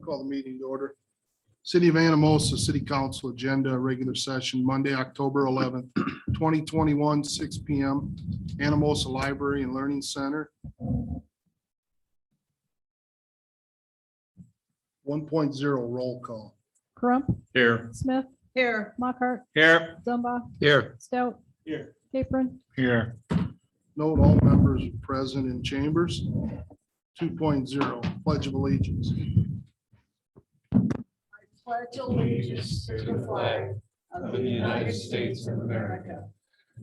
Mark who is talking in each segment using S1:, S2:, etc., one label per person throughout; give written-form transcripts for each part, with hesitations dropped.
S1: Call the meeting to order. City of Anamosa City Council Agenda, regular session, Monday, October 11th, 2021, 6 p.m. Anamosa Library and Learning Center. 1.0 roll call.
S2: Crump,
S3: Here.
S2: Smith,
S4: Here.
S2: Lockhart,
S3: Here.
S2: Zumba,
S3: Here.
S2: Stout,
S3: Here.
S2: Capron,
S3: Here.
S1: Note all members are present in chambers. 2.0 Pledge of Allegiance.
S4: Pledge allegiance to the flag of the United States of America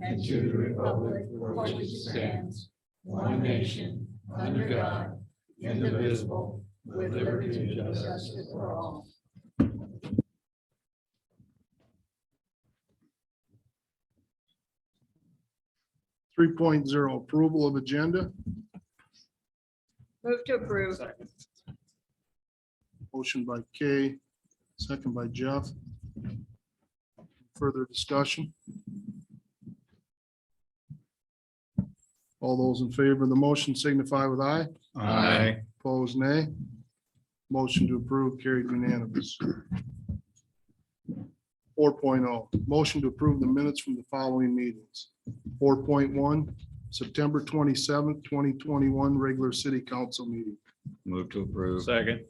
S4: and to the republic for which it stands, one nation, under God, indivisible, with liberty and justice for all.
S1: 3.0 Approval of agenda.
S4: Move to approve.
S1: Motion by Kay, second by Jeff. Further discussion? All those in favor of the motion signify with aye.
S3: Aye.
S1: Opposed, nay. Motion to approve carried unanimous. 4.0 Motion to approve the minutes from the following meetings. 4.1 September 27th, 2021, regular city council meeting.
S3: Move to approve. Second.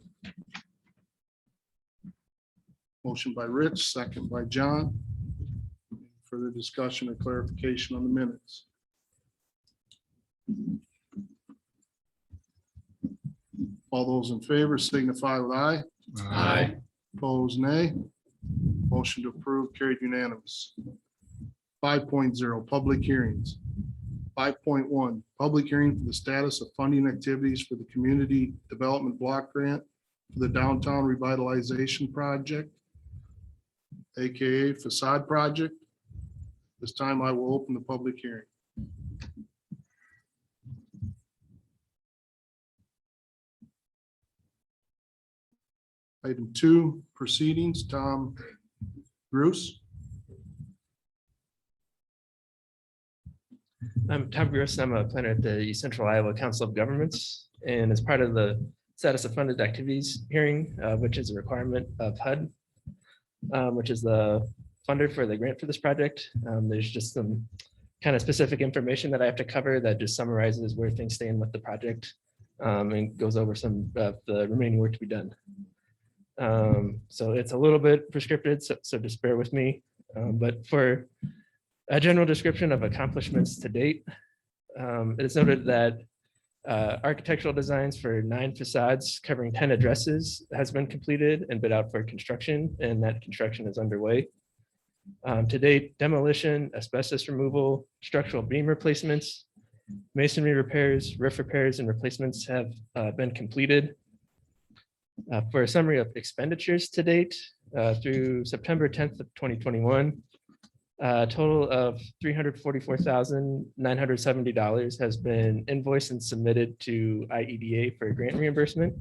S1: Motion by Rich, second by John. Further discussion or clarification on the minutes? All those in favor signify with aye.
S3: Aye.
S1: Opposed, nay. Motion to approve carried unanimous. 5.0 Public hearings. 5.1 Public hearing for the status of funding activities for the Community Development Block Grant for the Downtown Revitalization Project, AKA Facade Project. This time I will open the public hearing. Item 2, proceedings, Tom Bruce.
S5: I'm Tom Gross. I'm a planner at the East Central Iowa Council of Governments. And as part of the status of funded activities hearing, which is a requirement of HUD, which is the funder for the grant for this project, there's just some kind of specific information that I have to cover that just summarizes where things stand with the project and goes over some of the remaining work to be done. So it's a little bit prescripted, so just bear with me. But for a general description of accomplishments to date, it is noted that architectural designs for 9 facades covering 10 addresses has been completed and bid out for construction, and that construction is underway. To date, demolition, asbestos removal, structural beam replacements, masonry repairs, roof repairs, and replacements have been completed. For a summary of expenditures to date, through September 10th of 2021, a total of $344,970 has been invoiced and submitted to IEDA for grant reimbursement.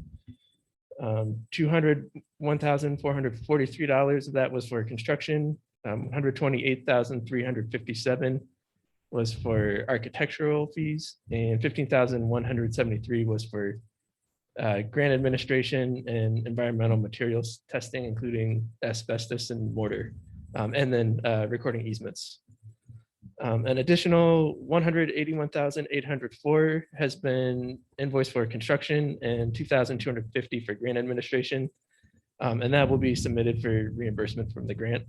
S5: $201,443 of that was for construction. $128,357 was for architectural fees, and $15,173 was for grant administration and environmental materials testing, including asbestos and mortar, and then recording easements. An additional $181,804 has been invoiced for construction and $2,250 for grant administration, and that will be submitted for reimbursement from the grant.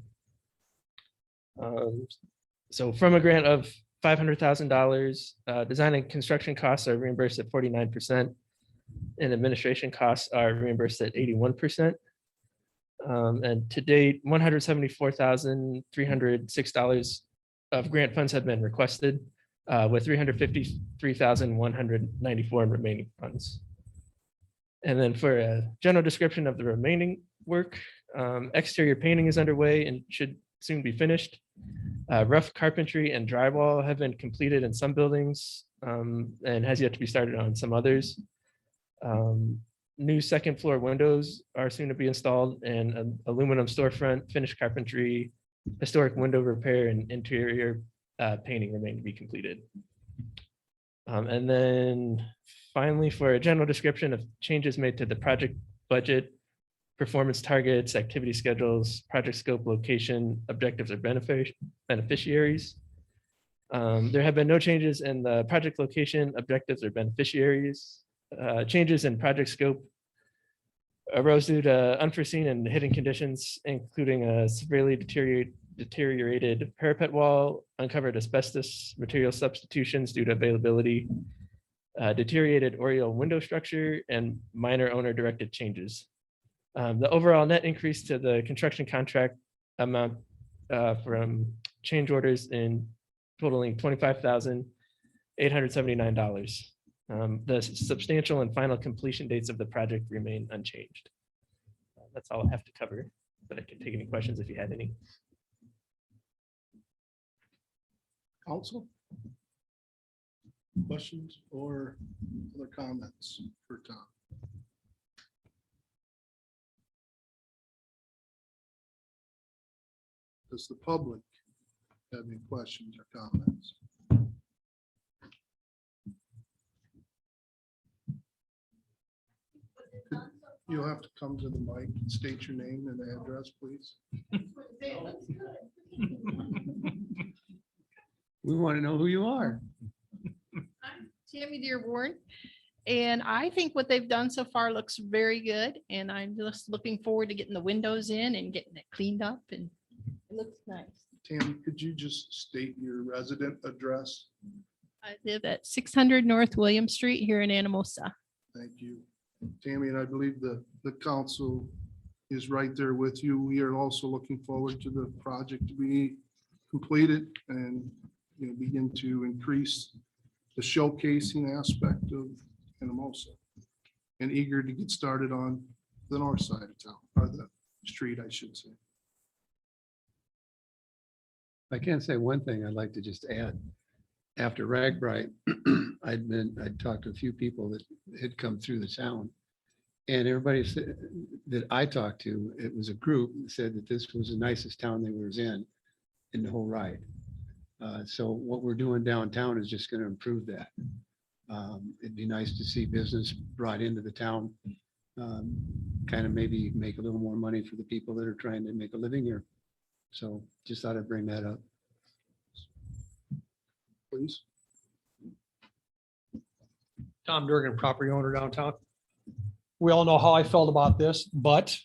S5: So from a grant of $500,000, design and construction costs are reimbursed at 49%. And administration costs are reimbursed at 81%. And to date, $174,306 of grant funds have been requested, with $353,194 in remaining funds. And then for a general description of the remaining work, exterior painting is underway and should soon be finished. Rough carpentry and drywall have been completed in some buildings and has yet to be started on some others. New second floor windows are soon to be installed, and an aluminum storefront, finished carpentry, historic window repair, and interior painting remain to be completed. And then finally, for a general description of changes made to the project budget, performance targets, activity schedules, project scope, location, objectives, or beneficiaries. There have been no changes in the project location, objectives, or beneficiaries. Changes in project scope arose due to unforeseen and hidden conditions, including a severely deteriorated parapet wall, uncovered asbestos material substitutions due to availability, deteriorated oriel window structure, and minor owner-directed changes. The overall net increase to the construction contract amount from change orders in totaling $25,879. The substantial and final completion dates of the project remain unchanged. That's all I have to cover, but I can take any questions if you had any.
S1: Council? Questions or other comments for Tom? Does the public have any questions or comments? You'll have to come to the mic and state your name and address, please.
S4: We want to know who you are.
S2: I'm Tammy Dearborn, and I think what they've done so far looks very good, and I'm just looking forward to getting the windows in and getting it cleaned up, and it looks nice.
S1: Tammy, could you just state your resident address?
S2: I live at 600 North William Street here in Anamosa.
S1: Thank you. Tammy, and I believe the council is right there with you. We are also looking forward to the project to be completed and, you know, begin to increase the showcasing aspect of Anamosa, and eager to get started on the north side of town, or the street, I should say.
S4: I can say one thing I'd like to just add. After Ragbright, I'd talked to a few people that had come through the town. And everybody said that I talked to, it was a group that said that this was the nicest town they were in the whole ride. So what we're doing downtown is just going to improve that. It'd be nice to see business brought into the town. Kind of maybe make a little more money for the people that are trying to make a living here. So just thought I'd bring that up.
S1: Please.
S6: Tom Durgan, property owner downtown. We all know how I felt about this, but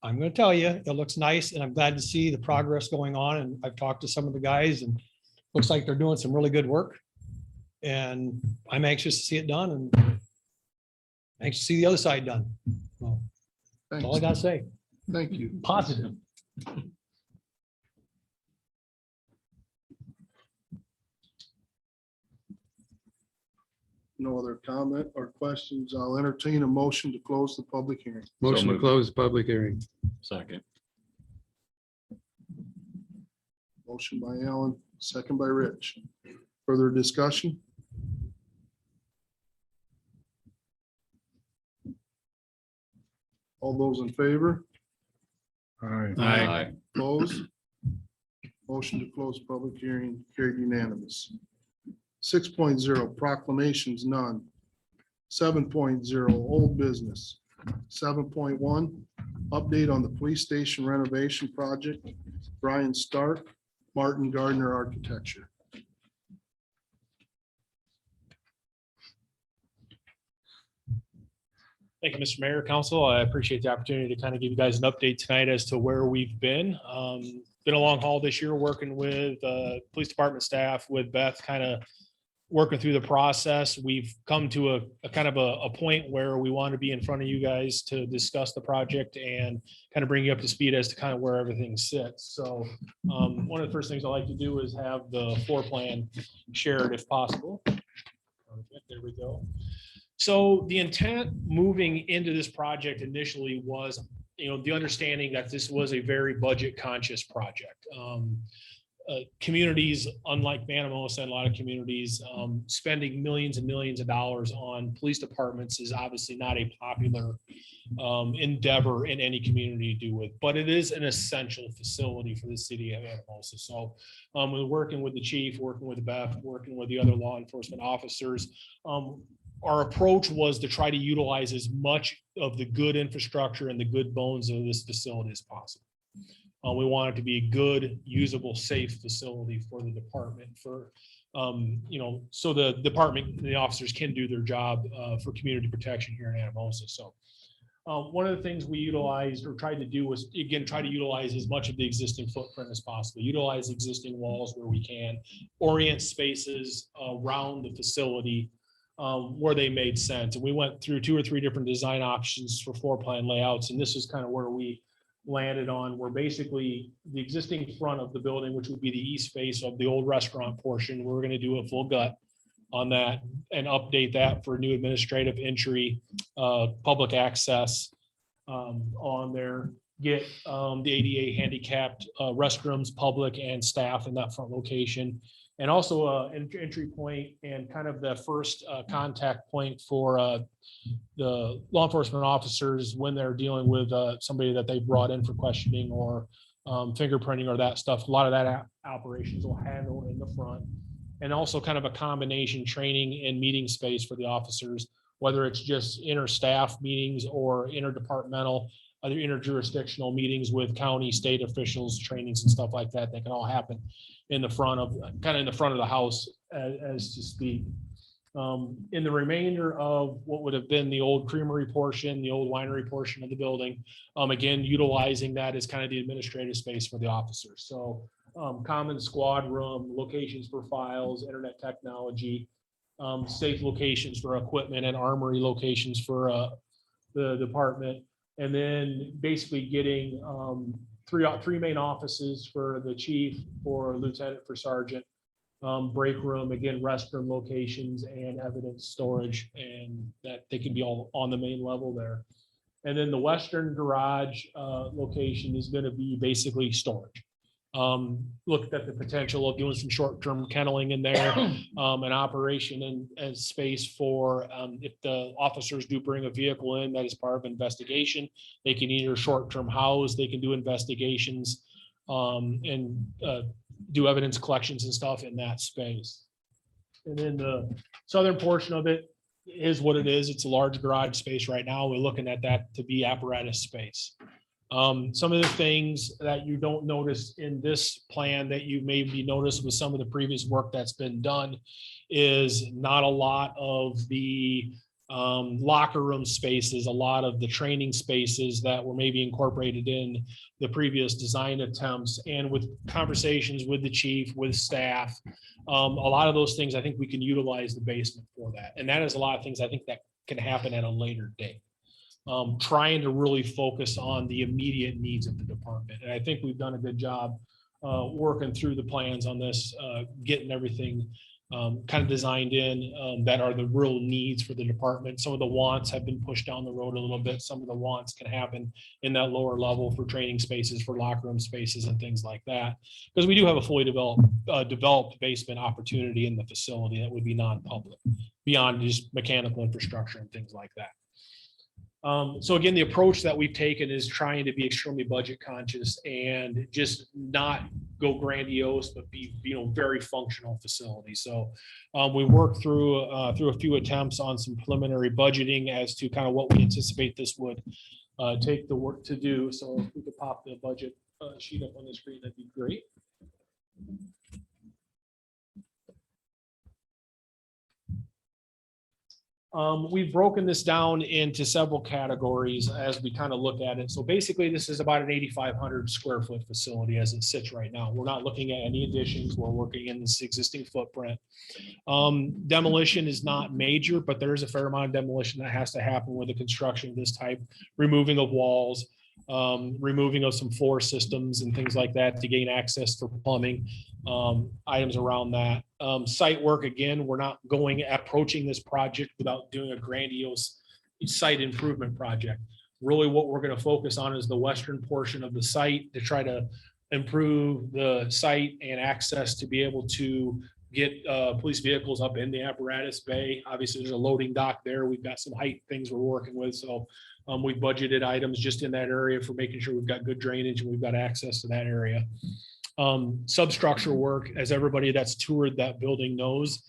S6: I'm going to tell you, it looks nice and I'm glad to see the progress going on. And I've talked to some of the guys and looks like they're doing some really good work. And I'm anxious to see it done and anxious to see the other side done. Well, that's all I got to say.
S1: Thank you.
S6: Positive.
S1: No other comment or questions. I'll entertain a motion to close the public hearing.
S4: Motion to
S3: moved.
S4: close the public hearing.
S3: Second.
S1: Motion by Alan, second by Rich. Further discussion? All those in favor?
S3: Aye.
S1: Opposed? Motion to close public hearing carried unanimous. 6.0 proclamations, none. 7.0 old business. 7.1 update on the police station renovation project. Brian Stark, Martin Gardner Architecture.
S7: Thank you, Mr. Mayor, Council. I appreciate the opportunity to kind of give you guys an update tonight as to where we've been. Been a long haul this year, working with police department staff, with Beth, kind of working through the process. We've come to a kind of a point where we want to be in front of you guys to discuss the project and kind of bring you up to speed as to kind of where everything sits. So one of the first things I like to do is have the floor plan shared if possible. There we go. So the intent moving into this project initially was, the understanding that this was a very budget conscious project. Communities, unlike Anamosa and a lot of communities, spending millions and millions of dollars on police departments is obviously not a popular endeavor in any community to do with, but it is an essential facility for the city of Anamosa. So we're working with the chief, working with Beth, working with the other law enforcement officers. our approach was to try to utilize as much of the good infrastructure and the good bones of this facility as possible. We want it to be a good, usable, safe facility for the department for, so the department, the officers can do their job for community protection here in Anamosa. So one of the things we utilized or tried to do was, again, try to utilize as much of the existing footprint as possible, utilize existing walls where we can, orient spaces around the facility where they made sense. And we went through 2 or 3 different design options for floor plan layouts. And this is kind of where we landed on, where basically the existing front of the building, which would be the east face of the old restaurant portion, we're going to do a full gut on that and update that for new administrative entry, public access on there, get the ADA handicapped restrooms, public and staff in that front location. And also an entry point and kind of the first contact point for the law enforcement officers when they're dealing with somebody that they brought in for questioning or fingerprinting or that stuff. A lot of that operations will handle in the front. And also kind of a combination training and meeting space for the officers, whether it's just inter-staff meetings or interdepartmental, other interjurisdictional meetings with county, state officials, trainings and stuff like that. That can all happen in the front of, kind of in the front of the house, as to speak. In the remainder of what would have been the old creamery portion, the old winery portion of the building, again, utilizing that as kind of the administrative space for the officers. So common squad room, locations for files, internet technology, safe locations for equipment and armory locations for the department. And then basically getting three main offices for the chief, for lieutenant, for sergeant, break room, again, restroom locations and evidence storage, and that they can be all on the main level there. And then the western garage location is going to be basically storage. Looked at the potential of doing some short-term kenneling in there, an operation and space for if the officers do bring a vehicle in that is part of investigation, they can either short-term house, they can do investigations and do evidence collections and stuff in that space. And then the southern portion of it is what it is. It's a large garage space right now. We're looking at that to be apparatus space. Some of the things that you don't notice in this plan that you maybe noticed with some of the previous work that's been done is not a lot of the locker room spaces, a lot of the training spaces that were maybe incorporated in the previous design attempts, and with conversations with the chief, with staff, a lot of those things, I think we can utilize the basement for that. And that is a lot of things I think that can happen at a later date. Trying to really focus on the immediate needs of the department. And I think we've done a good job working through the plans on this, getting everything kind of designed in that are the real needs for the department. Some of the wants have been pushed down the road a little bit. Some of the wants can happen in that lower level for training spaces, for locker room spaces and things like that. Because we do have a fully developed basement opportunity in the facility that would be non-public beyond just mechanical infrastructure and things like that. So again, the approach that we've taken is trying to be extremely budget conscious and just not go grandiose, but be, very functional facility. So we worked through a few attempts on some preliminary budgeting as to kind of what we anticipate this would take the work to do. So if we could pop the budget sheet up on the screen, that'd be great. We've broken this down into several categories as we kind of look at it. So basically, this is about an 8,500 square foot facility as it sits right now. We're not looking at any additions. We're working in this existing footprint. Demolition is not major, but there is a fair amount of demolition that has to happen with the construction of this type, removing of walls, removing of some floor systems and things like that to gain access for plumbing, items around that. Site work, again, we're not approaching this project without doing a grandiose site improvement project. Really what we're going to focus on is the western portion of the site to try to improve the site and access to be able to get police vehicles up in the apparatus bay. Obviously, there's a loading dock there. We've got some height things we're working with. So we budgeted items just in that area for making sure we've got good drainage and we've got access to that area. Substructure work, as everybody that's toured that building knows,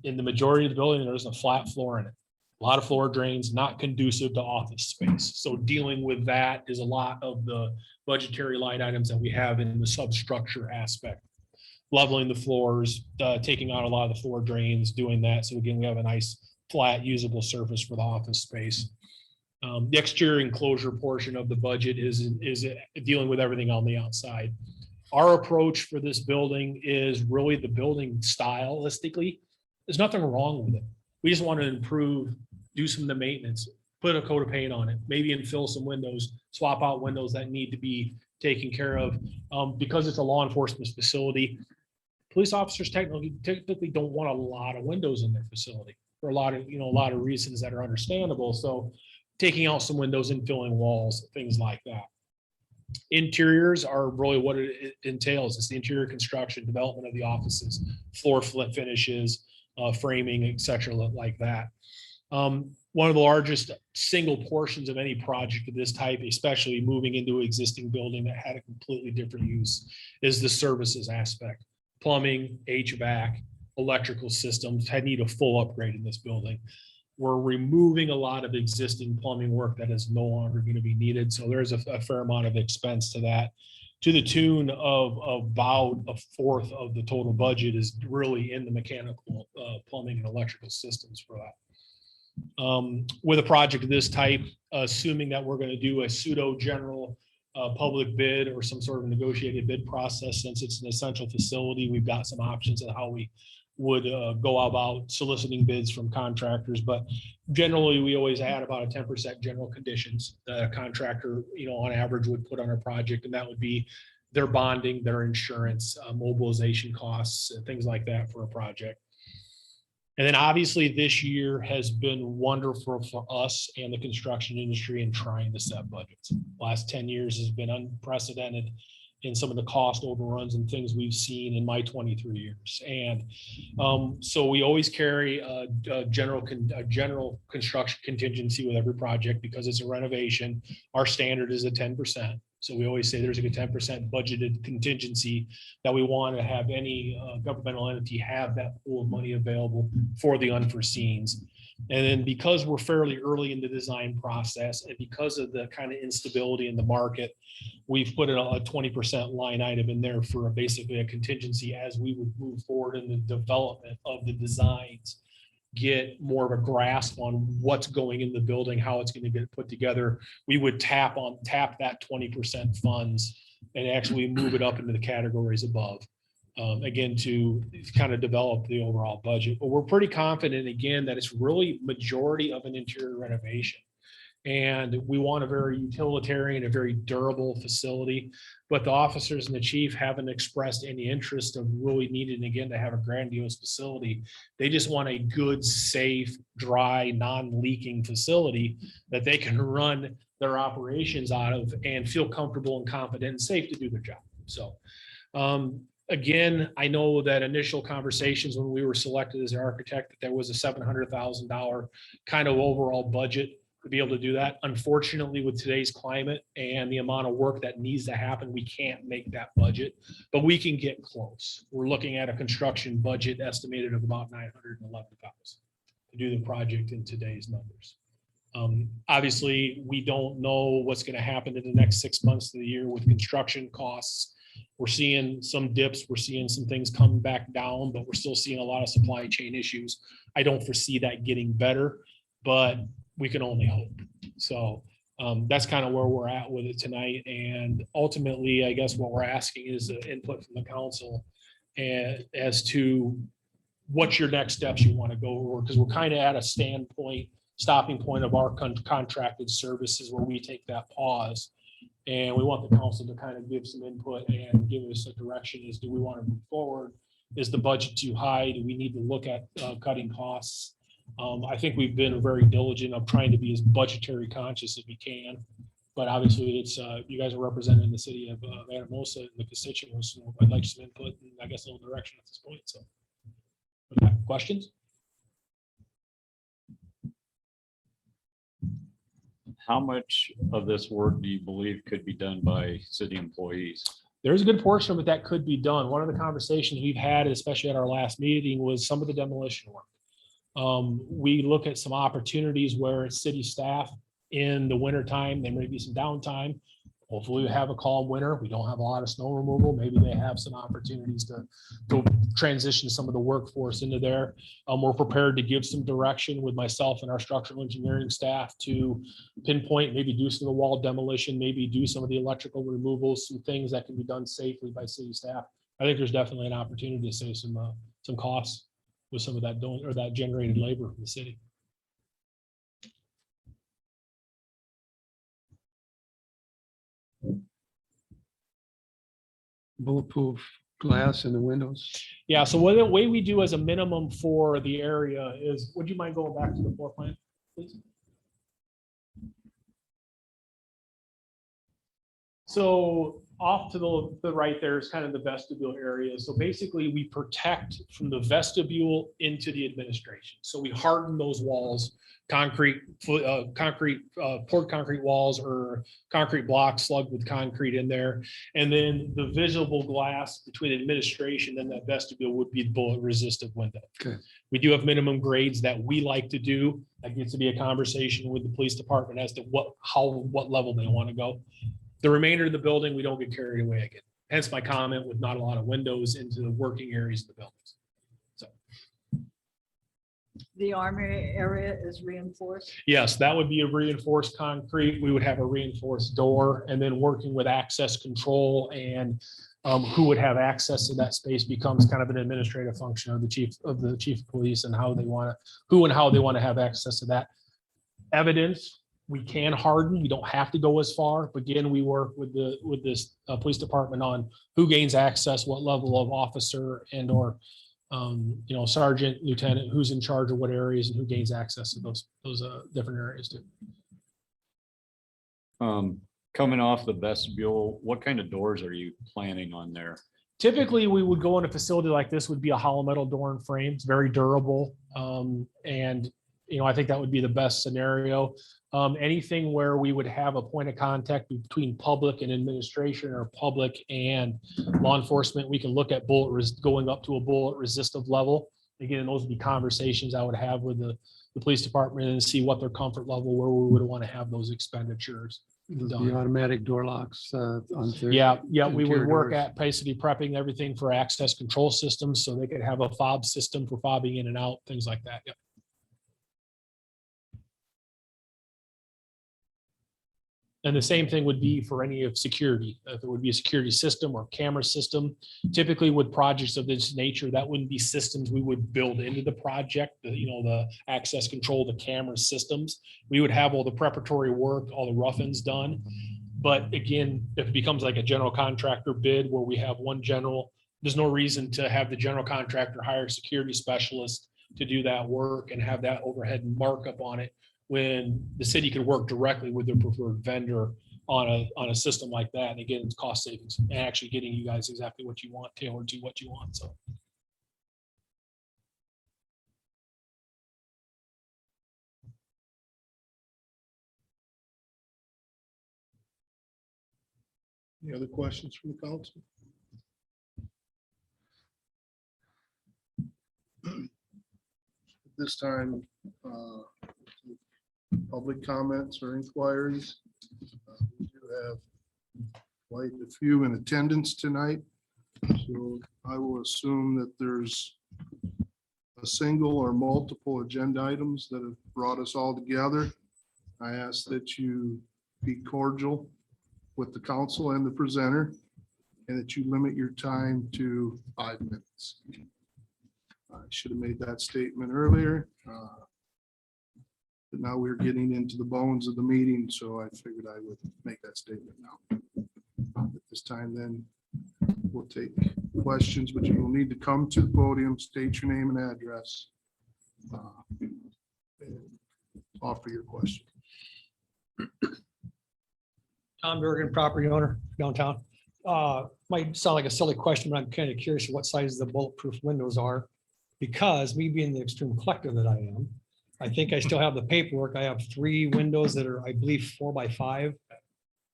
S7: in the majority of the building, there's a flat floor in it. A lot of floor drains, not conducive to office space. So dealing with that is a lot of the budgetary line items that we have in the substructure aspect. Leveling the floors, taking out a lot of the floor drains, doing that. So again, we have a nice flat usable surface for the office space. The exterior enclosure portion of the budget is dealing with everything on the outside. Our approach for this building is really the building stylistically. There's nothing wrong with it. We just want to improve, do some of the maintenance, put a coat of paint on it, maybe infill some windows, swap out windows that need to be taken care of. Because it's a law enforcement facility, police officers typically don't want a lot of windows in their facility for a lot of reasons that are understandable. So taking out some windows and filling walls, things like that. Interiors are really what it entails. It's the interior construction, development of the offices, floor finishes, framing, etc., like that. One of the largest single portions of any project of this type, especially moving into an existing building that had a completely different use, is the services aspect. Plumbing, HVAC, electrical systems need a full upgrade in this building. We're removing a lot of existing plumbing work that is no longer going to be needed. So there's a fair amount of expense to that, to the tune of about a fourth of the total budget is really in the mechanical, plumbing and electrical systems for that. With a project of this type, assuming that we're going to do a pseudo general public bid or some sort of negotiated bid process, since it's an essential facility, we've got some options on how we would go about soliciting bids from contractors. But generally, we always add about a 10% general conditions that a contractor, on average would put on a project, and that would be their bonding, their insurance, mobilization costs, and things like that for a project. And then obviously this year has been wonderful for us and the construction industry in trying to set budgets. Last 10 years has been unprecedented in some of the cost overruns and things we've seen in my 23 years. And so we always carry a general construction contingency with every project because it's a renovation. Our standard is a 10%. So we always say there's a 10% budgeted contingency that we want to have any governmental entity have that pool of money available for the unforeseens. And then because we're fairly early in the design process and because of the kind of instability in the market, we've put a 20% line item in there for basically a contingency as we would move forward in the development of the designs, get more of a grasp on what's going in the building, how it's going to get put together. We would tap that 20% funds and actually move it up into the categories above. Again, to kind of develop the overall budget. But we're pretty confident, again, that it's really majority of an interior renovation. And we want a very utilitarian, a very durable facility. But the officers and the chief haven't expressed any interest of really needing, again, to have a grandiose facility. They just want a good, safe, dry, non-leaking facility that they can run their operations out of and feel comfortable and confident and safe to do their job. So, again, I know that initial conversations when we were selected as the architect, that there was a $700,000 kind of overall budget to be able to do that. Unfortunately, with today's climate and the amount of work that needs to happen, we can't make that budget, but we can get close. We're looking at a construction budget estimated of about $911,000 to do the project in today's numbers. Obviously, we don't know what's going to happen in the next 6 months of the year with construction costs. We're seeing some dips, we're seeing some things come back down, but we're still seeing a lot of supply chain issues. I don't foresee that getting better, but we can only hope. So that's kind of where we're at with it tonight. And ultimately, I guess what we're asking is input from the council as to what's your next steps you want to go over, because we're kind of at a stopping point of our contracted services where we take that pause. And we want the council to kind of give some input and give us a direction as do we want to move forward? Is the budget too high? Do we need to look at cutting costs? I think we've been very diligent of trying to be as budgetary conscious as we can. But obviously it's you guys are representing the city of Anamosa and the constituents. So I'd like some input and I guess a little direction at this point. So okay. Questions?
S3: How much of this work do you believe could be done by city employees?
S7: There's a good portion of it that could be done. One of the conversations we've had, especially at our last meeting, was some of the demolition work. We look at some opportunities where it's city staff in the wintertime, there may be some downtime. Hopefully we have a calm winter. We don't have a lot of snow removal. Maybe they have some opportunities to transition some of the workforce into there. We're prepared to give some direction with myself and our structural engineering staff to pinpoint, maybe do some of the wall demolition, maybe do some of the electrical removals, some things that can be done safely by city staff. I think there's definitely an opportunity to save some costs with some of that that generated labor from the city.
S4: Bulletproof glass in the windows.
S7: Yeah, so what the way we do as a minimum for the area is, would you mind going back to the floor plan, please? So off to the right there is kind of the vestibule area. So basically we protect from the vestibule into the administration. So we harden those walls, poured concrete walls or concrete blocks slugged with concrete in there. And then the visible glass between administration and that vestibule would be the bullet resistant window.
S4: Okay.
S7: We do have minimum grades that we like to do. That gets to be a conversation with the police department as to what level they want to go. The remainder of the building, we don't get carried away again. Hence my comment with not a lot of windows into the working areas of the buildings. So,
S8: The armory area is reinforced.
S7: yes, that would be a reinforced concrete. We would have a reinforced door, and then working with access control and who would have access to that space becomes kind of an administrative function of the chief of police and how they want to have access to that. Evidence, we can harden. We don't have to go as far. But again, we work with this police department on who gains access, what level of officer and or sergeant, lieutenant, who's in charge of what areas and who gains access to those different areas too.
S3: Coming off the vestibule, what kind of doors are you planning on there?
S7: Typically, we would go in a facility like this would be a hollow metal door and frame. It's very durable. And I think that would be the best scenario. Anything where we would have a point of contact between public and administration or public and law enforcement, we can look at going up to a bullet resistive level. Again, those would be conversations I would have with the police department and see what their comfort level, where we would want to have those expenditures.
S4: The automatic door locks on.
S7: Yeah, we would
S4: interior
S7: work
S4: doors.
S7: at basically prepping everything for access control systems so they could have a fob system for fobbing in and out, things like that. Yep. And the same thing would be for any of security. If it would be a security system or camera system, typically with projects of this nature, that wouldn't be systems we would build into the project, the access control, the camera systems. We would have all the preparatory work, all the rough-ins done. But again, if it becomes like a general contractor bid where we have one general, there's no reason to have the general contractor hire a security specialist to do that work and have that overhead markup on it, when the city could work directly with their preferred vendor on a system like that. And again, it's cost savings and actually getting you guys exactly what you want, tailored to what you want. So.
S1: Any other questions from the council? At this time, public comments or inquiries. We do have quite a few in attendance tonight. So I will assume that there's a single or multiple agenda items that have brought us all together. I ask that you be cordial with the council and the presenter and that you limit your time to 5 minutes. I should have made that statement earlier. But now we're getting into the bones of the meeting, so I figured I would make that statement now. At this time, then, we'll take questions, but you will need to come to the podium, state your name and address. And offer your question.
S6: Tom Durgan, property owner downtown. Might sound like a silly question, but I'm kind of curious what size the bulletproof windows are. Because me being the extreme collector that I am, I think I still have the paperwork. I have 3 windows that are, I believe, 4x5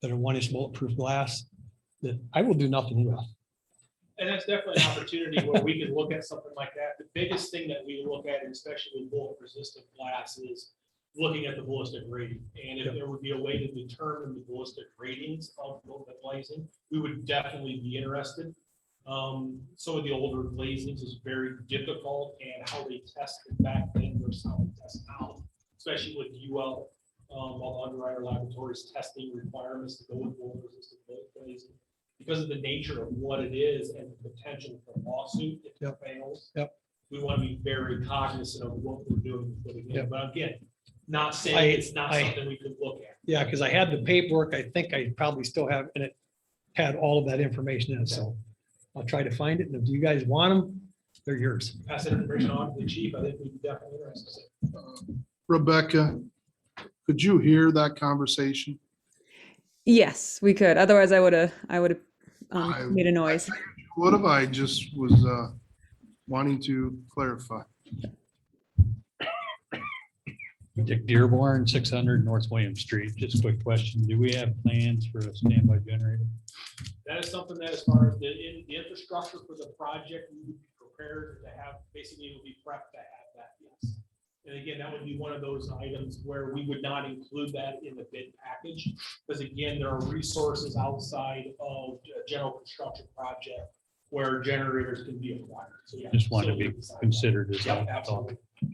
S6: that are 1-inch bulletproof glass that I will do nothing with.
S7: And that's definitely an opportunity where we can look at something like that. The biggest thing that we look at, especially with bullet resistant glass, is looking at the ballistic rating. And if there would be a way to determine the ballistic ratings of the glazing, we would definitely be interested. Some of the older glazings is very difficult, and how they tested back then versus how they test now, especially with UL, all the Underwriter Laboratories testing requirements to go with bullet resistant glazing. Because of the nature of what it is and the potential for lawsuit if it fails.
S6: Yep.
S7: We want to be very cognizant of what we're doing.
S6: Yep.
S7: But again, not saying it's not something we could look at.
S6: Yeah, because I had the paperwork. I think I probably still have, and it had all of that information in it. So I'll try to find it. And if you guys want them, they're yours.
S7: Pass that information on to the chief. I think we'd be definitely interested.
S1: Rebecca, could you hear that conversation?
S9: Yes, we could. Otherwise, I would have made a noise.
S1: What if I just was wanting to clarify?
S3: Dick Dearborn, 600 North William Street. Just a quick question. Do we have plans for a standby generator?
S7: That is something that, as far as the infrastructure for the project, we would be prepared to have, basically, would be prepped to have that, yes. And again, that would be one of those items where we would not include that in the bid package, because again, there are resources outside of a general construction project where generators can be acquired. So yeah,
S3: Just wanted to be
S7: facility design.
S3: considered as
S7: Yep,
S3: I
S7: absolutely.
S3: thought.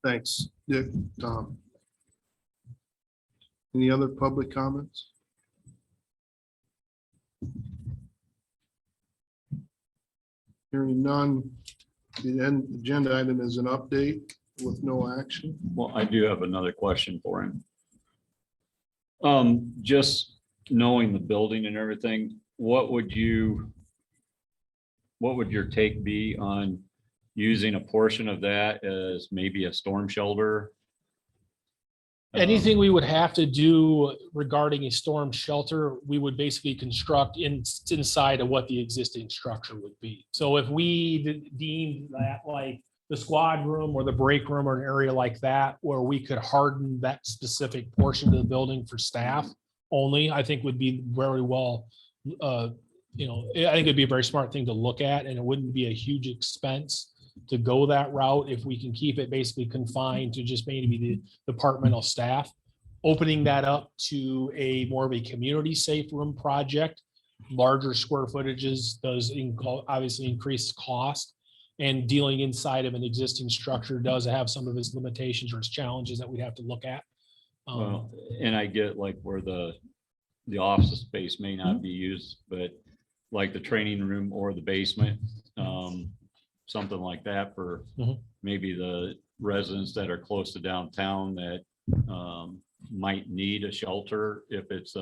S1: Thanks, Dick, Tom. Any other public comments? Hearing none, the agenda item is an update with no action.
S3: Well, I do have another question for him. Just knowing the building and everything, what would your take be on using a portion of that as maybe a storm shelter?
S7: Anything we would have to do regarding a storm shelter, we would basically construct inside of what the existing structure would be. So if we deemed that like the squad room or the break room or an area like that, where we could harden that specific portion of the building for staff only, I think would be very well, I think it'd be a very smart thing to look at, and it wouldn't be a huge expense to go that route if we can keep it basically confined to just maybe the departmental staff. Opening that up to a more of a community safe room project, larger square footages does obviously increase cost, and dealing inside of an existing structure does have some of its limitations or its challenges that we have to look at.
S3: Well, and I get like where the office space may not be used, but like the training room or the basement, something like that for maybe the residents that are close to downtown that might need a shelter if it's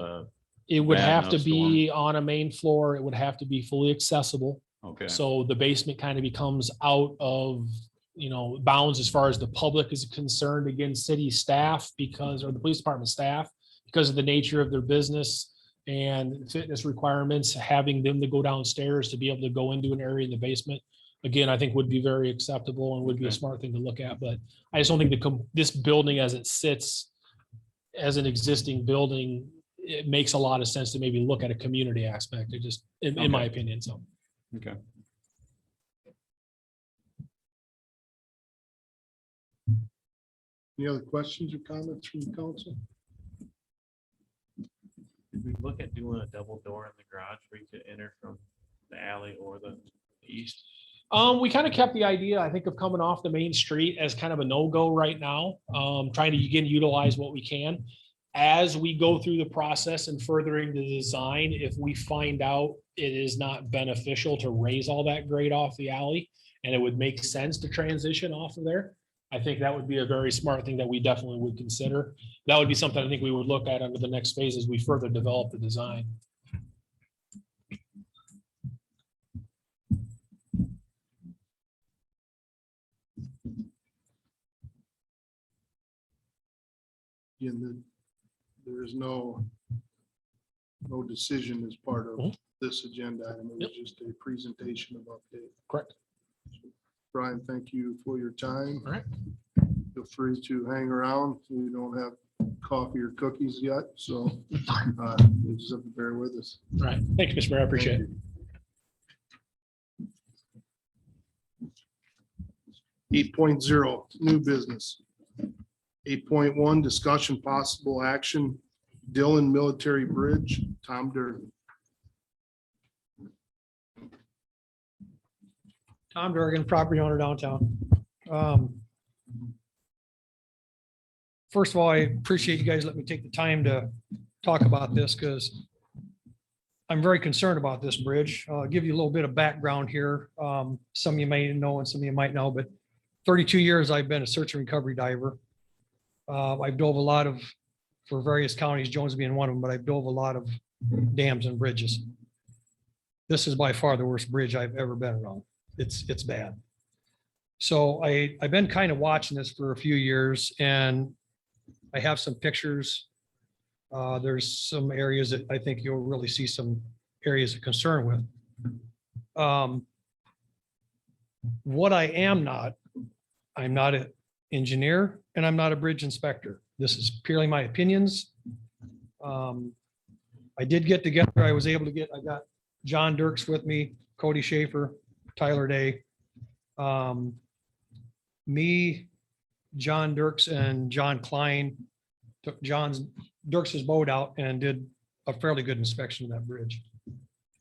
S7: It would
S3: bad
S7: have to
S3: enough
S7: be on a main floor. It would have to be fully accessible.
S3: okay.
S7: So the basement kind of becomes out of, bounds as far as the public is concerned, again, city staff or the police department staff, because of the nature of their business and fitness requirements, having them to go downstairs to be able to go into an area in the basement, again, I think would be very acceptable and would be a smart thing to look at. But I just don't think this building as it sits as an existing building, it makes a lot of sense to maybe look at a community aspect. It just, in my opinion, so.
S3: Okay.
S1: Any other questions or comments from the council?
S10: Did we look at doing a double door in the garage where you could enter from the alley or the east?
S7: We kind of kept the idea, I think, of coming off the main street as kind of a no-go right now. Trying to again utilize what we can. As we go through the process and furthering the design, if we find out it is not beneficial to raise all that grade off the alley and it would make sense to transition off of there, I think that would be a very smart thing that we definitely would consider. That would be something I think we would look at under the next phase as we further develop the design.
S1: Again, there is no decision as part of this agenda item. It was just a presentation of update.
S7: Correct.
S1: Brian, thank you for your time.
S7: All right.
S1: Feel free to hang around. We don't have coffee or cookies yet, so you just have to bear with us.
S7: All right. Thank you, Mr. Mayor. I appreciate it.
S1: 8.0, new business. 8.1, discussion possible action, Dillon Military Bridge, Tom Durgan.
S6: Tom Durgan, property owner downtown. First of all, I appreciate you guys letting me take the time to talk about this because I'm very concerned about this bridge. I'll give you a little bit of background here. Some of you may know and some of you might know, but 32 years I've been a search and recovery diver. I've dove a lot of, for various counties, Jones being one of them, but I've dove a lot of dams and bridges. This is by far the worst bridge I've ever been around. It's bad. So I've been kind of watching this for a few years and I have some pictures. There's some areas that I think you'll really see some areas of concern with. What I am not, I'm not an engineer and I'm not a bridge inspector. This is purely my opinions. I did get together, I got John Dirks with me, Cody Schaefer, Tyler Day. Me, John Dirks and John Klein took Dirks's boat out and did a fairly good inspection of that bridge.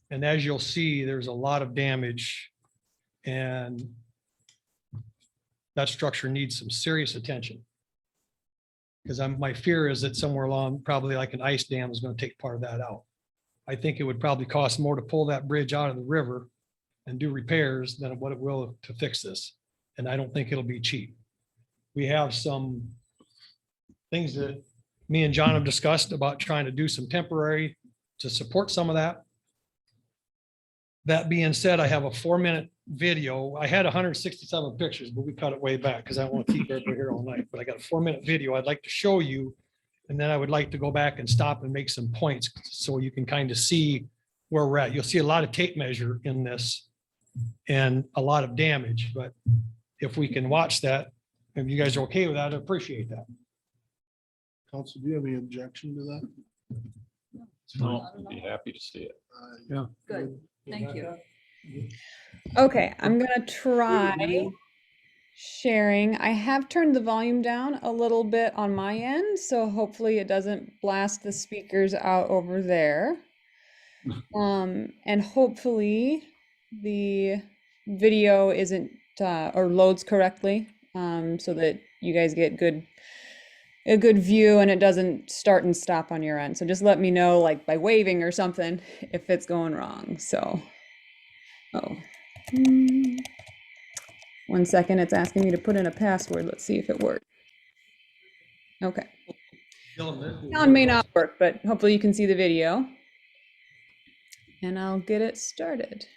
S6: And as you'll see, there's a lot of damage and that structure needs some serious attention. Because my fear is that somewhere along, probably like an ice dam is going to take part of that out. I think it would probably cost more to pull that bridge out of the river and do repairs than what it will to fix this. And I don't think it'll be cheap. We have some things that me and John have discussed about trying to do some temporary to support some of that. That being said, I have a 4-minute video. I had 167 pictures, but we cut it way back because I don't want to keep everybody here all night. But I got a 4-minute video I'd like to show you. And then I would like to go back and stop and make some points so you can kind of see where we're at. You'll see a lot of tape measure in this and a lot of damage. But if we can watch that, if you guys are okay with that, I appreciate that.
S1: Council, do you have any objection to that?
S3: No, I'd be happy to see it.
S8: Good, thank you.
S9: Okay, I'm gonna try sharing. I have turned the volume down a little bit on my end, so hopefully it doesn't blast the speakers out over there. And hopefully the video isn't or loads correctly, so that you guys get a good view and it doesn't start and stop on your end. So just let me know, like by waving or something, if it's going wrong. So, 1 second, it's asking me to put in a password. Let's see if it works. Okay. Sound may not work, but hopefully you can see the video. And I'll get it started.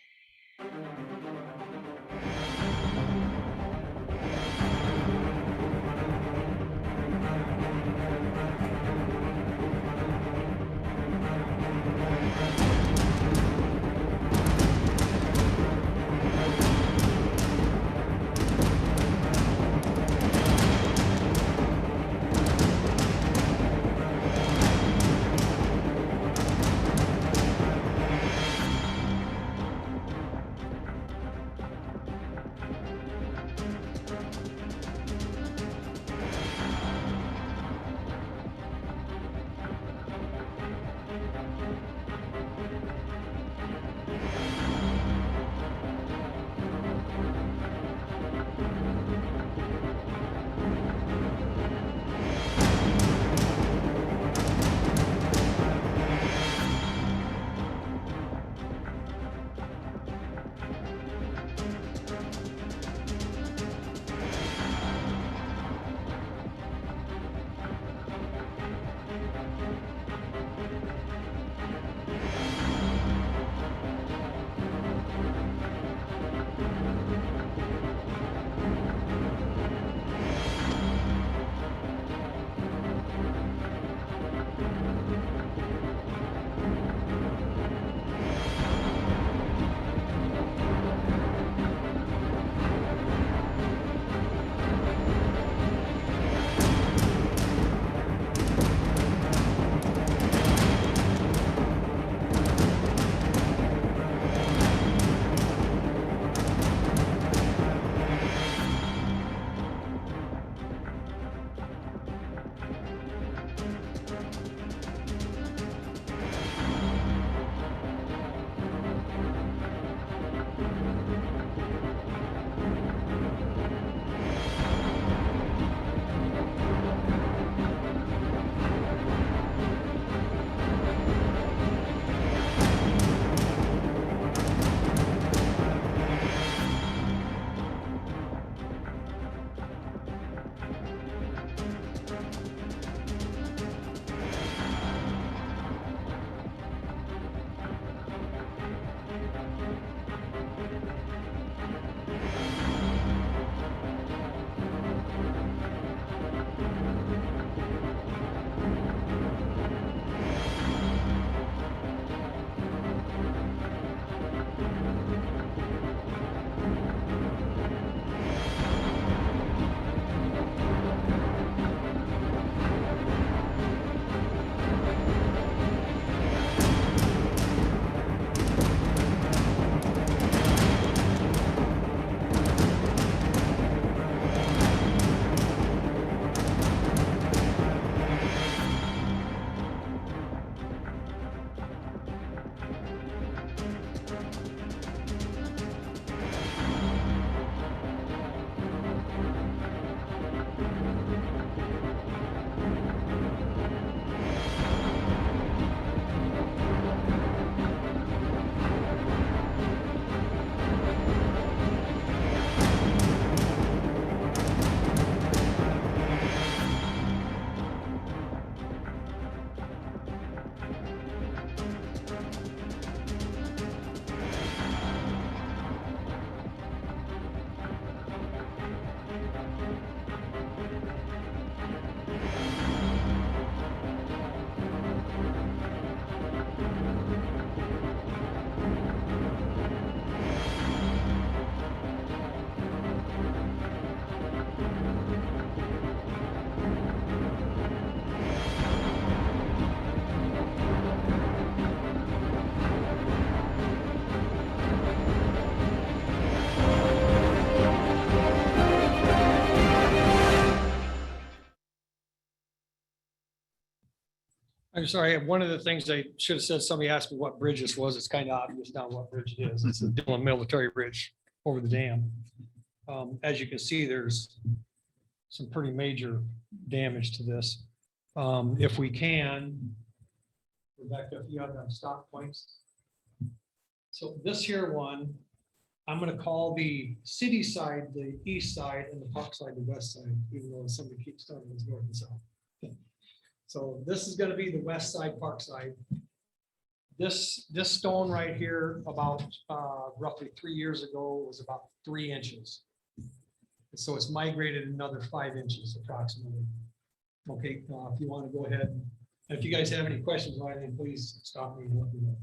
S6: I'm sorry, one of the things I should have said, somebody asked me what bridge this was. It's kind of obvious now what bridge it is. It's the Dillon Military Bridge over the dam. As you can see, there's some pretty major damage to this. If we can, Rebecca, if you have them stop points. So this here one, I'm gonna call the city side, the east side, and the park side, the west side, even though somebody keeps telling me it's north and south. So this is gonna be the west side, park side. This stone right here, about roughly 3 years ago, was about 3 inches. So it's migrated another 5 inches approximately. Okay, if you want to go ahead, and if you guys have any questions on anything, please stop me and let me know.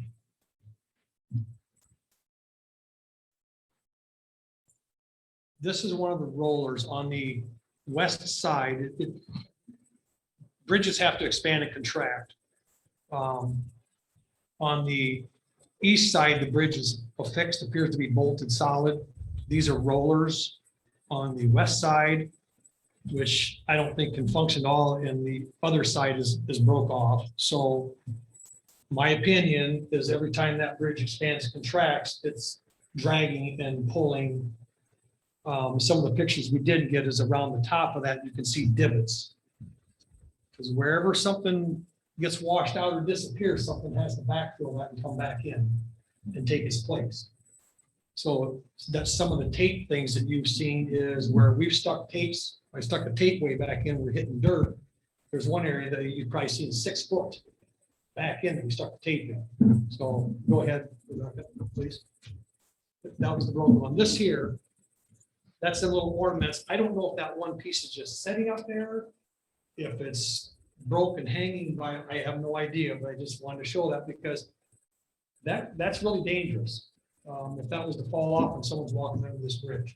S6: This is one of the rollers on the west side. Bridges have to expand and contract. On the east side, the bridge is affixed, appears to be bolted solid. These are rollers on the west side, which I don't think can function at all, and the other side is broke off. So my opinion is every time that bridge expands and contracts, it's dragging and pulling. Some of the pictures we did get is around the top of that, you can see divots. Because wherever something gets washed out or disappears, something has to backfill that and come back in and take its place. So that's some of the tape things that you've seen is where we've stuck tapes. I stuck a tape way back in, we're hitting dirt. There's one area that you've probably seen 6 foot back in that we stuck the tape in. So go ahead, Rebecca, please. That was the broken one. This here, that's the little ornaments. I don't know if that one piece is just setting up there. If it's broken hanging by, I have no idea, but I just wanted to show that because that's really dangerous. If that was to fall off and someone's walking under this bridge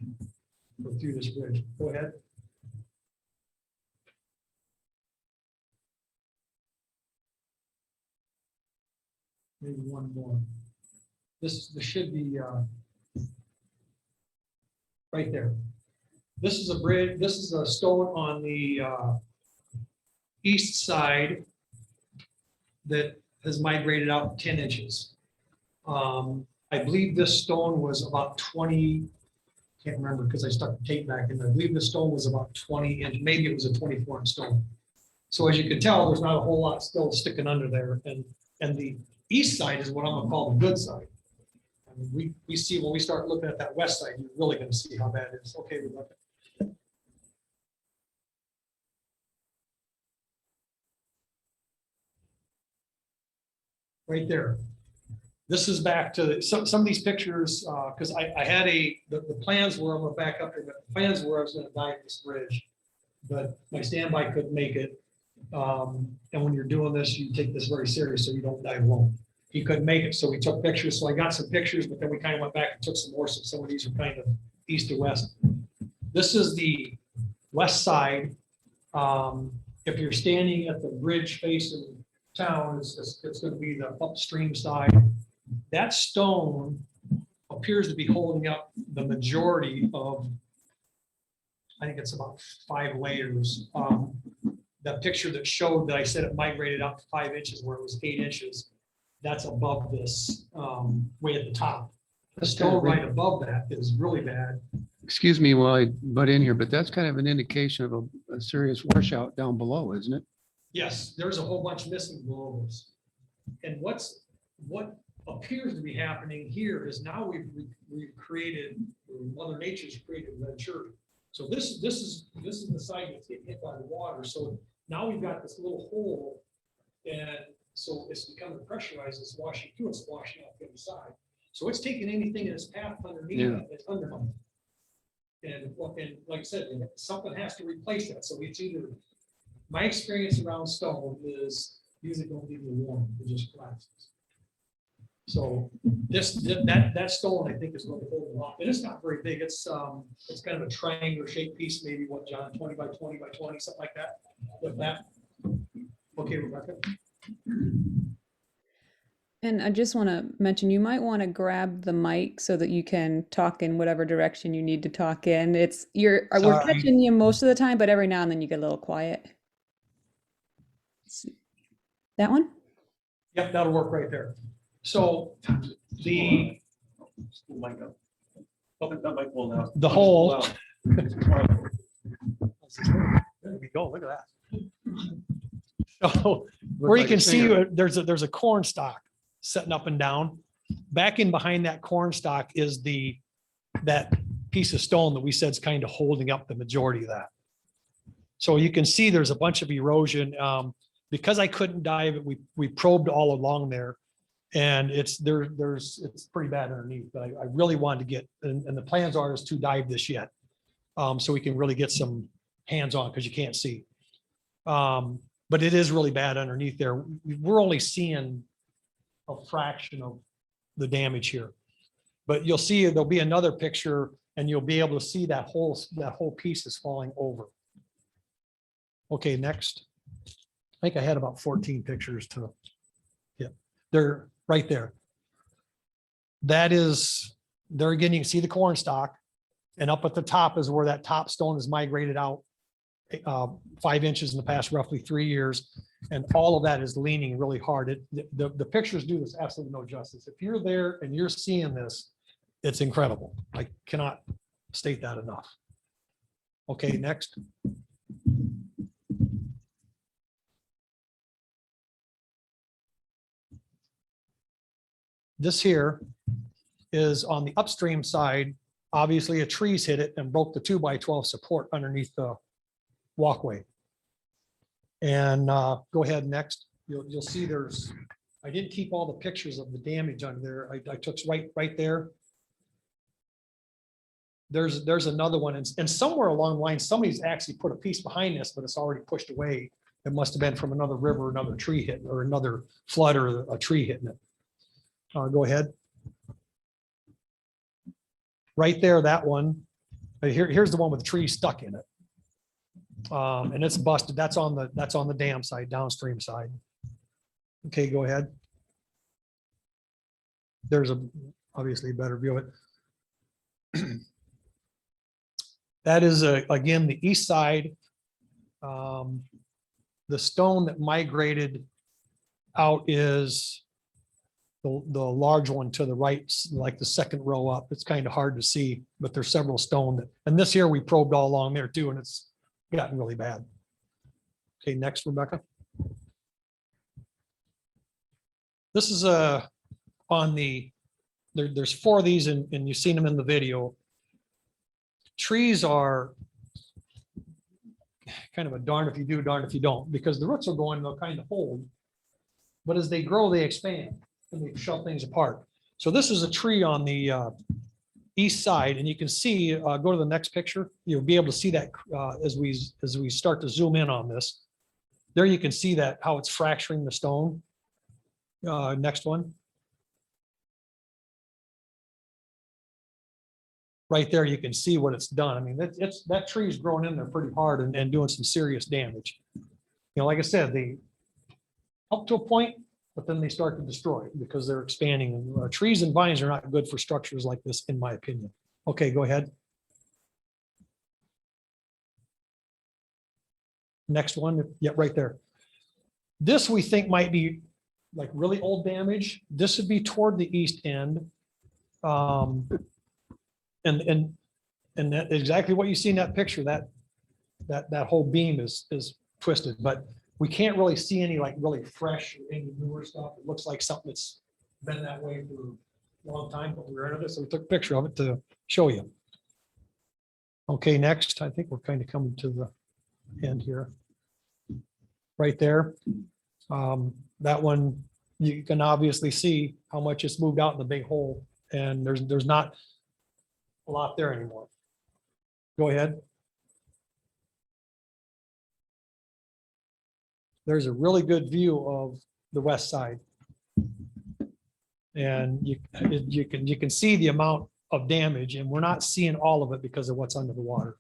S6: or through this bridge, go ahead. Maybe one more. This should be right there. This is a bridge. This is a stone on the east side that has migrated out 10 inches. I believe this stone was about 20, can't remember because I stuck the tape back in there. I believe the stone was about 20 inch, maybe it was a 24-inch stone. So as you can tell, there's not a whole lot still sticking under there. And the east side is what I'm gonna call the good side. I mean, we see when we start looking at that west side, you're really gonna see how bad it is. Okay, Rebecca. Right there. This is back to some of these pictures, because I had the plans were, I'm gonna back up here, but the plans were I was gonna dive this bridge, but my standby couldn't make it. And when you're doing this, you take this very serious so you don't dive alone. He couldn't make it, so we took pictures. So I got some pictures, but then we kind of went back and took some more. So some of these are kind of east to west. This is the west side. If you're standing at the bridge facing town, it's going to be the upstream side. That stone appears to be holding up the majority of, I think it's about 5 layers. That picture that showed that I said it migrated out to 5 inches where it was 8 inches, that's above this, way at the top. The stone right above that is really bad.
S4: Excuse me while I butt in here, but that's kind of an indication of a serious washout down below, isn't it?
S6: Yes, there's a whole bunch missing below this. And what appears to be happening here is now we've created, Mother Nature's created red chert. So this is the side that's getting hit by the water. So now we've got this little hole, and so it's becoming pressurized. It's washing through. It's washing out the other side. So it's taking anything in its path underneath it that's undermined. And like I said, something has to replace that. So it's either, my experience around stone is usually don't give you a warning, it just collapses. So that stone I think is going to hold them off. And it's not very big. It's kind of a triangular shaped piece, maybe what, John, 20 by 20 by 20, something like that. With that. Okay, Rebecca.
S9: And I just want to mention, you might want to grab the mic so that you can talk in whatever direction you need to talk in. We're
S6: Sorry.
S9: catching you most of the time, but every now and then you get a little quiet. That one?
S6: Yep, that'll work right there. So the the whole. There we go, look at that. So where you can see, there's a corn stalk setting up and down. Back in behind that corn stalk is that piece of stone that we said is kind of holding up the majority of that. So you can see there's a bunch of erosion. Because I couldn't dive, we probed all along there. And it's pretty bad underneath, but I really wanted to get, and the plans are is to dive this yet. So we can really get some hands-on because you can't see. But it is really bad underneath there. We're only seeing a fraction of the damage here. But you'll see there'll be another picture and you'll be able to see that whole piece is falling over. Okay, next. I think I had about 14 pictures to, yeah, they're right there. That is, there again, you can see the corn stalk, and up at the top is where that top stone is migrated out 5 inches in the past roughly 3 years. And all of that is leaning really hard. The pictures do this absolutely no justice. If you're there and you're seeing this, it's incredible. I cannot state that enough. Okay, next. This here is on the upstream side. Obviously, a tree's hit it and broke the 2x12 support underneath the walkway. And go ahead next. You'll see I didn't keep all the pictures of the damage under there. I took right there. There's another one, and somewhere along the line, somebody's actually put a piece behind this, but it's already pushed away. It must have been from another river, another tree hit, or another flood, or a tree hitting it. Go ahead. Right there, that one. Here's the one with the tree stuck in it. And it's busted. That's on the dam side, downstream side. Okay, go ahead. There's obviously a better view of it. That is again the east side. The stone that migrated out is the large one to the right, like the second row up. It's kind of hard to see, but there's several stone and this here we probed all along there too, and it's gotten really bad. Okay, next, Rebecca. This is on there's 4 of these and you've seen them in the video. Trees are kind of a darn if you do, darn if you don't, because the roots are going, they'll kind of hold, but as they grow, they expand and they shove things apart. So this is a tree on the east side, and you can see, go to the next picture. You'll be able to see that as we start to zoom in on this. There you can see that how it's fracturing the stone. Next one. Right there, you can see what it's done. I mean, that tree's growing in there pretty hard and doing some serious damage. You know, like I said, they up to a point, but then they start to destroy because they're expanding. Trees and vines are not good for structures like this, in my opinion. Okay, go ahead. Next one, yeah, right there. This we think might be like really old damage. This would be toward the east end. And that exactly what you see in that picture, that whole beam is twisted, but we can't really see any like really fresh or any newer stuff. It looks like something that's been that way for a long time, but we're into this, so we took a picture of it to show you. Okay, next, I think we're kind of coming to the end here. Right there. That one, you can obviously see how much it's moved out in the big hole, and there's not a lot there anymore. Go ahead. There's a really good view of the west side. And you can see the amount of damage, and we're not seeing all of it because of what's under the water.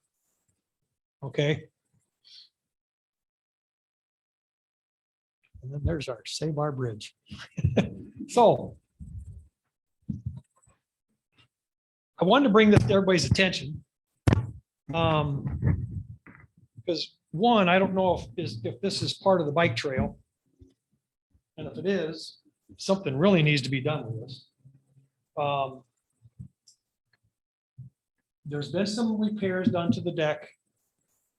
S6: Okay. And then there's our Save Our Bridge. So I wanted to bring this to everybody's attention. Because one, I don't know if this is part of the bike trail. And if it is, something really needs to be done with this. There's been some repairs done to the deck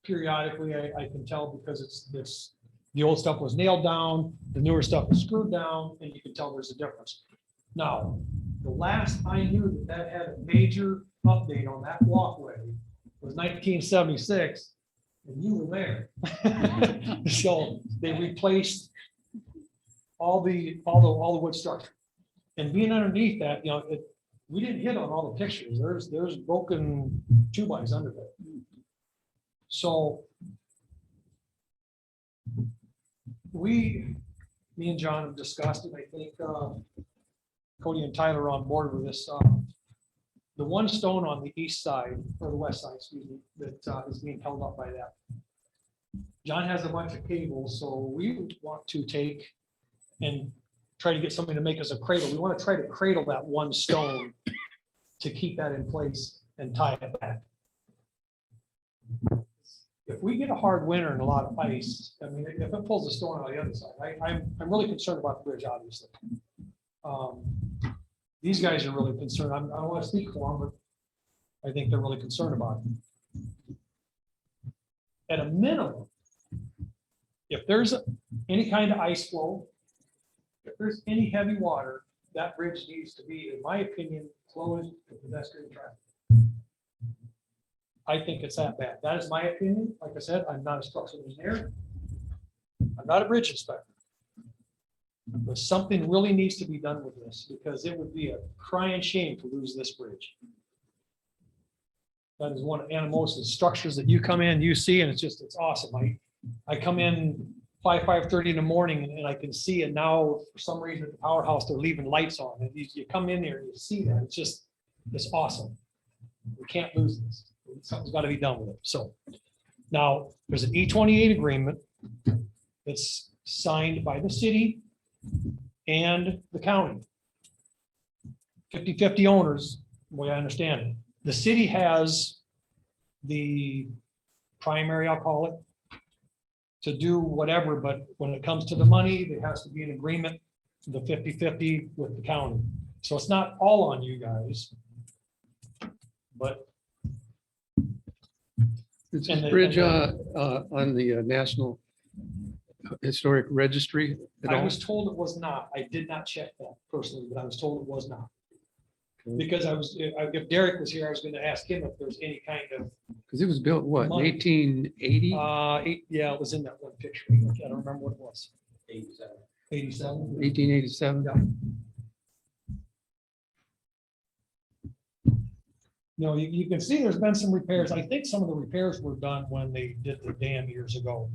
S6: periodically, I can tell, because it's, the old stuff was nailed down, the newer stuff was screwed down, and you can tell there's a difference. Now, the last I knew that had a major update on that walkway was 1976, and you were there. So they replaced all the wood structure. And being underneath that, we didn't hit on all the pictures. There's broken 2x under there. So me and John have discussed it. I think Cody and Tyler are on board with this. The one stone on the east side, or the west side, excuse me, that is being held up by that. John has a bunch of cables, so we want to take and try to get something to make us a cradle. We want to try to cradle that one stone to keep that in place and tie it back. If we get a hard winter and a lot of ice, I mean, if it pulls the stone on the other side, I'm really concerned about the bridge, obviously. These guys are really concerned. I don't want to speak for them, but I think they're really concerned about it. At a minimum, if there's any kind of ice flow, if there's any heavy water, that bridge needs to be, in my opinion, closed to pedestrian traffic. I think it's that bad. That is my opinion. Like I said, I'm not a structural engineer. I'm not a bridge inspector. But something really needs to be done with this, because it would be a crying shame to lose this bridge. That is one of Anamosa's structures that you come in, you see, and it's awesome. I come in 5:30 in the morning and I can see it now. For some reason at the powerhouse, they're leaving lights on. And you come in there and you see that. It's awesome. We can't lose this. Something's got to be done with it. So now there's an E28 agreement that's signed by the city and the county. 50-50 owners, the way I understand it. The city has the primary, I'll call it, to do whatever, but when it comes to the money, there has to be an agreement, the 50-50 with the county. So it's not all on you guys, but.
S11: Is
S6: And
S11: this
S6: the-
S11: bridge
S6: and
S11: on the National Historic Registry at
S6: I
S11: all?
S6: was told it was not. I did not check that personally, but I was told it was not.
S11: Okay.
S6: Because if Derek was here, I was going to ask him if there's any kind of,
S11: Because it was built, what, in
S6: Money.
S11: 1880?
S6: yeah, it was in that one picture. I don't remember what it was. 87.
S11: 1887?
S6: Yeah. No, you can see there's been some repairs. I think some of the repairs were done when they did the dam years ago.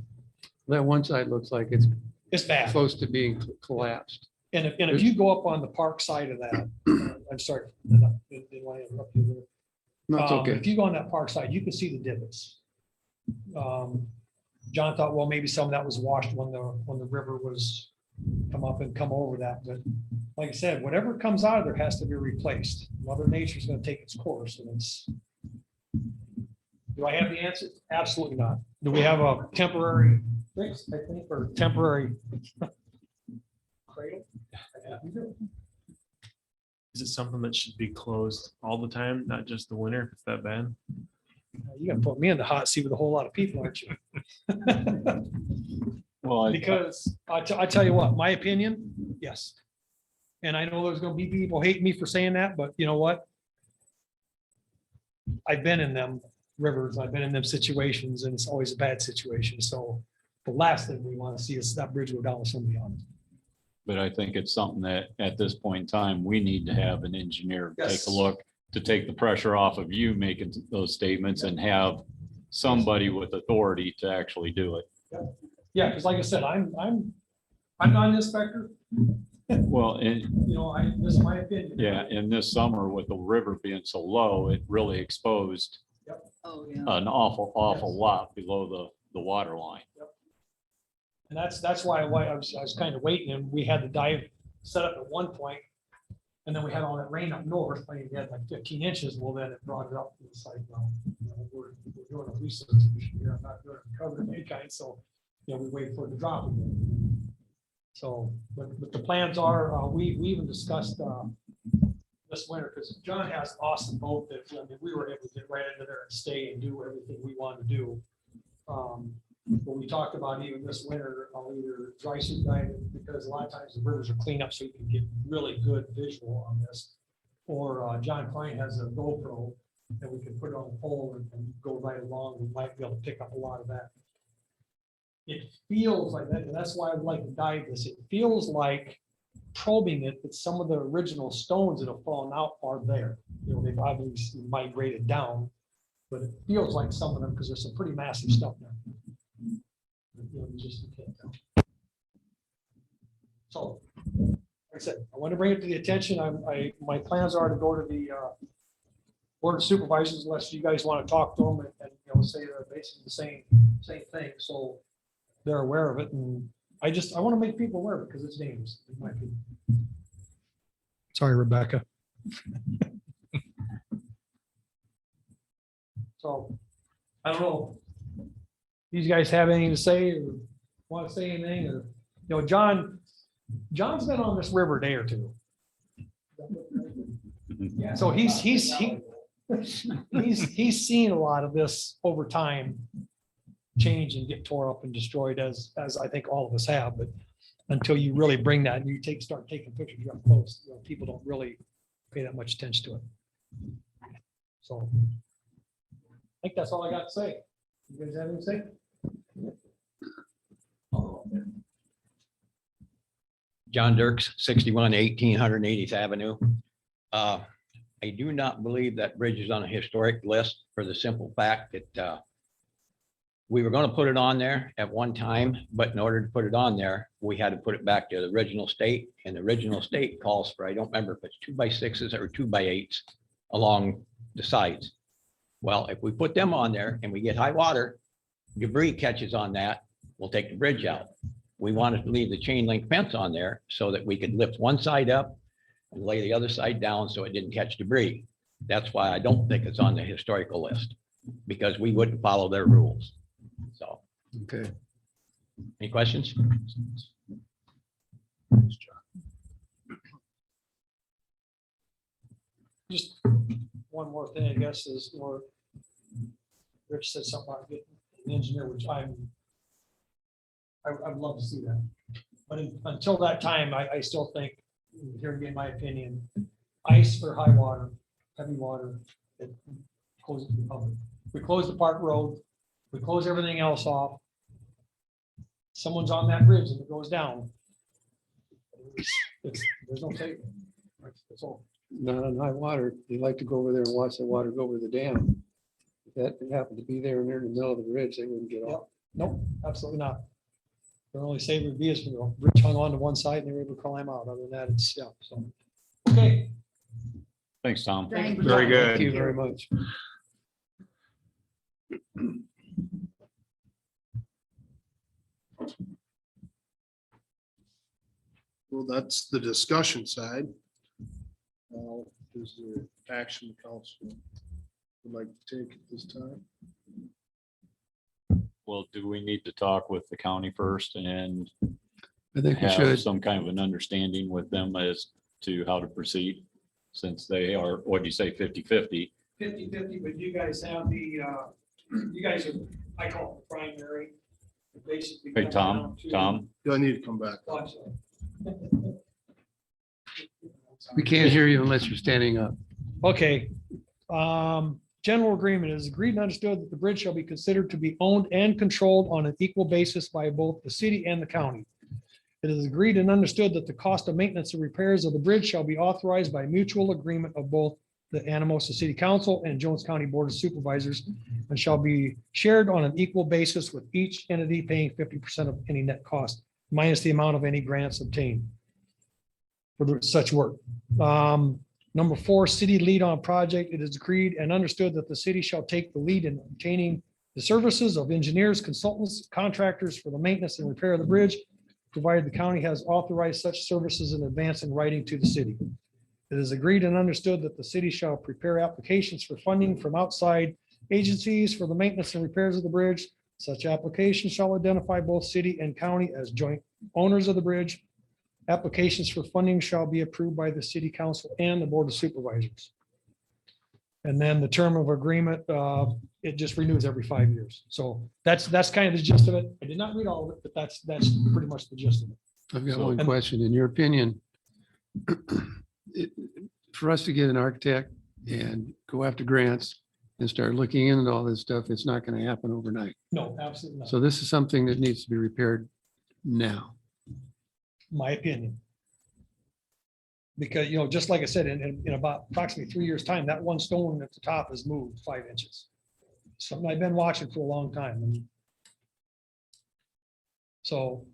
S11: That one side looks like it's
S6: It's bad.
S11: close to being collapsed.
S6: And if you go up on the park side of that, I'm sorry. Didn't want to interrupt you there.
S11: No, it's okay.
S6: If you go on that park side, you can see the divots. John thought, well, maybe some of that was washed when the river was come up and come over that. But like I said, whatever comes out of there has to be replaced. Mother Nature's going to take its course, and it's. Do I have the answer? Absolutely not. Do we have a temporary fix, I think, or temporary cradle? Yeah, we do.
S10: Is it something that should be closed all the time, not just the winter, if it's that bad?
S6: You gotta put me in the hot seat with a whole lot of people, aren't you?
S3: Well,
S6: Because I tell you what, my opinion, yes. And I know there's gonna be people hate me for saying that, but you know what? I've been in them rivers, I've been in them situations, and it's always a bad situation. So the last thing we want to see is that bridge go down with somebody on it.
S3: but I think it's something that at this point in time, we need to have an engineer take
S6: Yes.
S3: a look to take the pressure off of you making those statements and have somebody with authority to actually do it.
S6: Yeah, because like I said, I'm not an inspector,
S3: Well, and
S6: you know, this is my opinion.
S3: yeah, in this summer with the river being so low, it really exposed
S8: Oh, yeah.
S3: an awful
S6: Yes.
S3: lot below the water line.
S6: And that's why I was kind of waiting, and we had the dive set up at one point, and then we had all that rain up north, like we had like 15 inches, well, then it brought it up, it's like, well, you know, we're doing a research mission here, I'm not doing a cover of any kind, so, you know, we wait for it to drop again. So, but the plans are, we even discussed this winter, because John has an awesome boat that, I mean, we were able to get right into there and stay and do everything we wanted to do. But we talked about even this winter, I'll either dry suit dive, because a lot of times the rivers are clean up so you can get really good visual on this. Or John Klein has a GoPro that we can put on the pole and go right along. We might be able to pick up a lot of that. It feels like that, and that's why I would like to dive this. It feels like probing it, that some of the original stones that have fallen out are there. You know, they've obviously migrated down, but it feels like some of them, because there's some pretty massive stuff there. You know, you can't tell. So, like I said, I want to bring it to the attention. My plans are to go to the Board of Supervisors, unless you guys want to talk to them and you know, say they're basically the same thing. So they're aware of it, and I want to make people aware of it because it's dangerous, in my opinion. Sorry, Rebecca. So, I don't know. These guys have anything to say or want to say anything, or, you know, John's been on this river a day or two. So he's seen a lot of this over time change and get tore up and destroyed, as I think all of us have. But until you really bring that and you start taking pictures up close, you know, people don't really pay that much attention to it. So I think that's all I got to say. You guys have anything to say?
S12: John Dirks, 61 1880th Avenue. I do not believe that bridge is on a historic list for the simple fact that we were going to put it on there at one time, but in order to put it on there, we had to put it back to the original state, and the original state calls for, I don't remember if it's 2x6s or 2x8s along the sides. Well, if we put them on there and we get high water, debris catches on that, we'll take the bridge out. We wanted to leave the chain link fence on there so that we could lift one side up and lay the other side down so it didn't catch debris. That's why I don't think it's on the historical list, because we wouldn't follow their rules. So,
S11: Okay.
S12: any questions?
S6: Just one more thing, I guess, is, or Rich said something about getting an engineer, which I'd love to see that. But until that time, I still think, here again, my opinion, ice or high water, heavy water, it closes the public. We close the park road, we close everything else off. Someone's on that bridge and it goes down. There's no saving. That's all.
S11: Not on high water. They like to go over there and watch the water go over the dam. If that happened to be there and they're in the middle of the bridge, they wouldn't get off.
S6: Nope, absolutely not. The only save would be is for the bridge hung on to one side and they were able to climb out. Other than that, it's, yeah, so. Okay.
S3: Thanks, Tom.
S8: Thank you.
S3: Very good.
S11: Thank you very much.
S1: Well, that's the discussion side. Now, is there action the council would like to take at this time?
S3: Well, do we need to talk with the county first and
S11: I think we
S3: have
S11: should.
S3: some kind of an understanding with them as to how to proceed? Since they are, what do you say, 50-50?
S6: 50-50, but you guys have the, you guys are, I call it the primary. Basically.
S3: Hey, Tom,
S1: Do I need to come back?
S6: Watch that.
S11: We can't hear you unless you're standing up.
S6: Okay. General agreement is agreed and understood that the bridge shall be considered to be owned and controlled on an equal basis by both the city and the county. It is agreed and understood that the cost of maintenance and repairs of the bridge shall be authorized by mutual agreement of both the Anamosa City Council and Jones County Board of Supervisors, and shall be shared on an equal basis, with each entity paying 50% of any net cost minus the amount of any grants obtained for such work. Number 4, city lead on project. It is agreed and understood that the city shall take the lead in obtaining the services of engineers, consultants, contractors for the maintenance and repair of the bridge, provided the county has authorized such services in advance in writing to the city. It is agreed and understood that the city shall prepare applications for funding from outside agencies for the maintenance and repairs of the bridge. Such applications shall identify both city and county as joint owners of the bridge Applications for funding shall be approved by the city council and the board of supervisors. And then the term of agreement, it just renews every 5 years. So that's kind of the gist of it. I did not read all of it, but that's pretty much the gist of it.
S11: I've got
S3: So-
S11: one question. In your opinion, it- for us to get an architect and go after grants and start looking into all this stuff, it's not going to happen overnight.
S6: No, absolutely not.
S11: So this is something that needs to be repaired now.
S6: My opinion. Because, just like I said, in about approximately 3 years' time, that one stone at the top has moved 5 inches. Something I've been watching for a long time. And so,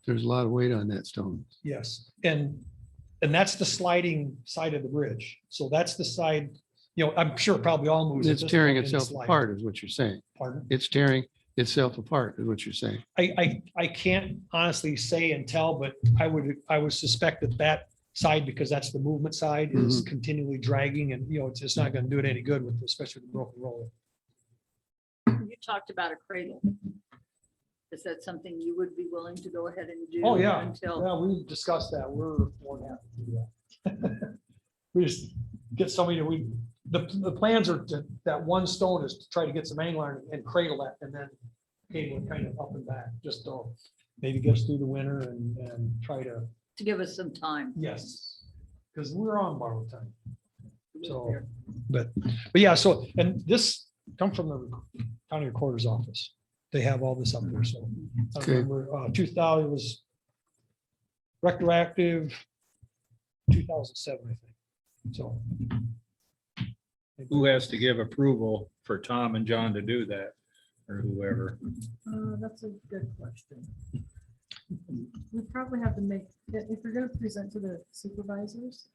S11: There's a lot of weight on that stone.
S6: yes, and that's the sliding side of the bridge. So that's the side, I'm sure it probably all moves. at
S11: It's
S6: this
S11: tearing
S6: point in the
S11: itself
S6: slide.
S11: apart is what you're saying.
S6: Pardon?
S11: It's tearing itself apart is what you're saying.
S6: I can't honestly say and tell, but I would suspect that side, because that's the movement side, is continually dragging, and it's just not going to do it any good with, especially with the broken roller.
S8: You talked about a cradle. Is that something you would be willing to go ahead and do?
S6: Oh, yeah.
S8: Until,
S6: Yeah, we discussed that. We're more than happy to do that. We just get somebody the plans are that one stone is to try to get some angle iron and cradle that, and then cable it kind of up and back, just to maybe get us through the winter and try to,
S8: give us some time.
S6: yes, because we're on borrowed time. So, but yeah, so, and this come from the county recorder's office. They have all this up there, so. I
S11: Okay.
S6: remember 2000 was retroactive 2007, I think. So.
S10: Who has to give approval for Tom and John to do that, or whoever?
S13: That's a good question. We probably have to make, if you're gonna present to the supervisors,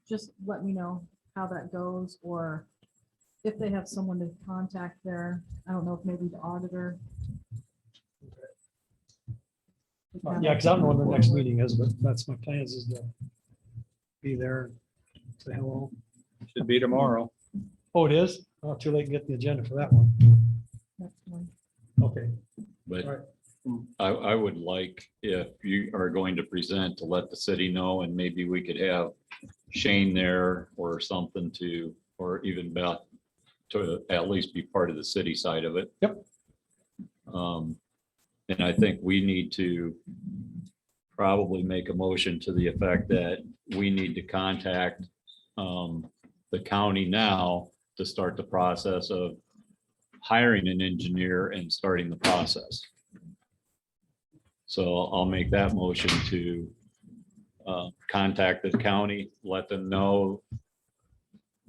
S13: just let me know how that goes, or if they have someone to contact there. I don't know if maybe the auditor.
S6: Yeah, because I don't know when the next meeting is, but that's my plans, is to be there, say hello.
S10: Should be tomorrow.
S6: Oh, it is? Oh, too late to get the agenda for that one.
S13: Next one.
S6: Okay.
S3: But
S6: Right.
S3: I would like, if you are going to present, to let the city know, and maybe we could have Shane there or something to, or even Beth, to at least be part of the city side of it.
S6: Yep.
S3: And I think we need to probably make a motion to the effect that we need to contact the county now to start the process of hiring an engineer and starting the process. So I'll make that motion to contact the county, let them know,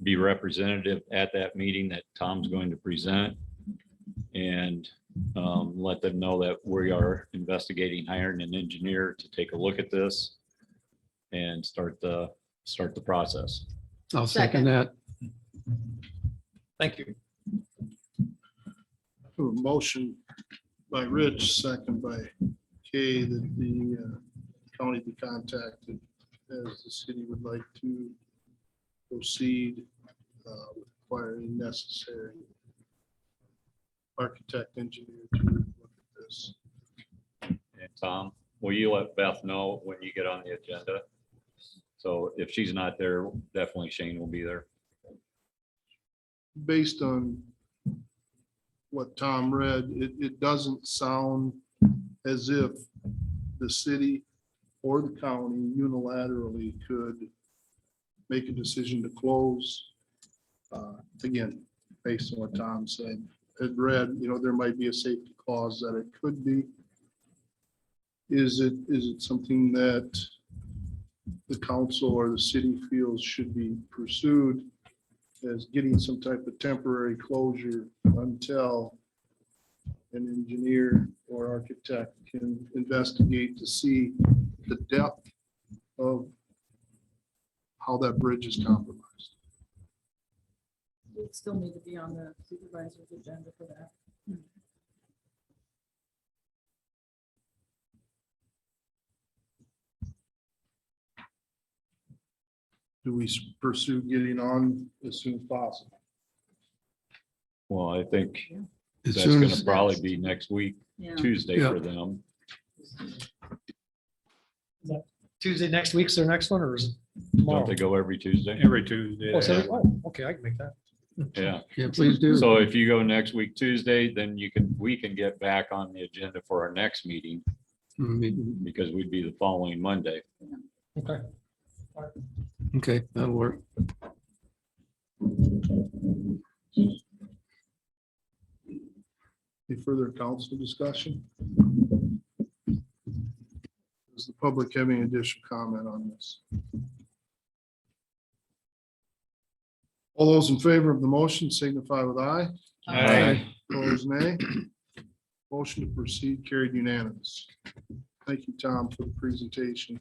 S3: be representative at that meeting that Tom's going to present, and let them know that we are investigating hiring an engineer to take a look at this and start the process.
S11: I'll second that.
S6: Thank you.
S1: A motion by Rich, second by Kay, that the county be contacted as the city would like to proceed with acquiring necessary architect, engineer to look at this.
S3: And Tom, will you let Beth know when you get on the agenda? So if she's not there, definitely Shane will be there.
S1: Based on what Tom read, it doesn't sound as if the city or the county unilaterally could make a decision to close. Again, based on what Tom said, had read, there might be a safety clause that it could be. Is it something that the council or the city feels should be pursued as getting some type of temporary closure until an engineer or architect can investigate to see the depth of how that bridge is compromised?
S13: We still need to be on the supervisor's agenda for that.
S1: Do we pursue getting on as soon as possible?
S3: Well, I think
S11: As
S3: that's
S11: soon
S3: gonna
S11: as,
S3: probably be next week,
S8: Yeah.
S3: Tuesday
S11: Yeah.
S3: for them.
S6: Tuesday next week's their next one, or is it
S3: Don't
S6: tomorrow?
S3: they go every Tuesday?
S7: Every Tuesday.
S6: Oh, so- oh, okay, I can make that.
S3: Yeah.
S11: Yeah, please do.
S3: So if you go next week Tuesday, then we can get back on the agenda for our next meeting
S11: Mm,
S3: because we'd be the following Monday.
S6: Okay.
S11: Okay, that'll work.
S1: Any further council discussion? Does the public have any additional comment on this? All those in favor of the motion signify with aye.
S7: Aye.
S1: Opposed, nay. Motion to proceed carried unanimous. Thank you, Tom, for the presentation.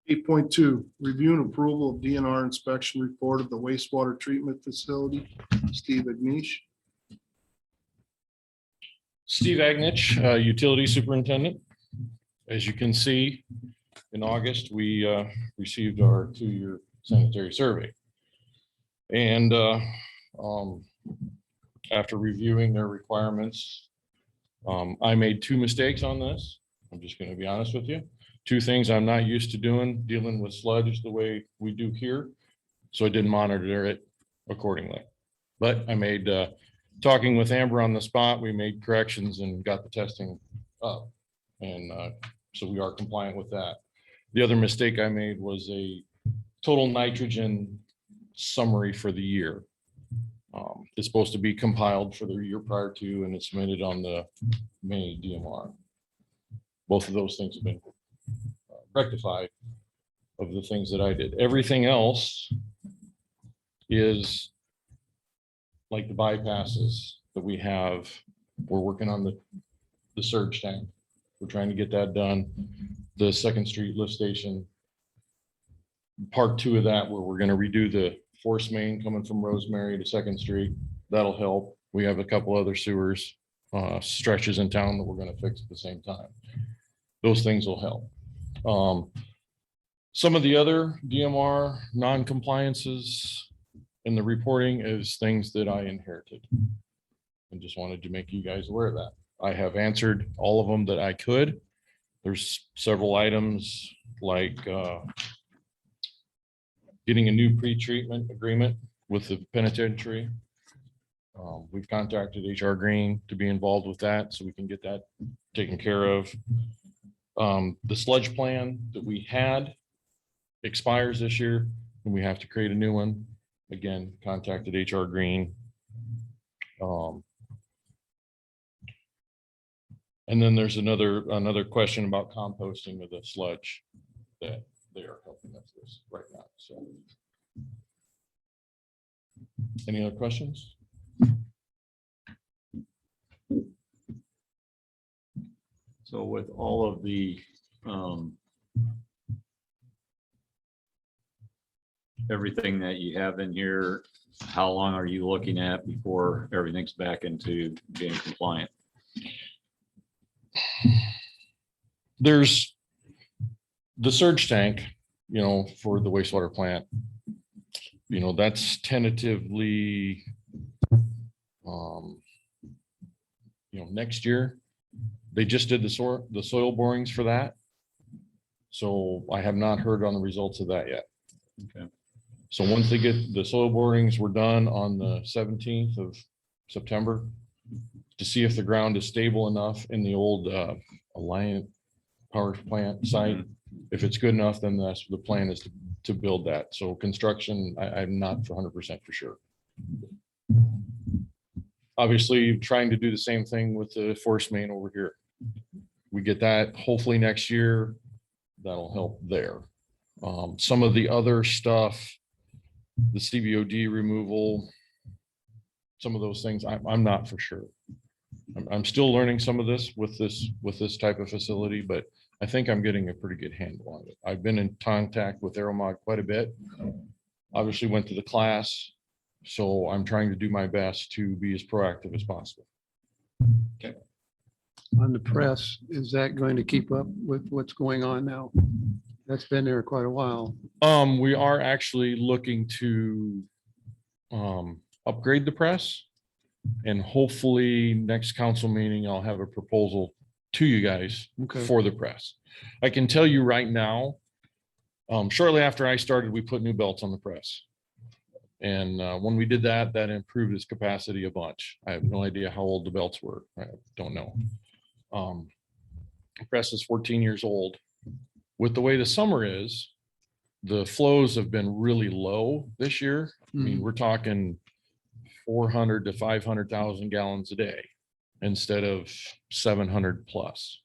S1: 8.2, review and approval of DNR inspection report of the wastewater treatment facility. Steve Agnish.
S7: Steve Agnich, Utility Superintendent. As you can see, in August, we received our 2-year sanitary survey. And after reviewing their requirements, I made 2 mistakes on this. I'm just going to be honest with you. 2 things I'm not used to doing, dealing with sludge the way we do here. So I didn't monitor it accordingly. But I made, talking with Amber on the spot, we made corrections and got the testing up. And so we are compliant with that. The other mistake I made was a total nitrogen summary for the year. It's supposed to be compiled for the year prior to, and it's submitted on the May DMR. Both of those things have been rectified of the things that I did. Everything else is like the bypasses that we have. We're working on the surge tank. We're trying to get that done. The Second Street lift station. Part 2 of that, where we're going to redo the force main coming from Rosemary to Second Street. That'll help. We have a couple other sewers stretches in town that we're going to fix at the same time. Those things will help. Some of the other DMR non-compliances in the reporting is things that I inherited. And just wanted to make you guys aware of that. I have answered all of them that I could. There's several items like getting a new pre-treatment agreement with the penitentiary. We've contacted HR Green to be involved with that so we can get that taken care of. The sludge plan that we had expires this year and we have to create a new one. Again, contacted HR Green. And then there's another question about composting of the sludge that they are helping us with right now. So any other questions?
S3: So with all of the everything that you have in here, how long are you looking at before everything's back into being compliant?
S7: There's the surge tank, for the wastewater plant. That's tentatively, next year. They just did the soil borings for that. So I have not heard on the results of that yet.
S3: Okay.
S7: So once they get the soil borings were done on the 17th of September to see if the ground is stable enough in the old Alliant power plant site. If it's good enough, then that's the plan is to build that. So construction, I'm not for 100% for sure. Obviously, trying to do the same thing with the force main over here. We get that hopefully next year. That'll help there. Some of the other stuff, the CVOD removal, some of those things, I'm not for sure. I'm still learning some of this with this type of facility, but I think I'm getting a pretty good handle on it. I've been in contact with Aeromod quite a bit. Obviously went to the class, so I'm trying to do my best to be as proactive as possible.
S3: Okay.
S11: On the press, is that going to keep up with what's going on now? That's been there quite a while.
S7: We are actually looking to upgrade the press, and hopefully next council meeting, I'll have a proposal
S14: to you guys
S11: Okay.
S14: for the press. I can tell you right now, shortly after I started, we put new belts on the press. And when we did that, that improved its capacity a bunch. I have no idea how old the belts were. I don't know. The press is 14 years old. With the way the summer is, the flows have been really low this year. I mean, we're talking 400 to 500,000 gallons a day instead of 700 plus.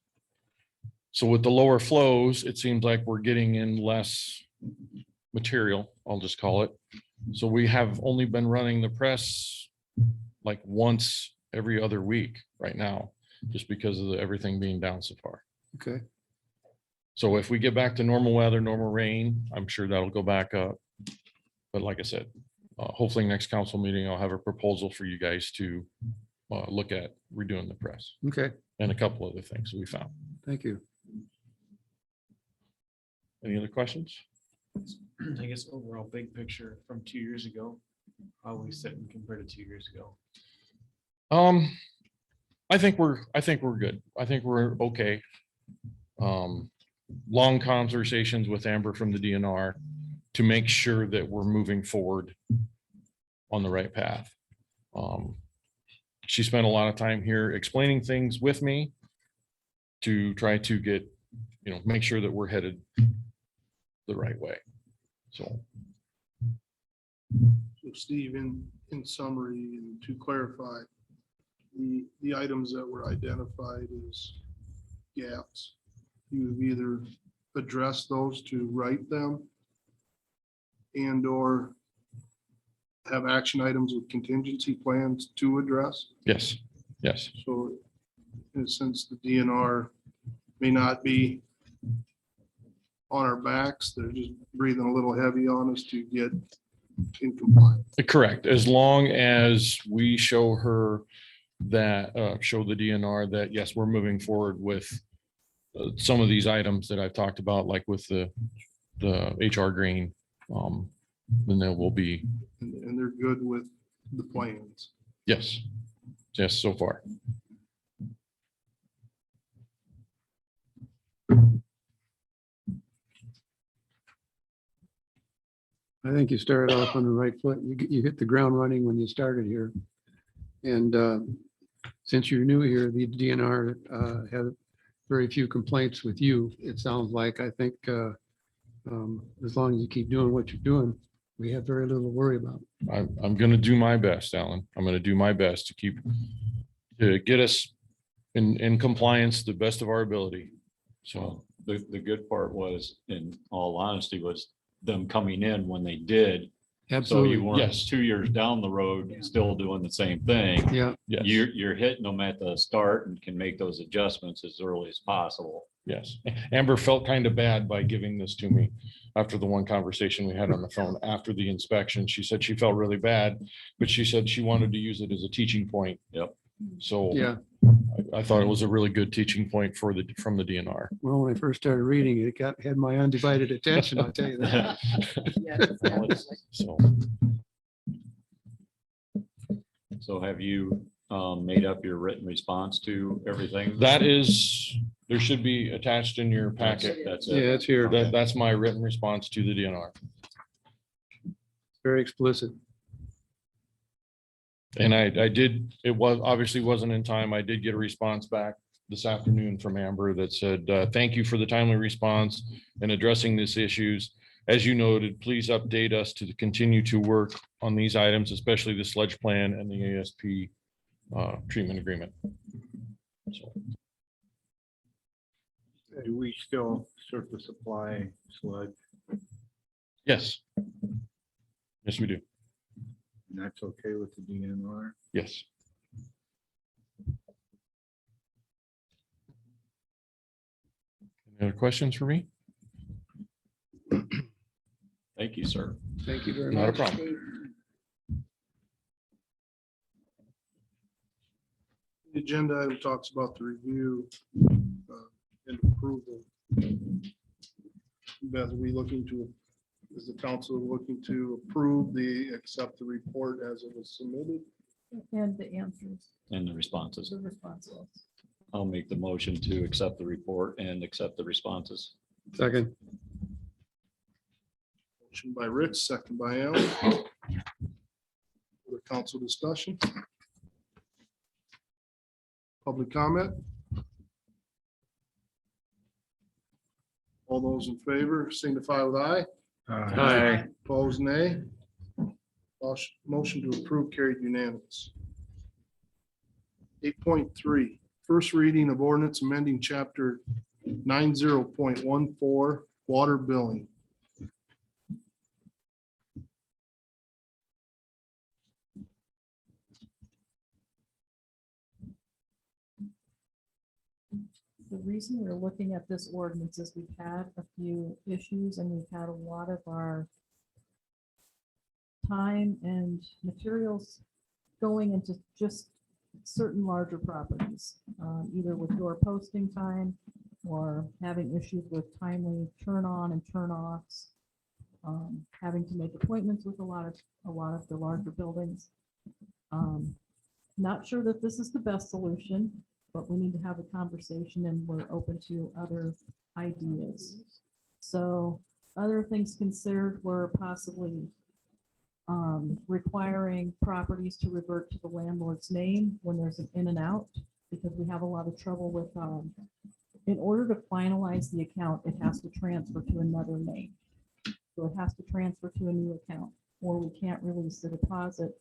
S14: So with the lower flows, it seems like we're getting in less material, I'll just call it. So we have only been running the press like once every other week right now, just because of everything being down so far.
S11: Okay.
S14: So if we get back to normal weather, normal rain, I'm sure that'll go back up. But like I said, hopefully next council meeting, I'll have a proposal for you guys to look at redoing the press
S11: Okay.
S14: and a couple other things we found.
S11: Thank you.
S14: Any other questions?
S10: I guess overall big picture from 2 years ago, how are we sitting compared to 2 years ago?
S14: I think we're good. I think we're okay. Long conversations with Amber from the DNR to make sure that we're moving forward on the right path. She spent a lot of time here explaining things with me to try to get, make sure that we're headed the right way. So
S1: Steve, in summary, and to clarify, the items that were identified as gaps, you've either addressed those to write them and or have action items with contingency plans to address.
S14: yes, yes,
S1: So since the DNR may not be on our backs, they're just breathing a little heavy on us to get in compliance.
S14: correct. As long as we show her that, show the DNR that, yes, we're moving forward with some of these items that I've talked about, like with the HR green, then there will be,
S1: And they're good with the plans.
S14: yes, yes, so far.
S11: I think you started off on the right foot. You hit the ground running when you started here. And since you're new here, the DNR had very few complaints with you. It sounds like, I think as long as you keep doing what you're doing, we have very little to worry about.
S14: I'm going to do my best, Alan. I'm going to do my best to get us in compliance to the best of our ability. So
S3: The good part was, in all honesty, was them coming in when they did. So
S11: Absolutely.
S3: you weren't
S14: Yes.
S3: 2 years down the road, still doing the same thing.
S11: Yeah.
S14: yes,
S3: You're hitting them at the start and can make those adjustments as early as possible.
S14: yes. Amber felt kind of bad by giving this to me after the one conversation we had on the phone after the inspection. She said she felt really bad, but she said she wanted to use it as a teaching point.
S3: Yep.
S14: So
S11: Yeah.
S14: I thought it was a really good teaching point from the DNR.
S11: Well, when I first started reading it, had my undivided attention, I'll tell you that.
S3: So. So have you made up your written response to everything?
S14: That is, there should be attached in your packet.
S3: That's
S11: Yeah,
S3: it.
S11: it's here.
S14: That's my written response to the DNR.
S11: Very explicit.
S14: And I did, it was, obviously wasn't in time. I did get a response back this afternoon from Amber that said, thank you for the timely response and addressing these issues. As you noted, please update us to continue to work on these items, especially the sludge plan and the ASP treatment agreement. So,
S10: Do we still surface supply sludge?
S14: yes. Yes, we do.
S10: And that's okay with the DNR?
S14: Yes. Any other questions for me?
S3: Thank you, sir.
S11: Thank you very
S14: Not a
S11: much.
S14: problem.
S1: The agenda item talks about the review and approval. Beth, are we looking to, is the council looking to approve accept the report as it was submitted?
S13: And the answers,
S3: And the responses.
S13: the responses.
S3: I'll make the motion to accept the report and accept the responses.
S11: Second.
S1: Motion by Rich, second by Alan. The council discussion. Public comment. All those in favor signify with aye.
S11: Aye.
S1: Opposed, nay. Motion to approve carried unanimous. 8.3, first reading of ordinance amending chapter 90.14 water billing.
S13: The reason we're looking at this ordinance is we've had a few issues and we've had a lot of our time and materials going into just certain larger properties, either with door posting time or having issues with timely turn on and turn offs, having to make appointments with a lot of the larger buildings. Not sure that this is the best solution, but we need to have a conversation and we're open to other ideas. So other things considered were possibly requiring properties to revert to the landlord's name when there's an in and out, because we have a lot of trouble with, in order to finalize the account, it has to transfer to another name. So it has to transfer to a new account, or we can't release the deposit,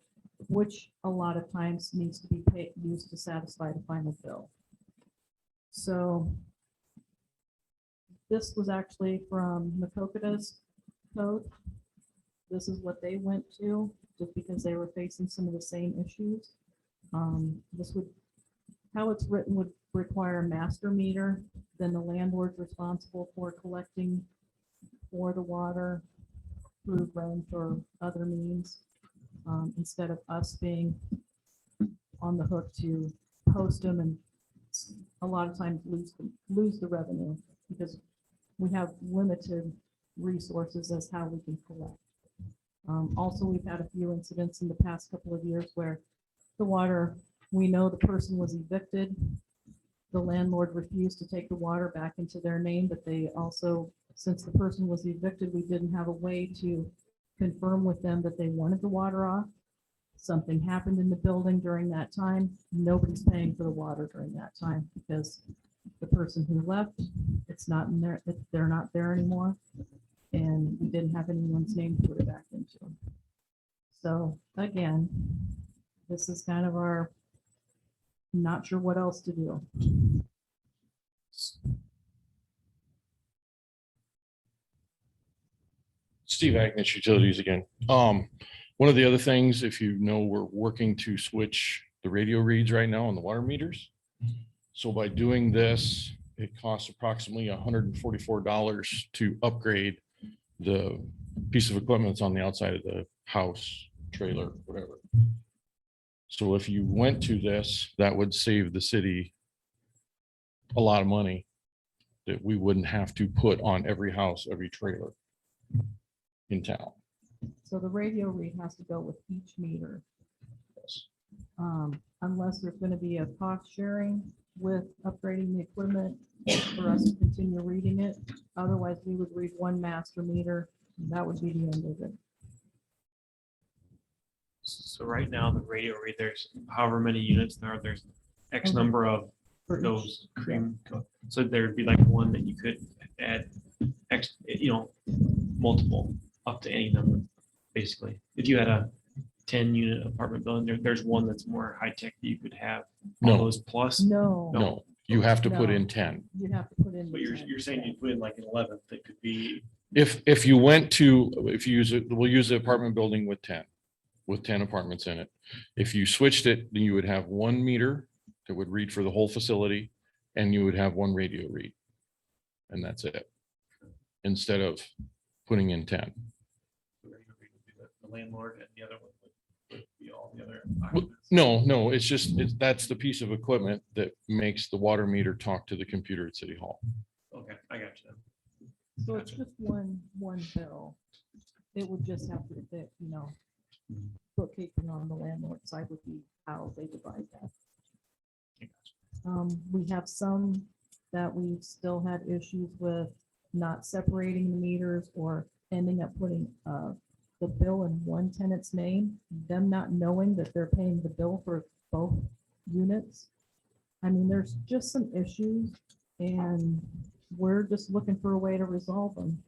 S13: which a lot of times needs to be paid, used to satisfy the final bill. So this was actually from Macoka's code. This is what they went to, just because they were facing some of the same issues. This would, how it's written would require a master meter, then the landlord's responsible for collecting for the water through rent or other means, instead of us being on the hook to post them and a lot of times lose the revenue because we have limited resources as how we can collect. Also, we've had a few incidents in the past couple of years where the water, we know the person was evicted. The landlord refused to take the water back into their name, but they also, since the person was evicted, we didn't have a way to confirm with them that they wanted the water off. Something happened in the building during that time. Nobody's paying for the water during that time because the person who left, it's not in there, they're not there anymore. And we didn't have anyone's name to put it back into. So again, this is kind of our, not sure what else to do.
S14: Steve Agnes, Utilities again. One of the other things, if you know, we're working to switch the radio reads right now on the water meters. So by doing this, it costs approximately $144 to upgrade the piece of equipment that's on the outside of the house, trailer, whatever. So if you went to this, that would save the city a lot of money that we wouldn't have to put on every house, every trailer in town.
S13: So the radio read has to go with each meter.
S14: Yes.
S13: Unless there's going to be a cost sharing with upgrading the equipment for us to continue reading it. Otherwise, we would read one master meter. And that would be the end of it.
S10: So right now, the radio read, there's however many units there are, there's X number of
S13: For each.
S10: those cream. So there'd be like one that you could add X, multiple up to any number, basically. If you had a 10-unit apartment building, there's one that's more high tech that you could have all
S14: No.
S10: those plus.
S13: No.
S14: No, you have to put
S13: No.
S14: in 10.
S13: You have to put in.
S10: But
S13: the
S10: you're
S13: 10.
S10: saying you put in like an 11th that could be.
S14: If you went to, if you use it, we'll use the apartment building with 10 apartments in it. If you switched it, then you would have one meter that would read for the whole facility and you would have one radio read. And that's it. Instead of putting in 10.
S10: The landlord and the other one would be all the other.
S14: No, it's just, that's the piece of equipment that makes the water meter talk to the computer at City Hall.
S10: Okay, I got you.
S13: So it's just one bill. It would just have to, fit, bookkeeping on the landlord side would be how they divide that. We have some that we still had issues with not separating the meters or ending up putting the bill in one tenant's name, them not knowing that they're paying the bill for both units. I mean, there's just some issues and we're just looking for a way to resolve them.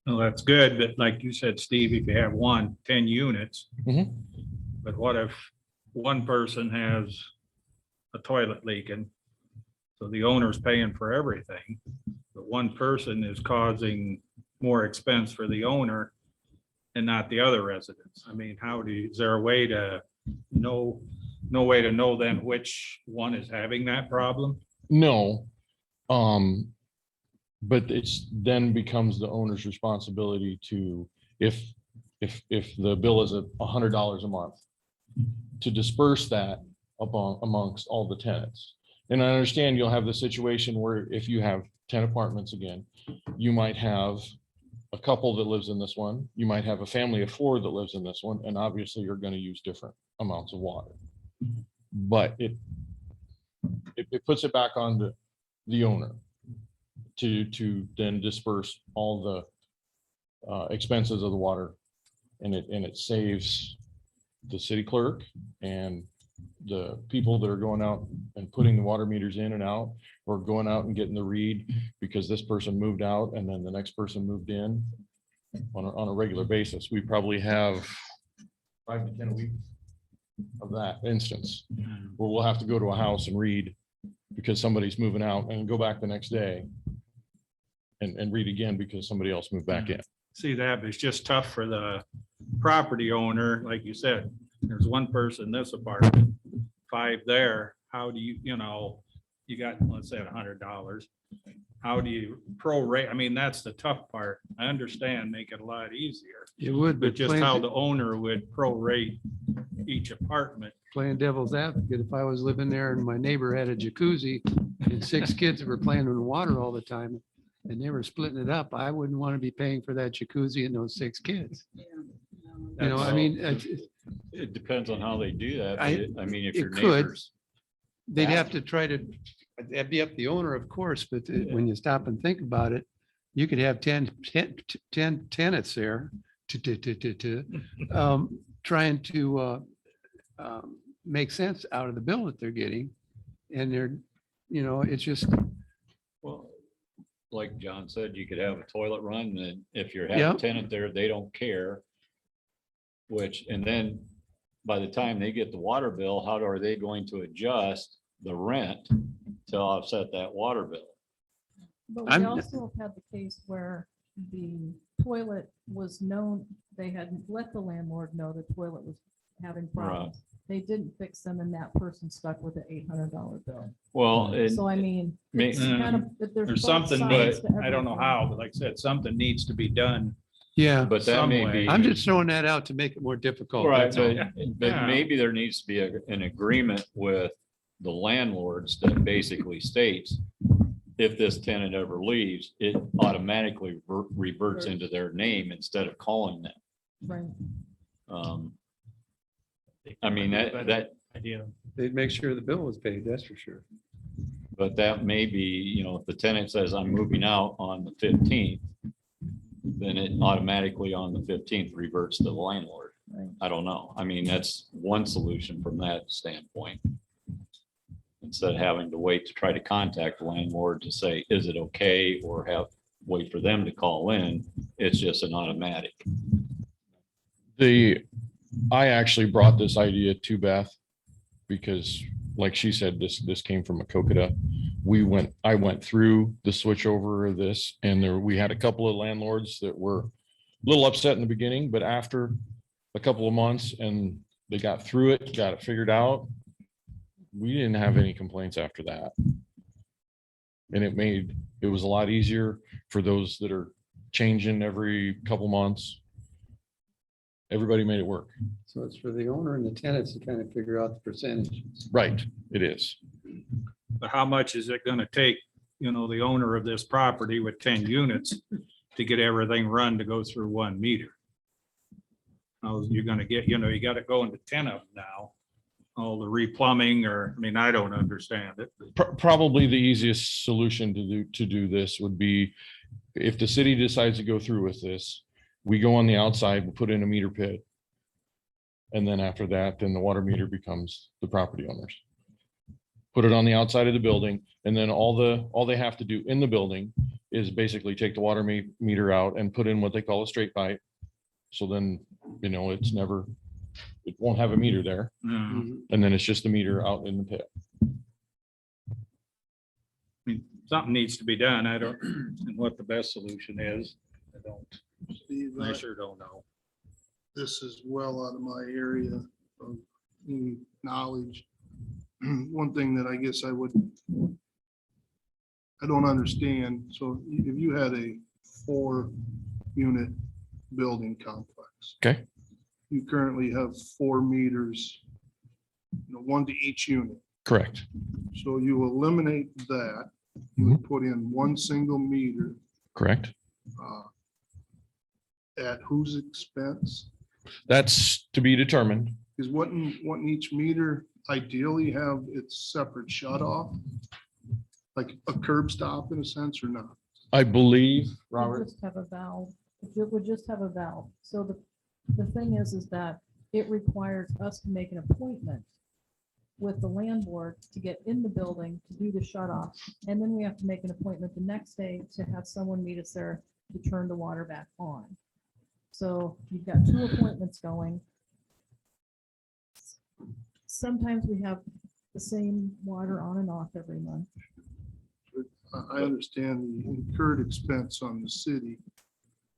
S15: Well, that's good, but like you said, Steve, if you have 10 units.
S14: Mhm.
S15: But what if one person has a toilet leaking? So the owner's paying for everything, but one person is causing more expense for the owner and not the other residents. I mean, is there a way to know, no way to know then which one is having that problem?
S14: No. But it's then becomes the owner's responsibility to, if the bill is $100 a month, to disperse that amongst all the tenants. And I understand you'll have the situation where if you have 10 apartments again, you might have a couple that lives in this one, you might have a family of 4 that lives in this one, and obviously you're going to use different amounts of water. But it puts it back on the owner to then disperse all the expenses of the water, and it saves the city clerk and the people that are going out and putting the water meters in and out, or going out and getting the read because this person moved out and then the next person moved in on a regular basis. We probably have 5 to 10 a week of that instance where we'll have to go to a house and read because somebody's moving out, and go back the next day and read again because somebody else moved back in.
S15: See that, but it's just tough for the property owner, like you said, there's one person in this apartment, 5 there. How do you you got, let's say $100. How do you prorate? I mean, that's the tough part. I understand, make it a lot easier.
S11: It would,
S15: But
S11: but
S15: just how the owner would prorate each apartment.
S11: playing devil's advocate, if I was living there and my neighbor had a jacuzzi and 6 kids were playing in the water all the time and they were splitting it up, I wouldn't want to be paying for that jacuzzi and those 6 kids. You know, I mean,
S3: It depends on how they do that.
S11: I-
S3: I mean, if
S11: it
S3: your
S11: could.
S3: neighbors,
S11: they'd have to try to, that'd be up the owner, of course, but when you stop and think about it, you could have 10 tenants there trying to make sense out of the bill that they're getting. And they're, it's just,
S3: well, like John said, you could have a toilet run, and if you're having
S11: Yep.
S3: a tenant there, they don't care. And then by the time they get the water bill, how are they going to adjust the rent to offset that water bill?
S13: But we also have had the case where the toilet was known, they had let the landlord know the toilet was having problems. They didn't fix them and that person stuck with the $800 bill.
S3: Well,
S13: So I mean, it's kind of,
S15: There's
S13: both
S15: something,
S13: sides
S15: but
S13: to
S15: I don't know
S13: everything.
S15: how, but like I said, something needs to be done.
S11: yeah,
S3: But that may
S15: Some way.
S3: be.
S11: I'm just throwing that out to make it more difficult.
S3: Right,
S11: that's all.
S3: but
S15: Yeah.
S3: maybe there needs to be an agreement with the landlords that basically states, if this tenant ever leaves, it automatically reverts into their name instead of calling them.
S13: Right.
S3: I mean, that
S10: Idea.
S11: They'd make sure the bill was paid, that's for sure.
S3: but that may be, if the tenant says I'm moving out on the 15th, then it automatically on the 15th reverts to the landlord.
S13: Right.
S3: I don't know. I mean, that's one solution from that standpoint. Instead of having to wait to try to contact the landlord to say, is it okay, or wait for them to call in, it's just an automatic.
S14: I actually brought this idea to Beth because, like she said, this came from a Kokota. I went through the switch over of this, and we had a couple of landlords that were a little upset in the beginning, but after a couple of months and they got through it, got it figured out, we didn't have any complaints after that. And it was a lot easier for those that are changing every couple months. Everybody made it work.
S11: So it's for the owner and the tenants to kind of figure out the percentage.
S14: Right, it is.
S15: But how much is it gonna take, the owner of this property with 10 units to get everything run to go through one meter? How you're gonna get, you gotta go into 10 of them now all the replumbing or, I mean, I don't understand it.
S14: Probably the easiest solution to do this would be if the city decides to go through with this, we go on the outside, we put in a meter pit. And then after that, then the water meter becomes the property owners. Put it on the outside of the building, and then all they have to do in the building is basically take the water meter out and put in what they call a straight pipe. So then, it's never, it won't have a meter there.
S15: Mm.
S14: And then it's just the meter out in the pit.
S15: I mean, something needs to be done. I don't, and what the best solution is, I don't,
S1: Steve,
S15: I sure don't know.
S1: this is well out of my area of knowledge. One thing that I guess I don't understand, so if you had a 4-unit building complex.
S14: Okay.
S1: You currently have 4 meters, one to each unit.
S14: Correct.
S1: So you eliminate that, you would put in 1 single meter.
S14: Correct.
S1: At whose expense?
S14: That's to be determined.
S1: Is wouldn't each meter ideally have its separate shut off? Like a curb stop in a sense or not?
S14: I believe,
S13: We'll
S14: Robert,
S13: just have a valve. It would just have a valve. So the thing is that it requires us to make an appointment with the landlord to get in the building to do the shut off. And then we have to make an appointment the next day to have someone meet us there to turn the water back on. So you've got 2 appointments going. Sometimes we have the same water on and off every month.
S1: I understand the incurred expense on the city,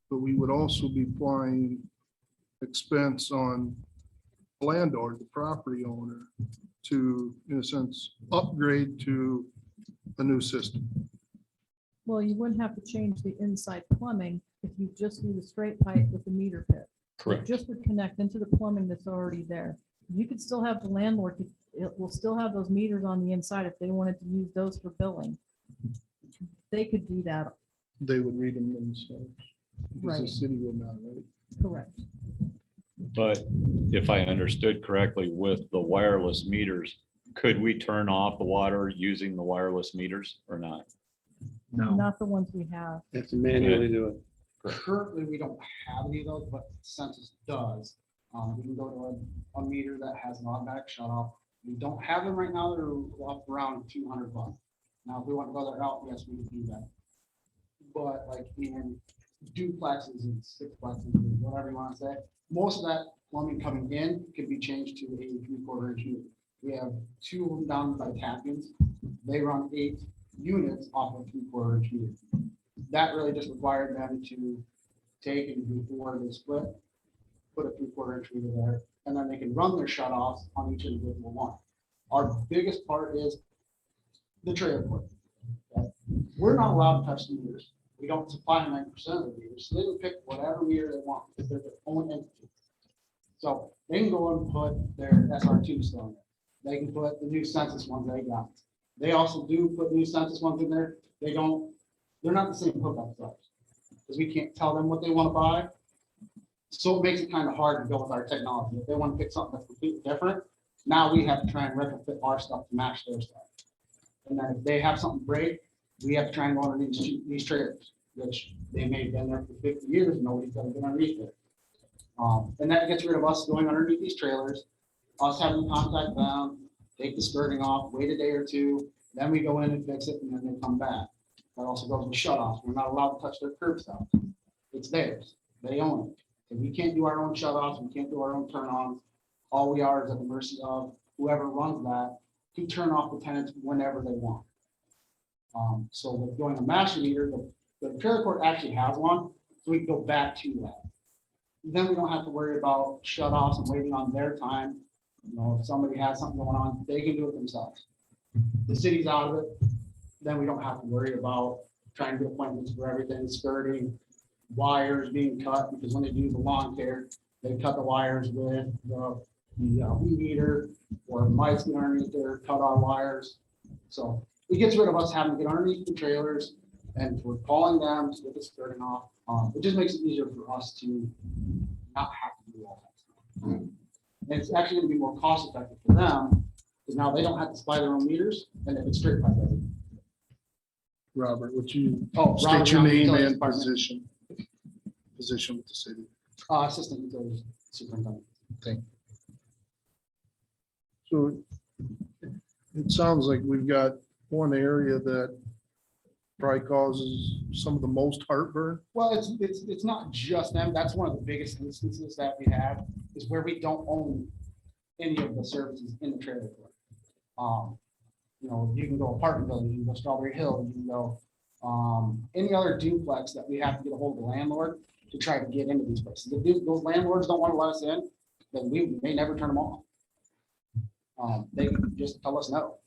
S1: but we would also be applying expense on the landlord, the property owner, to, in a sense, upgrade to a new system.
S13: Well, you wouldn't have to change the inside plumbing if you just do the straight pipe with the meter pit.
S14: correct.
S13: It just would connect into the plumbing that's already there. You could still have the landlord, it will still have those meters on the inside if they wanted to use those for billing. They could do that,
S1: They would read them themselves. Because the
S13: Right.
S1: city would not, right?
S13: correct.
S3: But if I understood correctly, with the wireless meters, could we turn off the water using the wireless meters or not?
S15: No.
S13: Not the ones we have.
S11: Have to manually do it.
S16: Currently, we don't have any of those, but Census does. We can go to a meter that has an automatic shut off. We don't have them right now. They're up around $200. Now, if we want to go that route, yes, we can do that. But like in duplexes and sixplexes, or whatever you want to say, most of that plumbing coming in could be changed to a 3/4 inch meter. We have 2 of them down by Tapkins. They run 8 units off of 3/4 inch meter. That really just required them to take and before they split, put a 3/4 inch meter there, and then they can run their shut offs on each individual one. Our biggest part is the trailer court. Okay? We're not allowed to touch the meters. We don't supply 90% of the meters, so they can pick whatever meter they want because they're their own entity. So they can go and put their SR2 still in there. They can put the new census ones they got. They also do put new census ones in there. They're not the same hookup size because we can't tell them what they want to buy. So it makes it kind of hard to go with our technology. If they want to pick something that's completely different, now we have to try and retrofit our stuff to match their stuff. And then if they have something break, we have to try and go underneath these trailers, which they may have been there for 50 years, and nobody's ever been underneath it. And that gets rid of us going underneath these trailers, us having to contact them, take the skirting off, wait a day or 2, then we go in and fix it, and then they come back. That also goes with shut-offs. We're not allowed to touch their curb stop. It's theirs. They own it. And we can't do our own shut-offs. We can't do our own turn-ons. All we are is at the mercy of whoever runs that to turn off the tenants whenever they want. So with going a master meter, the trailer court actually has one, so we can go back to that. Then we don't have to worry about shut-offs and waiting on their time. If somebody has something going on, they can do it themselves. The city's out of it. Then we don't have to worry about trying to get appointments for everything, skirting, wires being cut, because when they do the lawn care, they cut the wires with the weed eater, or mice get underneath there, cut our wires. So it gets rid of us having to get underneath the trailers and we're calling them to get the skirting off. It just makes it easier for us to not have to do all that stuff. And it's actually gonna be more cost effective for them, because now they don't have to supply their own meters, and it's straight pipe everything.
S1: Robert, would you
S16: Oh,
S1: state
S16: Robert
S1: your
S16: Young,
S1: name
S16: Utilities
S1: and
S16: Department.
S1: position with the city?
S16: Assistant Utilities Superintendent.
S1: Thank you. So it sounds like we've got one area that probably causes some of the most heartburn.
S16: Well, it's not just them. That's one of the biggest instances that we have, is where we don't own any of the services in the trailer court. You know, you can go apartment building, you can go Strawberry Hill, you can go any other duplex that we have to get a hold of the landlord to try to get into these places. If those landlords don't want to let us in, then we may never turn them off. They can just tell us no.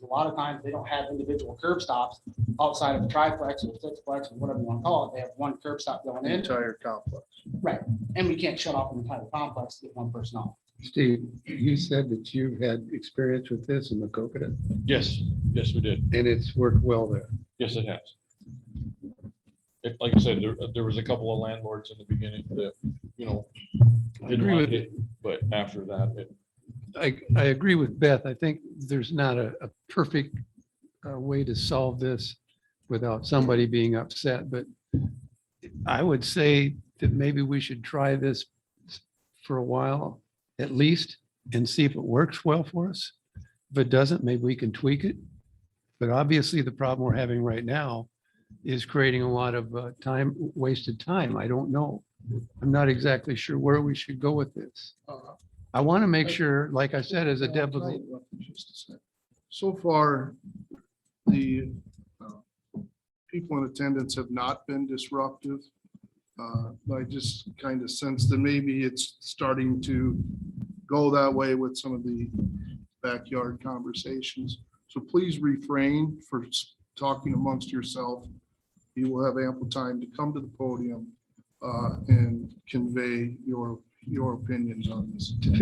S16: A lot of times they don't have individual curb stops outside of a triplex or sixplex or whatever you want to call it. They have one curb stop going
S1: The
S16: in.
S1: entire complex.
S16: Right. And we can't shut off an entire complex to get one person off.
S11: Steve, you said that you've had experience with this in the Macokota,
S14: Yes, yes, we did.
S11: and it's worked well there.
S14: Yes, it has. Like I said, there was a couple of landlords in the beginning that, you know, didn't
S11: agree
S14: like
S11: with
S14: it, but after that, it,
S11: I agree with Beth. I think there's not a perfect way to solve this without somebody being upset, but I would say that maybe we should try this for a while at least and see if it works well for us. If it doesn't, maybe we can tweak it. But obviously the problem we're having right now is creating a lot of wasted time. I don't know. I'm not exactly sure where we should go with this. I want to make sure, like I said, as a devil.
S1: So far, the people in attendance have not been disruptive. I just kind of sense that maybe it's starting to go that way with some of the backyard conversations. So please refrain for talking amongst yourself. You will have ample time to come to the podium and convey your opinions on this.
S11: To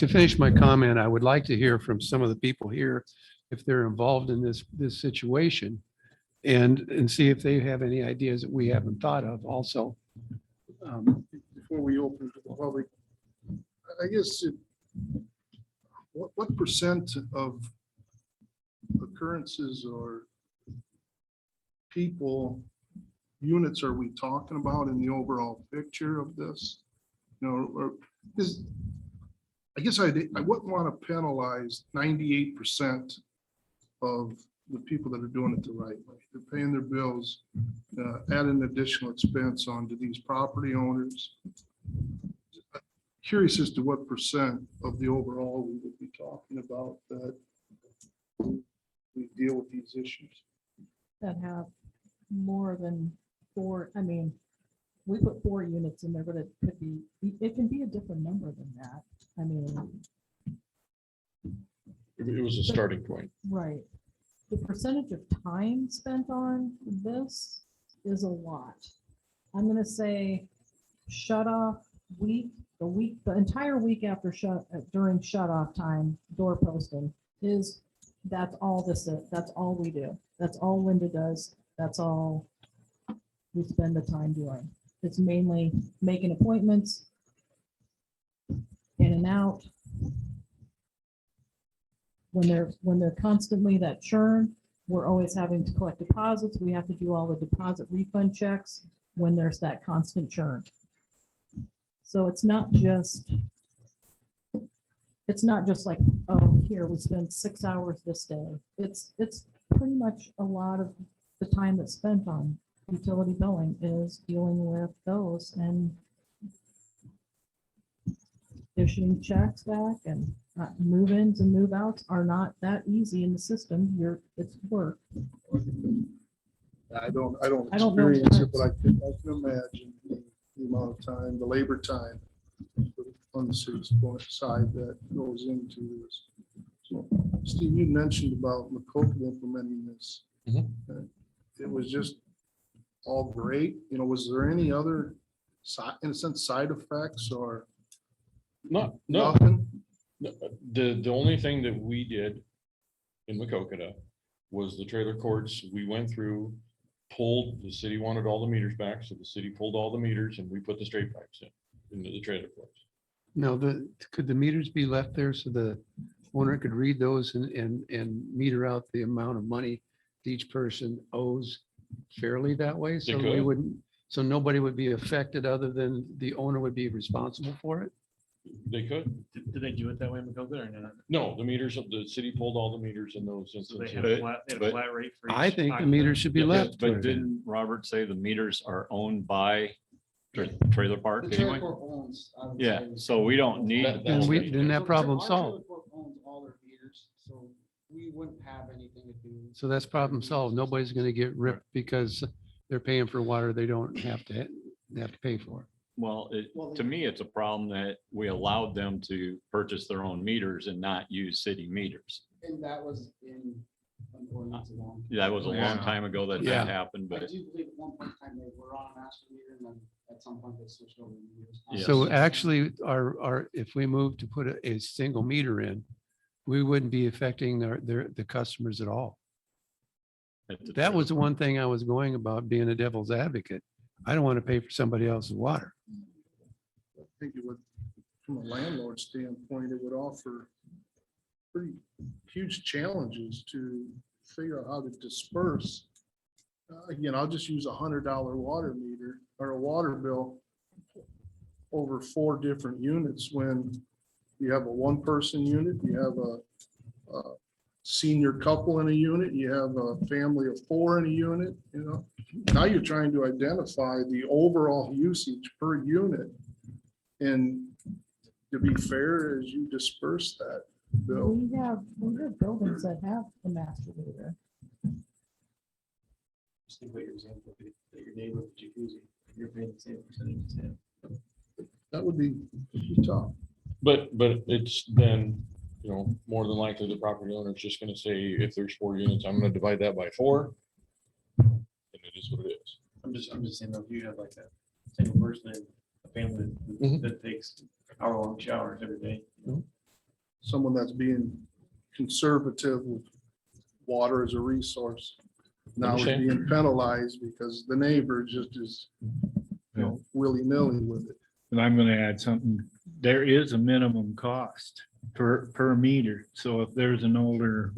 S11: finish my comment, I would like to hear from some of the people here if they're involved in this situation and see if they have any ideas that we haven't thought of also.
S1: Before we open to the public, I guess what percent of occurrences or units are we talking about in the overall picture of this? You know, or is, I guess I wouldn't want to penalize 98% of the people that are doing it the right way. They're paying their bills, add an additional expense onto these property owners. Curious as to what percent of the overall we would be talking about that we deal with these issues.
S13: That have more than 4, I mean, we put 4 units in there, but it can be a different number than that. I mean,
S14: it was a starting point.
S13: right. The percentage of time spent on this is a lot. I'm gonna say shut off week, the entire week after during shut off time, door posting that's all this is. That's all we do. That's all Linda does. That's all we spend the time doing. It's mainly making appointments, in and out. When they're constantly that churn, we're always having to collect deposits. We have to do all the deposit refund checks when there's that constant churn. So it's not just like, oh, here we spent 6 hours this day. It's pretty much a lot of the time that's spent on utility billing is dealing with those and issuing checks back, and move-ins and move-outs are not that easy in the system. It's work.
S1: I don't
S13: know
S1: experience it, but I can imagine the amount of time, the labor time on the city's side that goes into this. So, Steve, you mentioned about Macokota implementing this. It was just all great. You know, was there any other in a sense, side effects or
S14: No.
S1: nothing?
S14: The only thing that we did in Macokota was the trailer courts. We went through, the city wanted all the meters back, so the city pulled all the meters and we put the straight pipes into the trailer courts.
S11: Now, could the meters be left there so the owner could read those and meter out the amount of money each person owes fairly that way? So we
S14: could.
S11: wouldn't, so nobody would be affected other than the owner would be responsible for it?
S14: They could.
S10: Did they do it that way in Macocota or not?
S14: No, the meters, the city pulled all the meters in those
S10: So they
S14: instances.
S10: have a flat, they had a flat rate for each.
S11: I think the
S10: occupant?
S11: meter should be
S14: Yeah,
S11: left.
S3: But
S11: there.
S3: didn't Robert say the meters are owned by trailer park
S16: The
S3: anyway?
S16: trailer court owns, I would
S3: Yeah,
S16: say-
S3: so we don't need.
S14: That-
S11: Then then that
S16: So
S11: problem
S16: our
S11: solved.
S16: trailer court owns all their meters, so we wouldn't have anything to do.
S11: So that's problem solved. Nobody's gonna get ripped because they're paying for water they don't have to pay for.
S3: Well,
S16: Well,
S3: to me, it's a problem that we allowed them to purchase their own meters and not use city meters.
S16: And that was in an ordinance along.
S3: That was a long
S14: Yeah.
S3: time ago that
S11: Yeah.
S3: that happened,
S16: I
S3: but
S16: do believe at one point in time they were on a master meter and then at some point they switched over to meters.
S3: Yes.
S11: So actually, if we move to put a single meter in, we wouldn't be affecting the customers at all. That was the one thing I was going about being a devil's advocate. I don't want to pay for somebody else's water.
S1: I think it would, from a landlord standpoint, it would offer pretty huge challenges to figure out how to disperse. Again, I'll just use $100 water meter or a water bill over 4 different units when you have a 1-person unit, you have a senior couple in a unit, you have a family of 4 in a unit, you know. Now you're trying to identify the overall usage per unit. And to be fair, as you disperse that bill,
S13: We have buildings that have a master meter.
S10: Just think about your example, that your neighbor with jacuzzi, you're paying the same percentage as him.
S1: that would be tough.
S14: But it's then, more than likely the property owner is just gonna say, if there's 4 units, I'm gonna divide that by 4. And it is what it is.
S10: I'm just saying, though, if you have like a single person and a family
S14: Mhm.
S10: that takes hour-long showers every day.
S1: Someone that's being conservative with water as a resource now is
S14: Understand.
S1: being penalized because the neighbor just is, willy-nilly with it.
S15: And I'm gonna add something. There is a minimum cost per meter. So if there's an older,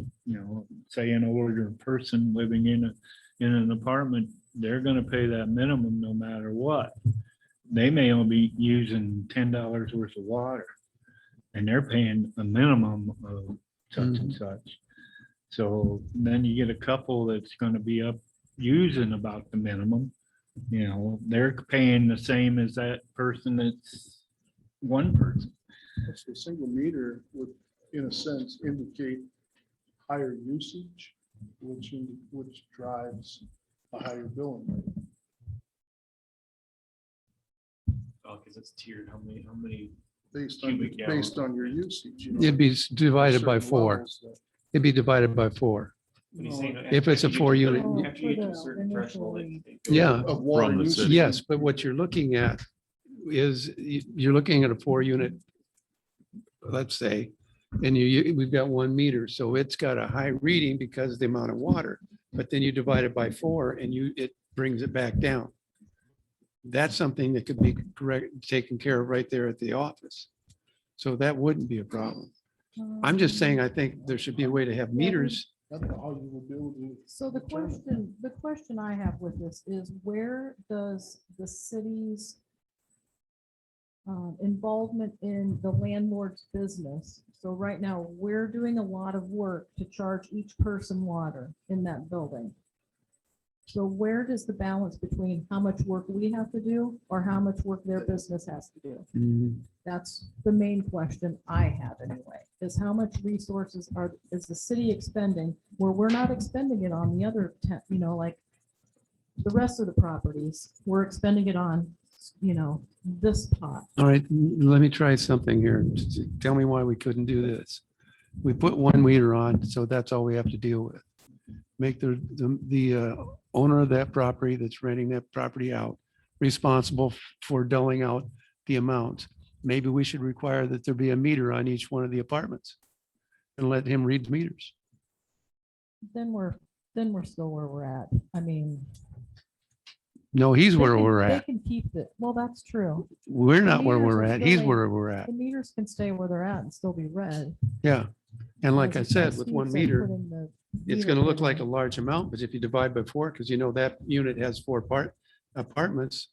S15: say an older person living in an apartment, they're gonna pay that minimum no matter what. They may only be using $10 worth of water. And they're paying a minimum of such and such. So then you get a couple that's gonna be up using about the minimum. They're paying the same as that person that's 1 person.
S1: So a single meter would, in a sense, indicate higher usage, which drives a higher billing rate.
S10: Oh, because it's tiered, how many,
S1: Based on,
S10: Cubic gallons.
S1: based on your usage.
S11: It'd be divided by
S1: certain
S11: 4.
S1: levels that-
S11: It'd be divided by 4.
S10: when you say.
S11: If it's a 4 unit.
S10: After you get to a certain threshold. it goes
S11: Yeah.
S1: Of water
S3: From the
S1: usage.
S3: city.
S11: Yes, but what you're looking at is you're looking at a 4 unit, let's say, and we've got 1 meter, so it's got a high reading because of the amount of water, but then you divide it by 4 and it brings it back down. That's something that could be taken care of right there at the office. So that wouldn't be a problem. I'm just saying, I think there should be a way to have meters.
S1: I don't know how you would be able to.
S13: So the question I have with this is, where does the city's involvement in the landlord's business? So right now, we're doing a lot of work to charge each person water in that building. So where does the balance between how much work we have to do or how much work their business has to do? That's the main question I have anyway, is how much resources is the city expending where we're not expending it on the other, like the rest of the properties, we're expending it on, this pot.
S11: All right, let me try something here. Tell me why we couldn't do this. We put 1 meter on, so that's all we have to deal with. Make the owner of that property that's renting that property out responsible for doling out the amount. Maybe we should require that there be a meter on each one of the apartments and let him read the meters.
S13: Then we're still where we're at. I mean,
S11: No, he's where we're
S13: They
S11: at.
S13: can keep it. Well, that's true.
S11: We're
S13: The
S11: not where
S13: meters
S11: we're
S13: are
S11: at.
S13: still
S11: He's
S13: in-
S11: where we're at.
S13: The meters can stay where they're at and still be read.
S11: Yeah. And like I
S13: As
S11: said, with
S13: Steve
S11: one
S13: said,
S11: meter,
S13: putting the
S11: it's
S13: meter
S11: gonna look
S13: pit
S11: like a
S13: in.
S11: large amount, but if you divide by 4, because you know that unit has 4 apartments,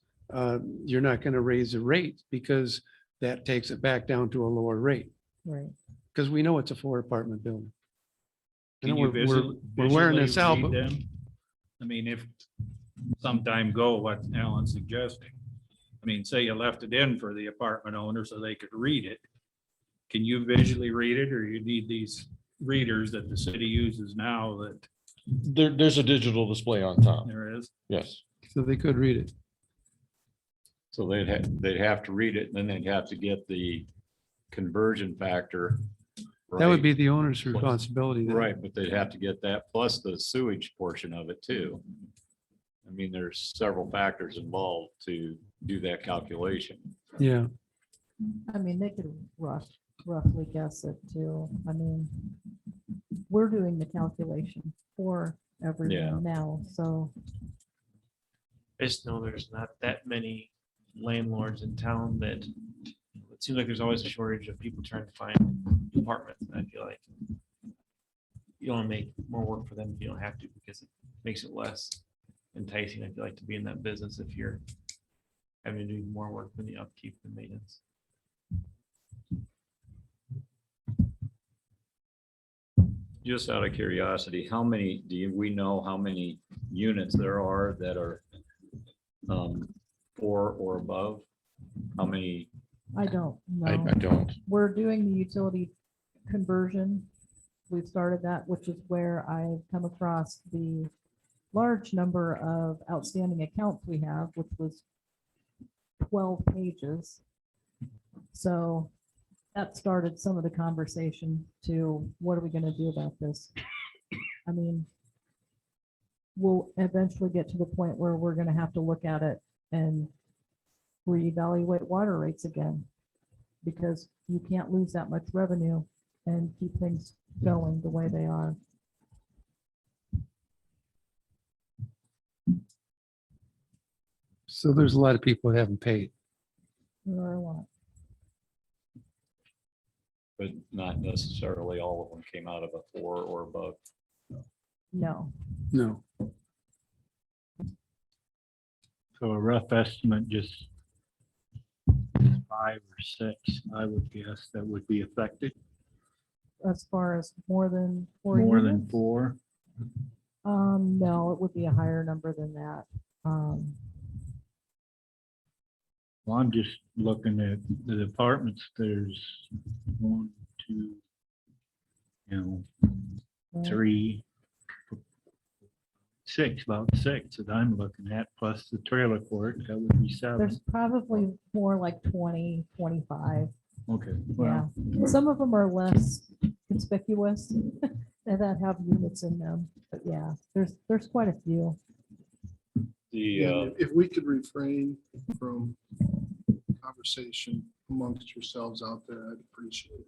S11: you're not gonna raise the rate because that takes it back down to a lower rate,
S13: Right.
S11: because we know it's a 4 apartment building. I know
S15: Can you
S11: we're wearing
S15: visually
S11: this out,
S15: read
S11: but
S15: them? I mean, if sometime ago, what Alan's suggesting, I mean, say you left it in for the apartment owner so they could read it. Can you visually read it, or you need these readers that the city uses now that
S14: There's a digital display on top.
S15: there is?
S14: Yes.
S11: so they could read it.
S3: So they'd have to read it, and then they'd have to get the conversion factor.
S11: That would
S3: right?
S11: be the owner's responsibility. then.
S3: Right, but they'd have to get that plus the sewage portion of it too. I mean, there's several factors involved to do that calculation.
S11: Yeah.
S13: I mean, they could roughly guess it too. I mean, we're doing the calculation for
S3: Yeah.
S13: everyone now, so.
S10: I just know there's not that many landlords in town that, it seems like there's always a shortage of people trying to find apartments. And I feel like you don't want to make more work for them if you don't have to, because it makes it less enticing, I feel like, to be in that business if you're having to do more work than the upkeep and maintenance.
S3: Just out of curiosity, how many, we know how many units there are that are 4 or above? How many?
S13: I don't
S14: I
S13: know.
S14: don't.
S13: We're doing the utility conversion. We've started that, which is where I've come across the large number of outstanding accounts we have, which was 12 pages. So that started some of the conversation to what are we going to do about this? I mean, we'll eventually get to the point where we're going to have to look at it and reevaluate water rates again, because you can't lose that much revenue and keep things going the way they are.
S11: So there's a lot of people that haven't paid.
S13: There are a lot.
S3: But not necessarily all of them came out of a 4 or above.
S13: No,
S11: No.
S15: So a rough estimate, just 5 or 6, I would guess, that would be affected.
S13: as far as more than 4
S15: More than
S13: units?
S15: 4.
S13: No, it would be a higher number than that.
S15: Well, I'm just looking at the departments. There's 1, 2, 3, 6, about 6 that I'm looking at, plus the trailer court, that would be 7.
S13: There's probably more like 20, 25.
S15: Okay,
S13: Yeah,
S15: well,
S13: some of them are less conspicuous and that have units in them. But yeah, there's quite a few.
S1: If we could refrain from conversation amongst yourselves out there, I'd appreciate it.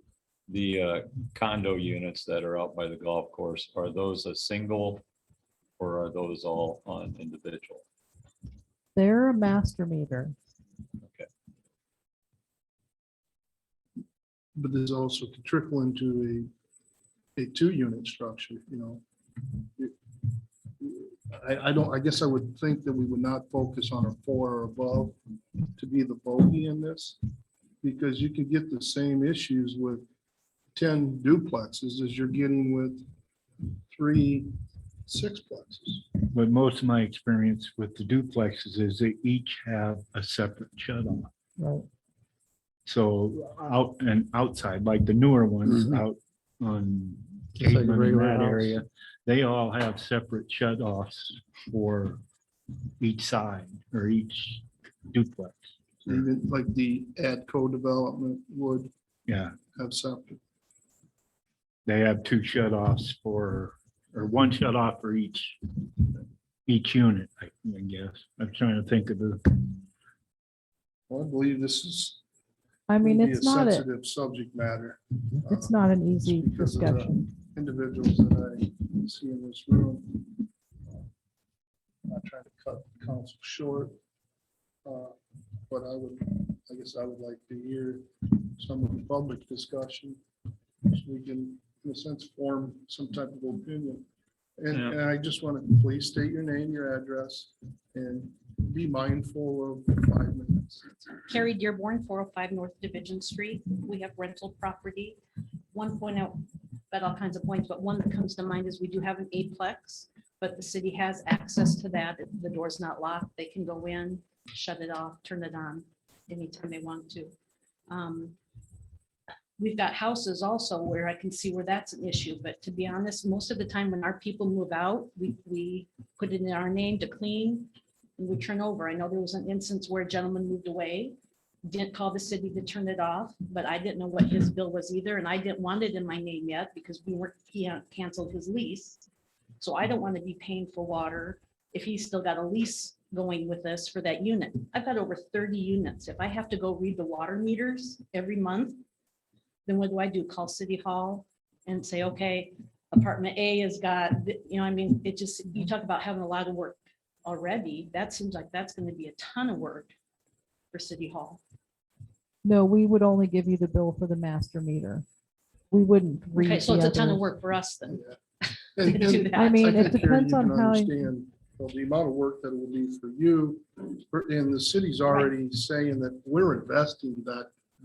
S3: The condo units that are out by the golf course, are those a single or are those all on individual?
S13: They're a master meter.
S3: Okay.
S1: But this also could trickle into a 2-unit structure, I guess I would think that we would not focus on a 4 or above to be the bogey in this, because you can get the same issues with 10 duplexes as you're getting with 3 sixplexes.
S15: but most of my experience with the duplexes is they each have a separate shut off.
S13: Right.
S15: So out and outside, like the newer ones
S11: Mhm.
S15: out on
S11: Just like a
S15: Caveman in
S11: regular
S15: that
S11: house.
S15: area, they all have separate shut offs for each side or each duplex.
S1: Even like the ADCO development would
S15: Yeah,
S1: have separate.
S15: they have 2 shut offs or 1 shut off for each unit, I guess. I'm trying to think of the,
S1: Well, I believe this is.
S13: I mean,
S1: will be
S13: it's
S1: a
S13: not
S1: sensitive subject matter.
S13: it's not an easy
S1: just because of the
S13: discussion.
S1: Individuals that I see in this room. I'm not trying to council short. But I guess I would like to hear some of the public discussion, so we can, in a sense, form some type of opinion. And I just want to please state your name, your address, and be mindful of 5 minutes.
S17: Carrie Dearborn, 405 North Division Street. We have rental property. One point out, about all kinds of points, but one that comes to mind is we do have an eightplex, but the city has access to that. If the door's not locked, they can go in, shut it off, turn it on anytime they want to. We've got houses also where I can see where that's an issue, but to be honest, most of the time when our people move out, we put it in our name to clean and we turn over. I know there was an instance where a gentleman moved away, didn't call the city to turn it off, but I didn't know what his bill was either, and I didn't want it in my name yet because he had canceled his lease. So I don't want to be paying for water if he's still got a lease going with us for that unit. I've got over 30 units. If I have to go read the water meters every month, then what do? Call City Hall and say, okay, apartment A has got, I mean, it just, you talk about having a lot of work already. That seems like that's going to be a ton of work for City Hall.
S13: No, we would only give you the bill for the master meter. We wouldn't read.
S17: Okay, so
S13: the
S17: it's a ton of
S13: others.
S17: work for us then.
S1: And-
S17: to do that.
S13: I mean,
S1: I
S13: it
S1: think, Carrie,
S13: depends
S1: you
S13: on
S1: can
S13: how.
S1: understand, well, the amount of work that it will be for you, and the city's already saying that we're investing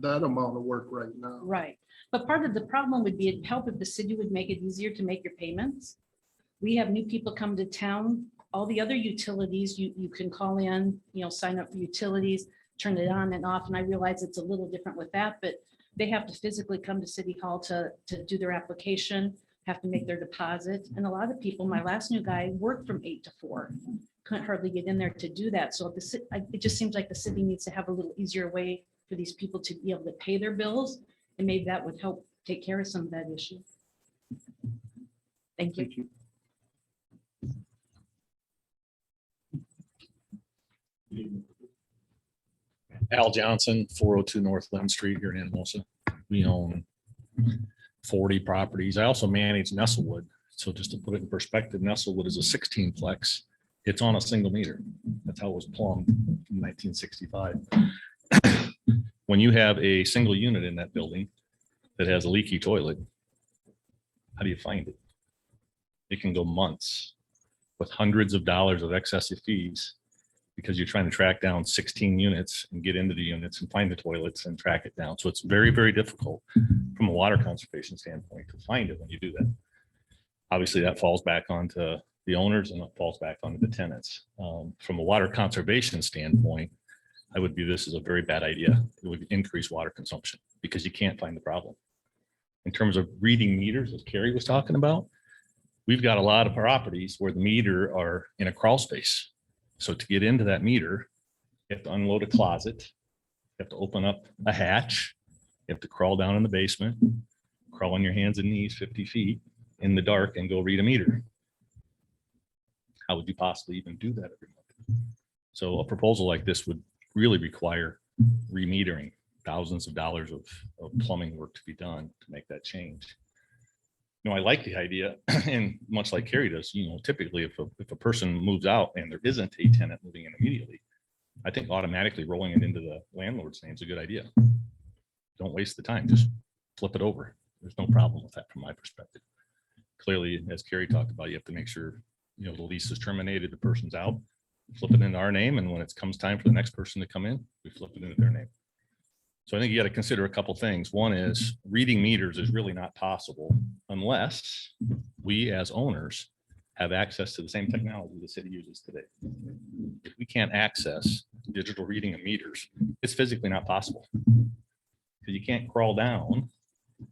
S1: that amount of work right now.
S17: Right. But part of the problem would be it'd help if the city would make it easier to make your payments. We have new people come to town. All the other utilities, you can call in, sign up for utilities, turn it on and off. And I realize it's a little different with that, but they have to physically come to City Hall to do their application, have to make their deposit. And a lot of people, my last new guy worked from 8 to 4. Couldn't hardly get in there to do that. So it just seems like the city needs to have a little easier way for these people to be able to pay their bills. And maybe that would help take care of some of that issue. Thank you.
S1: Thank you.
S14: Al Johnson, 402 North Lynn Street here in Anamosa. We own 40 properties. I also manage Nestlewood. So just to put it in perspective, Nestlewood is a 16-plex. It's on a single meter. That's how it was plumbed in 1965. When you have a single unit in that building that has a leaky toilet, how do you find it? It can go months with hundreds of dollars of excessive fees because you're trying to track down 16 units and get into the units and find the toilets and track it down. So it's very, very difficult from a water conservation standpoint to find it when you do that. Obviously, that falls back onto the owners and it falls back onto the tenants. From a water conservation standpoint, I would view this as a very bad idea. It would increase water consumption because you can't find the problem. In terms of reading meters, as Carrie was talking about, we've got a lot of properties where the meter are in a crawl space. So to get into that meter, you have to unload a closet, you have to open up a hatch, you have to crawl down in the basement, crawl on your hands and knees 50 feet in the dark and go read a meter. How would you possibly even do that every month? So a proposal like this would really require remetering, thousands of dollars of plumbing work to be done to make that change. I like the idea, and much like Carrie does, typically if a person moves out and there isn't a tenant moving in immediately, I think automatically rolling it into the landlord's name is a good idea. Don't waste the time, just flip it over. There's no problem with that from my perspective. Clearly, as Carrie talked about, you have to make sure, the lease is terminated, the person's out, flip it into our name, and when it comes time for the next person to come in, we flip it into their name. So I think you got to consider a couple things. One is reading meters is really not possible unless we as owners have access to the same technology the city uses today. If we can't access digital reading of meters, it's physically not possible because you can't crawl down. I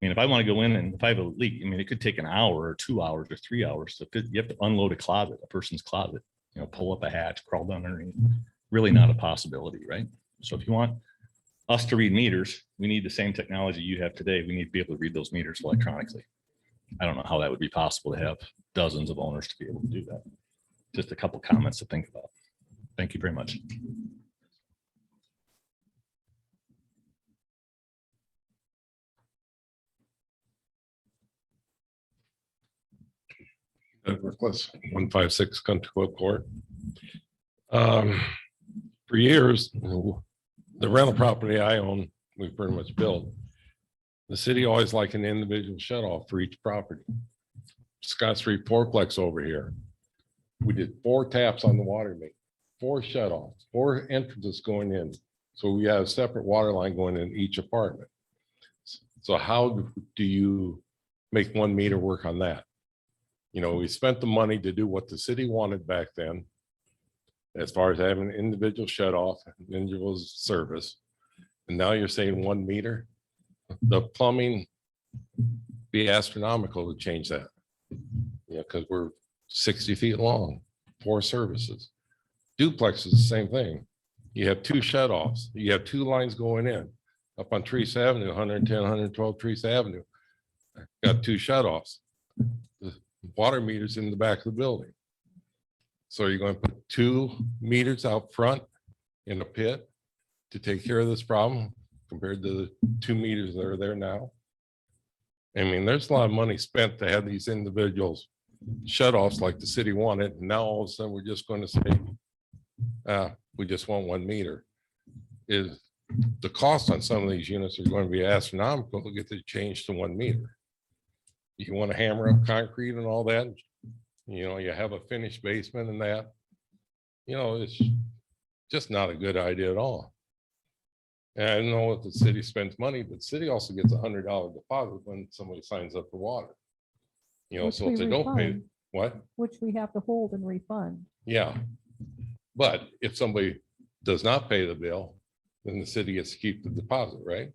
S14: mean, if I want to go in and if I have a leak, it could take an hour or 2 hours or 3 hours. So you have to unload a closet, a person's closet, pull up a hatch, crawl down underneath. Really not a possibility, right? So if you want us to read meters, we need the same technology you have today. We need to be able to read those meters electronically. I don't know how that would be possible to have dozens of owners to be able to do that. Just a couple comments to think about. Thank you very much.
S18: Request 156 Country Club Court.
S14: For years, the rental property I own, we pretty much built. The city always like an individual shut off for each property. Scott Street fourplex over here. We did 4 taps on the water main, 4 shut offs, 4 entrances going in. So we have a separate water line going in each apartment. So how do you make 1 meter work on that? You know, we spent the money to do what the city wanted back then, as far as having an individual shut off, individual service. And now you're saying 1 meter? The plumbing be astronomical to change that. Yeah, because we're 60 feet long, 4 services. Duplex is the same thing. You have 2 shut offs. You have 2 lines going in. Up on Treese Avenue, 110, 112 Treese Avenue. Got 2 shut offs. The water meters in the back of the building. So you're going to put 2 meters out front in a pit to take care of this problem compared to the 2 meters that are there now. I mean, there's a lot of money spent to have these individuals shut offs like the city wanted. And now all of a sudden we're just going to say, we just want 1 meter. Is the cost on some of these units are going to be astronomical to get the change to 1 meter. You want to hammer up concrete and all that. You know, you have a finished basement and that, you know, it's just not a good idea at all. And I know that the city spends money, but the city also gets $100 deposit when somebody signs up for water. You know,
S13: Which
S14: so if
S13: we
S14: they don't pay,
S13: refund.
S14: what?
S13: Which we have to hold and refund.
S14: Yeah. But if somebody does not pay the bill, then the city gets to keep the deposit, right?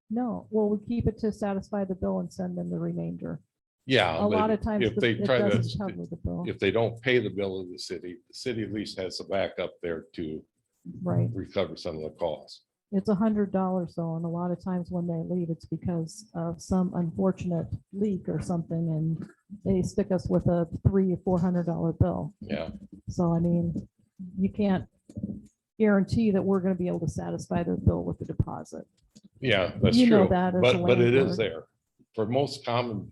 S13: No, well, we keep it to satisfy the bill and send them the remainder.
S14: Yeah.
S13: A
S14: but
S13: lot of times
S14: if they
S13: it
S14: try
S13: doesn't
S14: to,
S13: cover the bill.
S14: if they don't pay the bill to the city at least has a backup there to
S13: Right.
S14: recover some of the costs.
S13: It's $100 though, and a lot of times when they leave, it's because of some unfortunate leak or something, and they stick us with a $300 or $400 bill.
S14: Yeah.
S13: So I mean, you can't guarantee that we're going to be able to satisfy their bill with the deposit.
S14: Yeah, that's
S13: You know
S14: true.
S13: that as a
S14: But it is
S13: landlord.
S14: there. For most common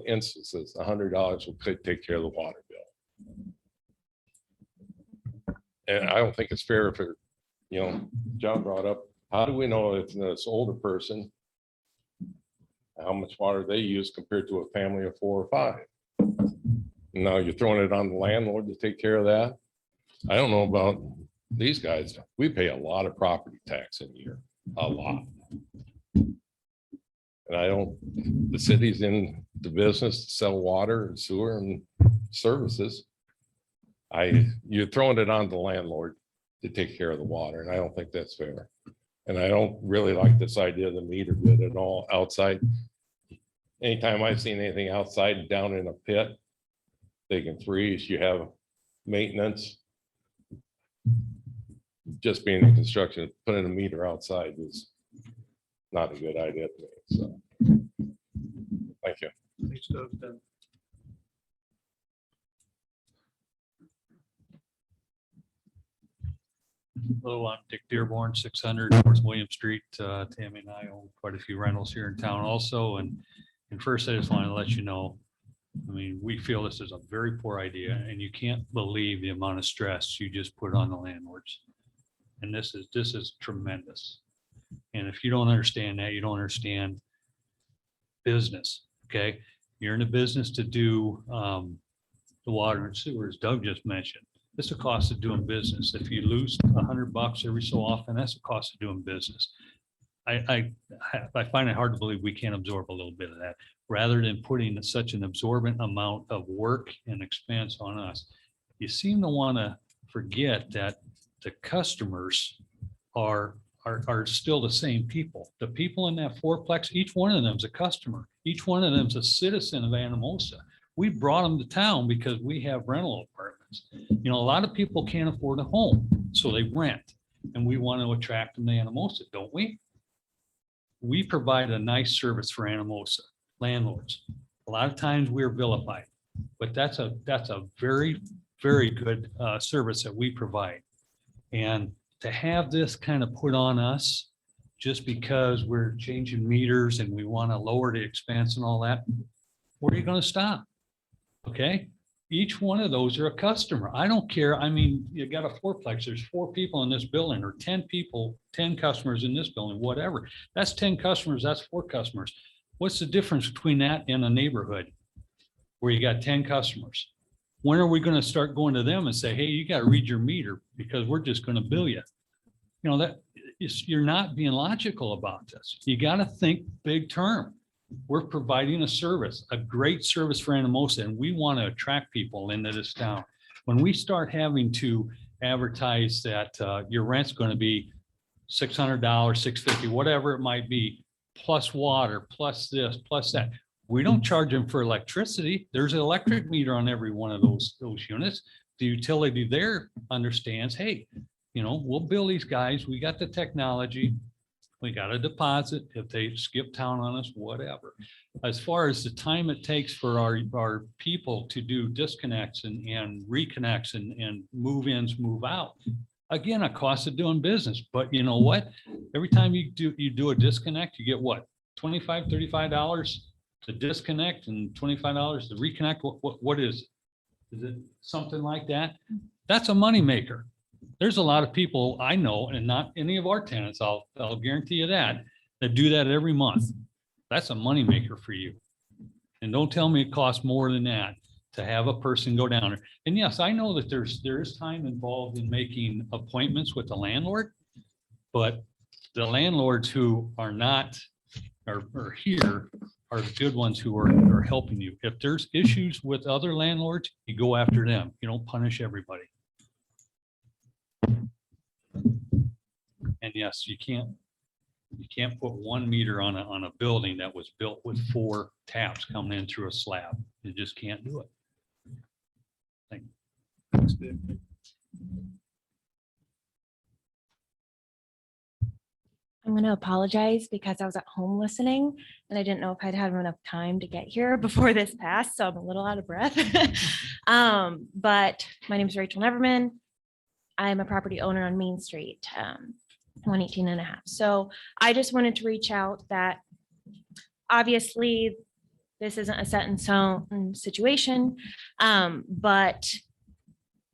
S14: instances, $100 could take care of the water bill. And I don't think it's fair if it, you know, John brought up, how do we know if this older person, how much water they use compared to a family of 4 or 5? Now you're throwing it on the landlord to take care of that. I don't know about these guys. We pay a lot of property tax in a year, a lot. And I don't, the city's in the business to sell water and sewer and services. You're throwing it on the landlord to take care of the water, and I don't think that's fair. And I don't really like this idea of the meter bid at all outside. Anytime I've seen anything outside down in a pit, they can freeze, you have maintenance. Just being in construction, putting a meter outside is not a good idea to me, so. Thank you.
S15: Thanks, Doug.
S3: Hello, I'm Dick Dearborn, 600 North William Street. Tammy and I own quite a few rentals here in town also. And first, I just want to let you know, I mean, we feel this is a very poor idea, and you can't believe the amount of stress you just put on the landlords. And this is tremendous. And if you don't understand that, you don't understand business, okay? You're in a business to do the water and sewers, Doug just mentioned. It's a cost of doing business. If you lose $100 every so often, that's a cost of doing business. I find it hard to believe we can't absorb a little bit of that rather than putting such an absorbent amount of work and expense on us. You seem to want to forget that the customers are still the same people. The people in that fourplex, each one of them is a customer. Each one of them is a citizen of Anamosa. We brought them to town because we have rental apartments. You know, a lot of people can't afford a home, so they rent, and we want to attract them to Anamosa, don't we? We provide a nice service for Anamosa landlords. A lot of times we're vilified, but that's a very, very good service that we provide. And to have this kind of put on us just because we're changing meters and we want to lower the expense and all that, where are you going to stop? Okay,
S18: Each one of those are a customer. I don't care. I mean, you got a fourplex, there's 4 people in this building, or 10 people, 10 customers in this building, whatever. That's 10 customers, that's 4 customers. What's the difference between that and a neighborhood where you got 10 customers? When are we gonna start going to them and say, hey, you gotta read your meter because we're just gonna bill you? You know, that is, you're not being logical about this. You gotta think big term. We're providing a service, a great service for Anamosa, and we want to attract people into this town. When we start having to advertise that your rent's going to be $600, $650, whatever it might be, plus water, plus this, plus that, we don't charge them for electricity. There's an electric meter on every one of those units. The utility there understands, hey, you know, we'll bill these guys. We got the technology. We got a deposit if they skip town on us, whatever. As far as the time it takes for our people to do disconnects and reconnects and move ins, move out. Again, a cost of doing business, but you know what? Every time you do a disconnect, you get what? $25, $35 to disconnect and $25 to reconnect. What is it? Is it something like that? That's a moneymaker. There's a lot of people I know, and not any of our tenants, I'll guarantee you that do that every month. That's a moneymaker for you. And don't tell me it costs more than that to have a person go down there. And yes, I know that there is time involved in making appointments with the landlord, but the landlords who are not, are here are the good ones who are helping you. If there's issues with other landlords, you go after them. You don't punish everybody. And yes, you can't put 1 meter on a building that was built with 4 taps coming in through a slab. You just can't do it. Thanks, Dick.
S19: I'm going to apologize because I was at home listening and I didn't know if I'd have enough time to get here before this passed, so I'm a little out of breath. But my name is Rachel Neverman. I'm a property owner on Main Street, 118 and a half. So I just wanted to reach out that obviously this isn't a set in stone situation, but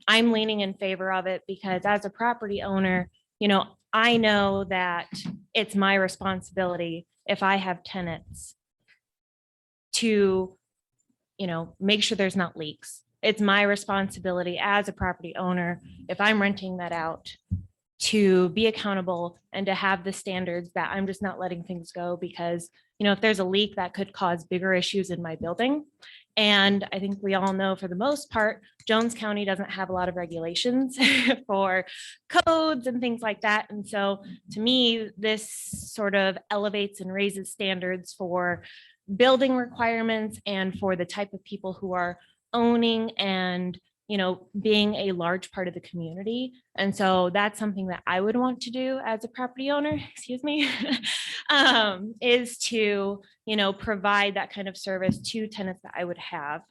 S19: I'm leaning in favor of it because as a property owner, you know, I know that it's my responsibility if I have tenants to, you know, make sure there's not leaks. It's my responsibility as a property owner, if I'm renting that out, to be accountable and to have the standards that I'm just not letting things go because, you know, if there's a leak that could cause bigger issues in my building. And I think we all know for the most part, Jones County doesn't have a lot of regulations for codes and things like that. And so to me, this sort of elevates and raises standards for building requirements and for the type of people who are owning and, you know, being a large part of the community. And so that's something that I would want to do as a property owner, excuse me, is to, you know, provide that kind of service to tenants that I would have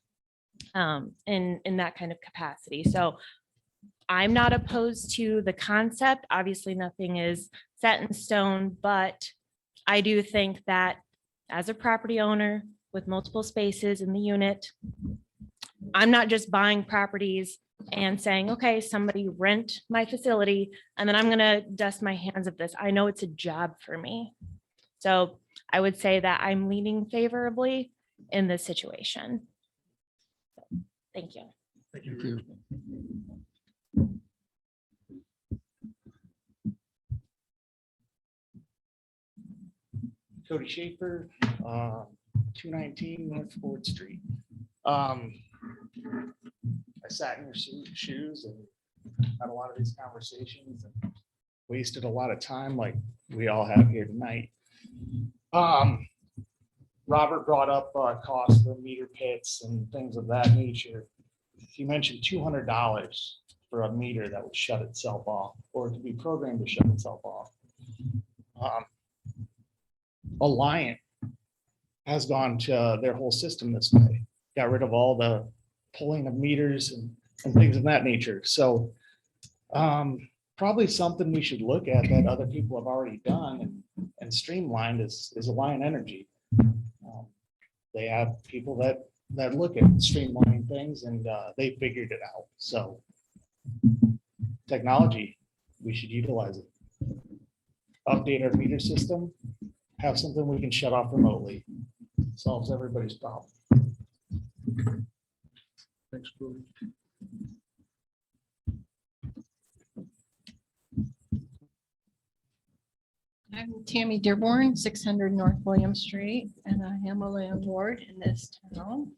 S19: in that kind of capacity. So I'm not opposed to the concept. Obviously, nothing is set in stone, but I do think that as a property owner with multiple spaces in the unit, I'm not just buying properties and saying, okay, somebody rent my facility, and then I'm going to dust my hands of this. I know it's a job for me. So I would say that I'm leaning favorably in this situation. Thank you.
S11: Thank you.
S20: Cody Schaefer, 219 North Ford Street. I sat in your shoes and had a lot of these conversations and wasted a lot of time like we all have here tonight. Robert brought up cost of meter pits and things of that nature. He mentioned $200 for a meter that would shut itself off or to be programmed to shut itself off. Alliant has gone to their whole system this way, got rid of all the pulling of meters and things of that nature. So probably something we should look at that other people have already done and streamlined is Alliant Energy. They have people that that look at streamlining things, and they figured it out. So technology, we should utilize it. Update our meter system, have something we can shut off remotely. Solves everybody's problem.
S1: Thanks, Cody.
S2: I'm Tammy Dearborn, 600 North William Street, and I am a landlord in this town.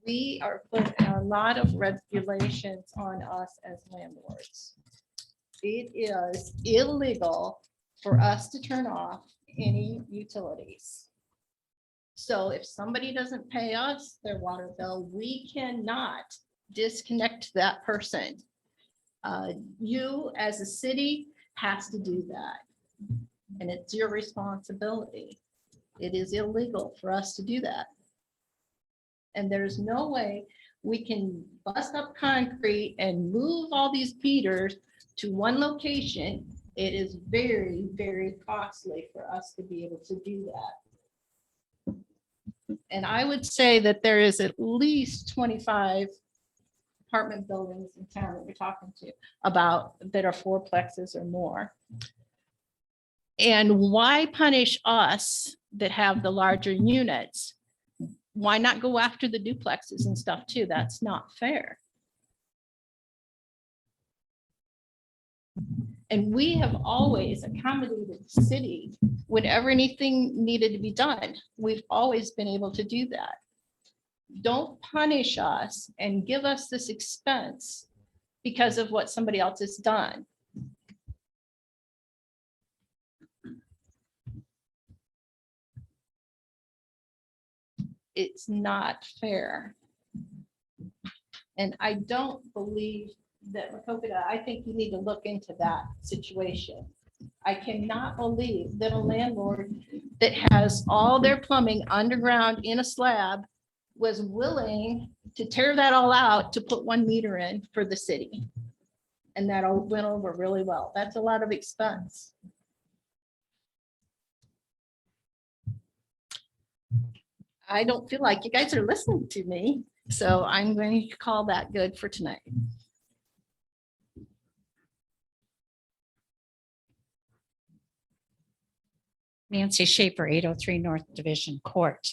S2: We are put a lot of regulations on us as landlords. It is illegal for us to turn off any utilities. So if somebody doesn't pay us their water bill, we cannot disconnect that person. You as a city has to do that. And it's your responsibility. It is illegal for us to do that. And there's no way we can bust up concrete and move all these meters to one location. It is very, very costly for us to be able to do that. And I would say that there is at least 25 apartment buildings in town that we're talking to about that are fourplexes or more. And why punish us that have the larger units? Why not go after the duplexes and stuff too? That's not fair. And we have always accommodated the city whenever anything needed to be done. We've always been able to do that. Don't punish us and give us this expense because of what somebody else has done. It's not fair. And I don't believe that Macokota, I think you need to look into that situation. I cannot believe that a landlord that has all their plumbing underground in a slab was willing to tear that all out to put one meter in for the city. And that all went over really well. That's a lot of expense. I don't feel like you guys are listening to me, so I'm going to call that good for tonight.
S21: Nancy Schaefer, 803 North Division Court.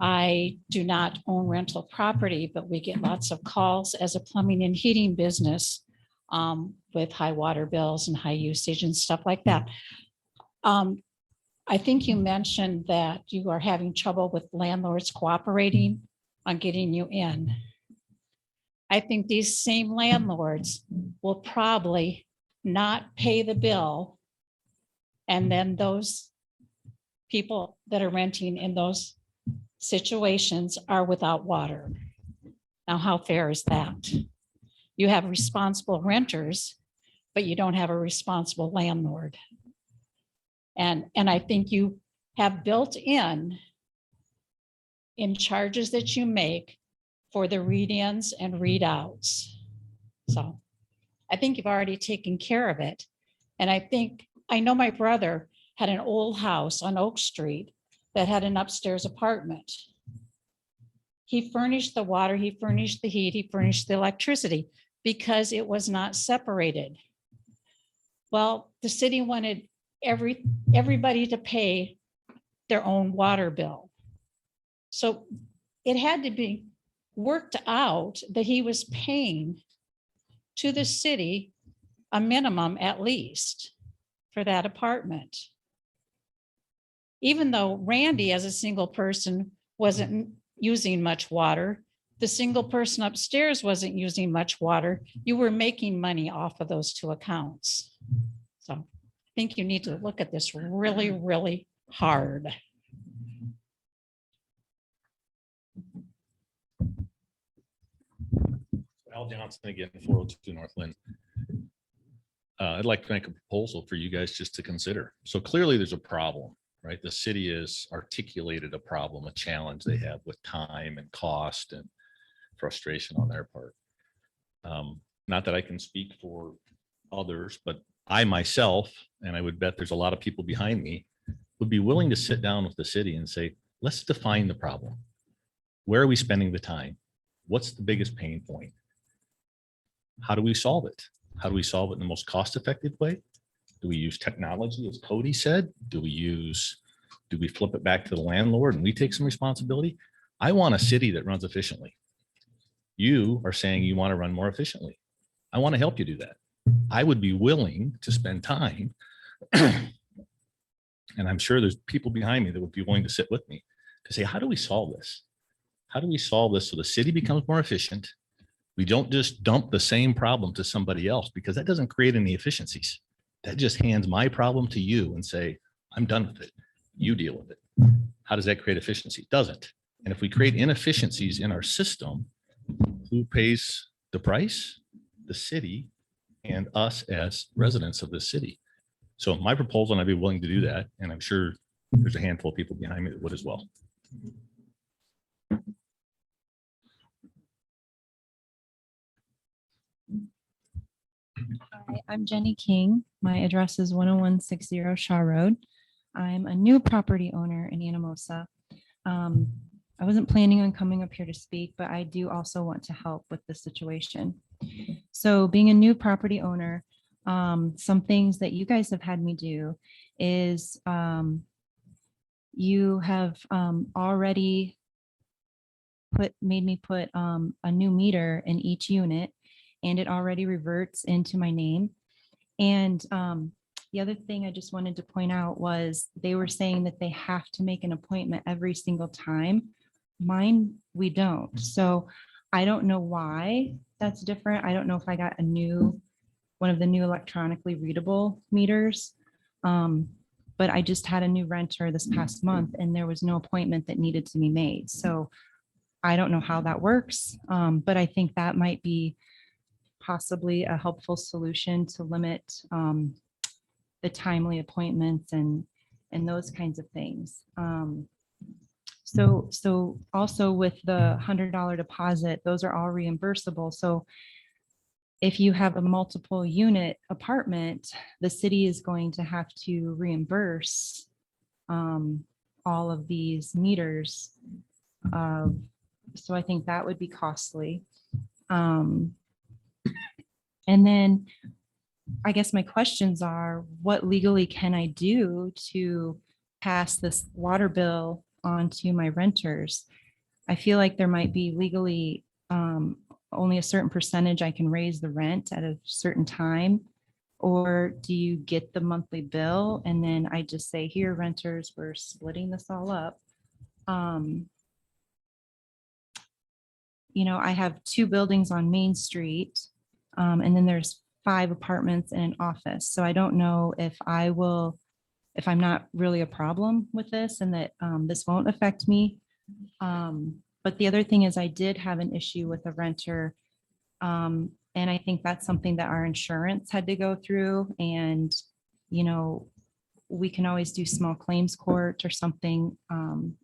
S21: I do not own rental property, but we get lots of calls as a plumbing and heating business with high water bills and high usage and stuff like that. I think you mentioned that you are having trouble with landlords cooperating on getting you in. I think these same landlords will probably not pay the bill, and then those people that are renting in those situations are without water. Now, how fair is that? You have responsible renters, but you don't have a responsible landlord. And I think you have built in charges that you make for the read-ins and readouts. So I think you've already taken care of it. And I know my brother had an old house on Oak Street that had an upstairs apartment. He furnished the water, he furnished the heat, he furnished the electricity because it was not separated. Well, the city wanted everybody to pay their own water bill. So it had to be worked out that he was paying to the city a minimum at least for that apartment. Even though Randy as a single person wasn't using much water, the single person upstairs wasn't using much water, you were making money off of those two accounts. So I think you need to look at this really, really hard.
S14: Al Johnson again, 402 Northland. I'd like to make a proposal for you guys just to consider. So clearly there's a problem, right? The city has articulated a problem, a challenge they have with time and cost and frustration on their part. Not that I can speak for others, but I myself, and I would bet there's a lot of people behind me, would be willing to sit down with the city and say, let's define the problem.
S5: Where are we spending the time? What's the biggest pain point? How do we solve it? How do we solve it in the most cost-effective way? Do we use technology, as Cody said? Do we flip it back to the landlord and we take some responsibility? I want a city that runs efficiently. You are saying you want to run more efficiently. I want to help you do that. I would be willing to spend time. And I'm sure there's people behind me that would be willing to sit with me to say, how do we solve this? How do we solve this so the city becomes more efficient? We don't just dump the same problem to somebody else, because that doesn't create any efficiencies. That just hands my problem to you and say, I'm done with it. You deal with it. How does that create efficiency? It doesn't. And if we create inefficiencies in our system, who pays the price? The city and us as residents of the city. So my proposal, and I'd be willing to do that, and I'm sure there's a handful of people behind me that would as well.
S22: Hi, I'm Jenny King. My address is 10160 Shaw Road. I'm a new property owner in Anamosa. I wasn't planning on coming up here to speak, but I do also want to help with the situation. So being a new property owner, some things that you guys have had me do is you have already made me put a new meter in each unit, and it already reverts into my name. And the other thing I just wanted to point out was they were saying that they have to make an appointment every single time. Mine, we don't. So I don't know why that's different. I don't know if I got one of the new electronically readable meters. But I just had a new renter this past month and there was no appointment that needed to be made. So I don't know how that works, but I think that might be possibly a helpful solution to limit the timely appointments and those kinds of things. So also with the $100 deposit, those are all reimbursable. So if you have a multiple unit apartment, the city is going to have to reimburse all of these meters. So I think that would be costly. And then I guess my questions are, what legally can I do to pass this water bill on to my renters? I feel like there might be legally only a certain percentage I can raise the rent at a certain time. Or do you get the monthly bill and then I just say, here, renters, we're splitting this all up. You know, I have 2 buildings on Main Street, and then there's 5 apartments and an office. So I don't know if if I'm not really a problem with this and that this won't affect me. But the other thing is I did have an issue with a renter. And I think that's something that our insurance had to go through. And, you know, we can always do small claims court or something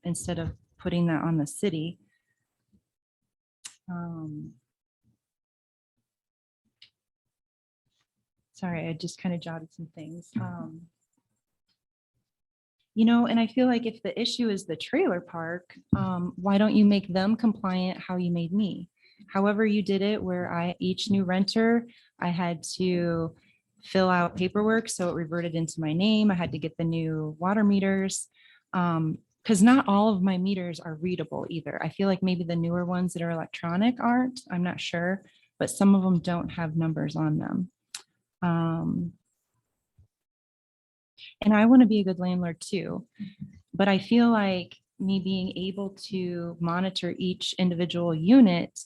S22: instead of putting that on the city. Sorry, I just kind of jotted some things. You know, and I feel like if the issue is the trailer park, why don't you make them compliant how you made me? However you did it, where each new renter, I had to fill out paperwork, so it reverted into my name. I had to get the new water meters, because not all of my meters are readable either. I feel like maybe the newer ones that are electronic aren't, I'm not sure, but some of them don't have numbers on them. And I want to be a good landlord too, but I feel like me being able to monitor each individual unit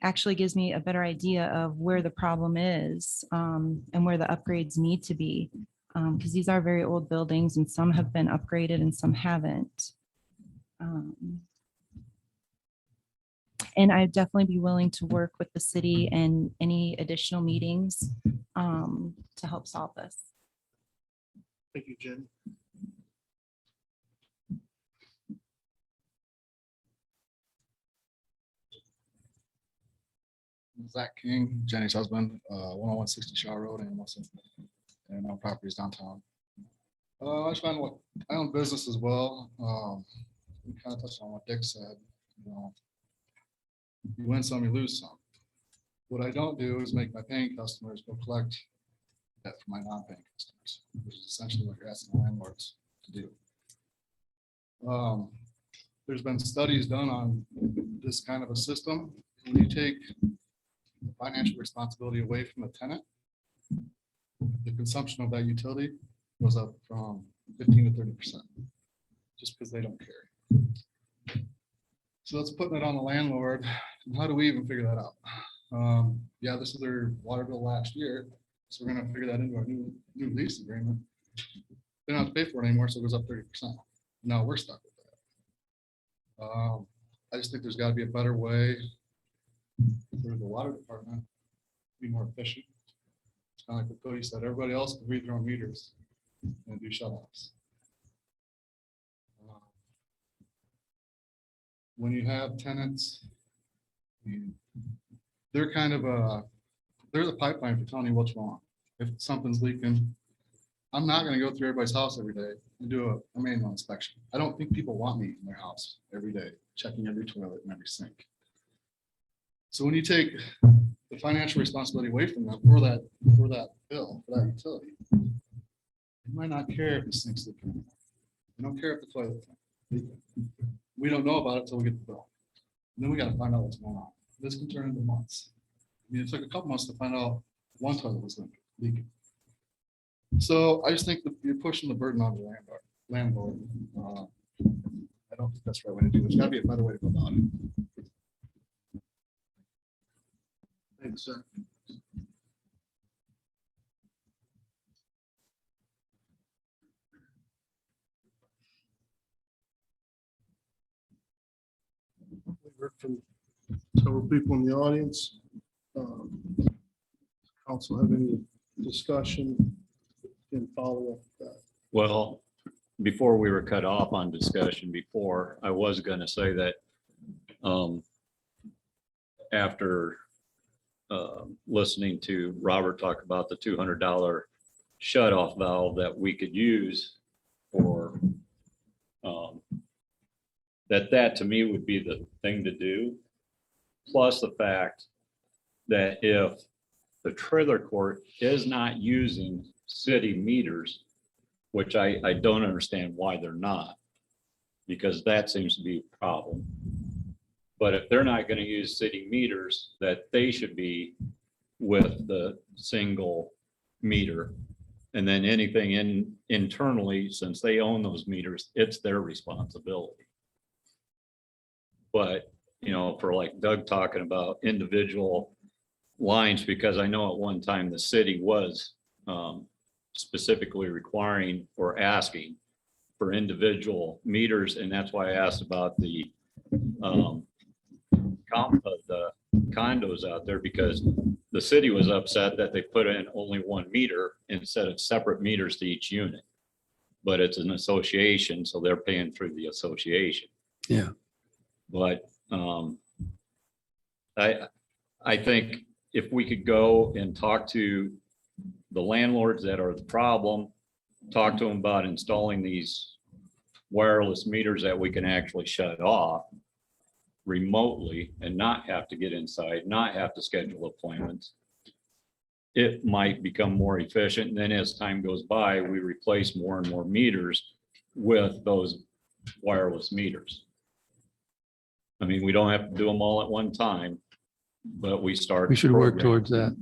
S22: actually gives me a better idea of where the problem is and where the upgrades need to be, because these are very old buildings and some have been upgraded and some haven't. And I'd definitely be willing to work with the city and any additional meetings to help solve this.
S1: Thank you, Jen.
S23: Zach King, Jenny's husband, 10160 Shaw Road, and our properties downtown. I just find I own business as well. We kind of touched on what Dick said. You know, you win some, you lose some. What I don't do is make my paying customers go collect that from my non-paying customers, which is essentially what you're asking landlords to do. There's been studies done on this kind of a system. When you take the financial responsibility away from the tenant, the consumption of that utility goes up from 15 to 30%, just because they don't care. So that's putting it on the landlord. And how do we even figure that out? Yeah, this is their water bill last year, so we're gonna figure that into our new lease agreement. They don't have to pay for it anymore, so it goes up 30%. Now we're stuck with that. I just think there's gotta be a better way for the water department to be more efficient. It's kind of like what Cody said, everybody else can read their own meters and do shut-offs. When you have tenants, they're kind of they're the pipeline for telling you what's wrong. If something's leaking, I'm not gonna go through everybody's house every day and do a manual inspection. I don't think people want me in their house every day, checking every toilet and every sink. So when you take the financial responsibility away from them for that bill, for that utility, you might not care if the sink's leaking anymore. You don't care if the toilet's leaking. We don't know about it until we get the bill. And then we gotta find out what's going on. This can turn into months. I mean, it took a couple months to find out one toilet was leaking. So I just think that you're pushing the burden on the landlord. I don't think that's the right way to do it. There's gotta be a better way to go about it.
S1: Thanks, sir. We heard from several people in the audience. Council have any discussion and follow up with that?
S3: Well, before we were cut off on discussion before, I was gonna say that after listening to Robert talk about the $200 shut-off valve that we could use for that to me would be the thing to do. Plus the fact that if the trailer court is not using city meters, which I don't understand why they're not, because that seems to be a problem. But if they're not going to use city meters, that they should be with the single meter. And then anything internally, since they own those meters, it's their responsibility. But, you know, for like Doug talking about individual lines, because I know at one time the city was specifically requiring or asking for individual meters. And that's why I asked about the condos out there, because the city was upset that they put in only one meter instead of separate meters to each unit. But it's an association, so they're paying through the association.
S11: Yeah.
S3: But I think if we could go and talk to the landlords that are the problem, talk to them about installing these wireless meters that we can actually shut off remotely and not have to get inside, not have to schedule appointments, it might become more efficient. And then as time goes by, we replace more and more meters with those wireless meters. I mean, we don't have to do them all at one time, but we start.
S11: We should work towards that.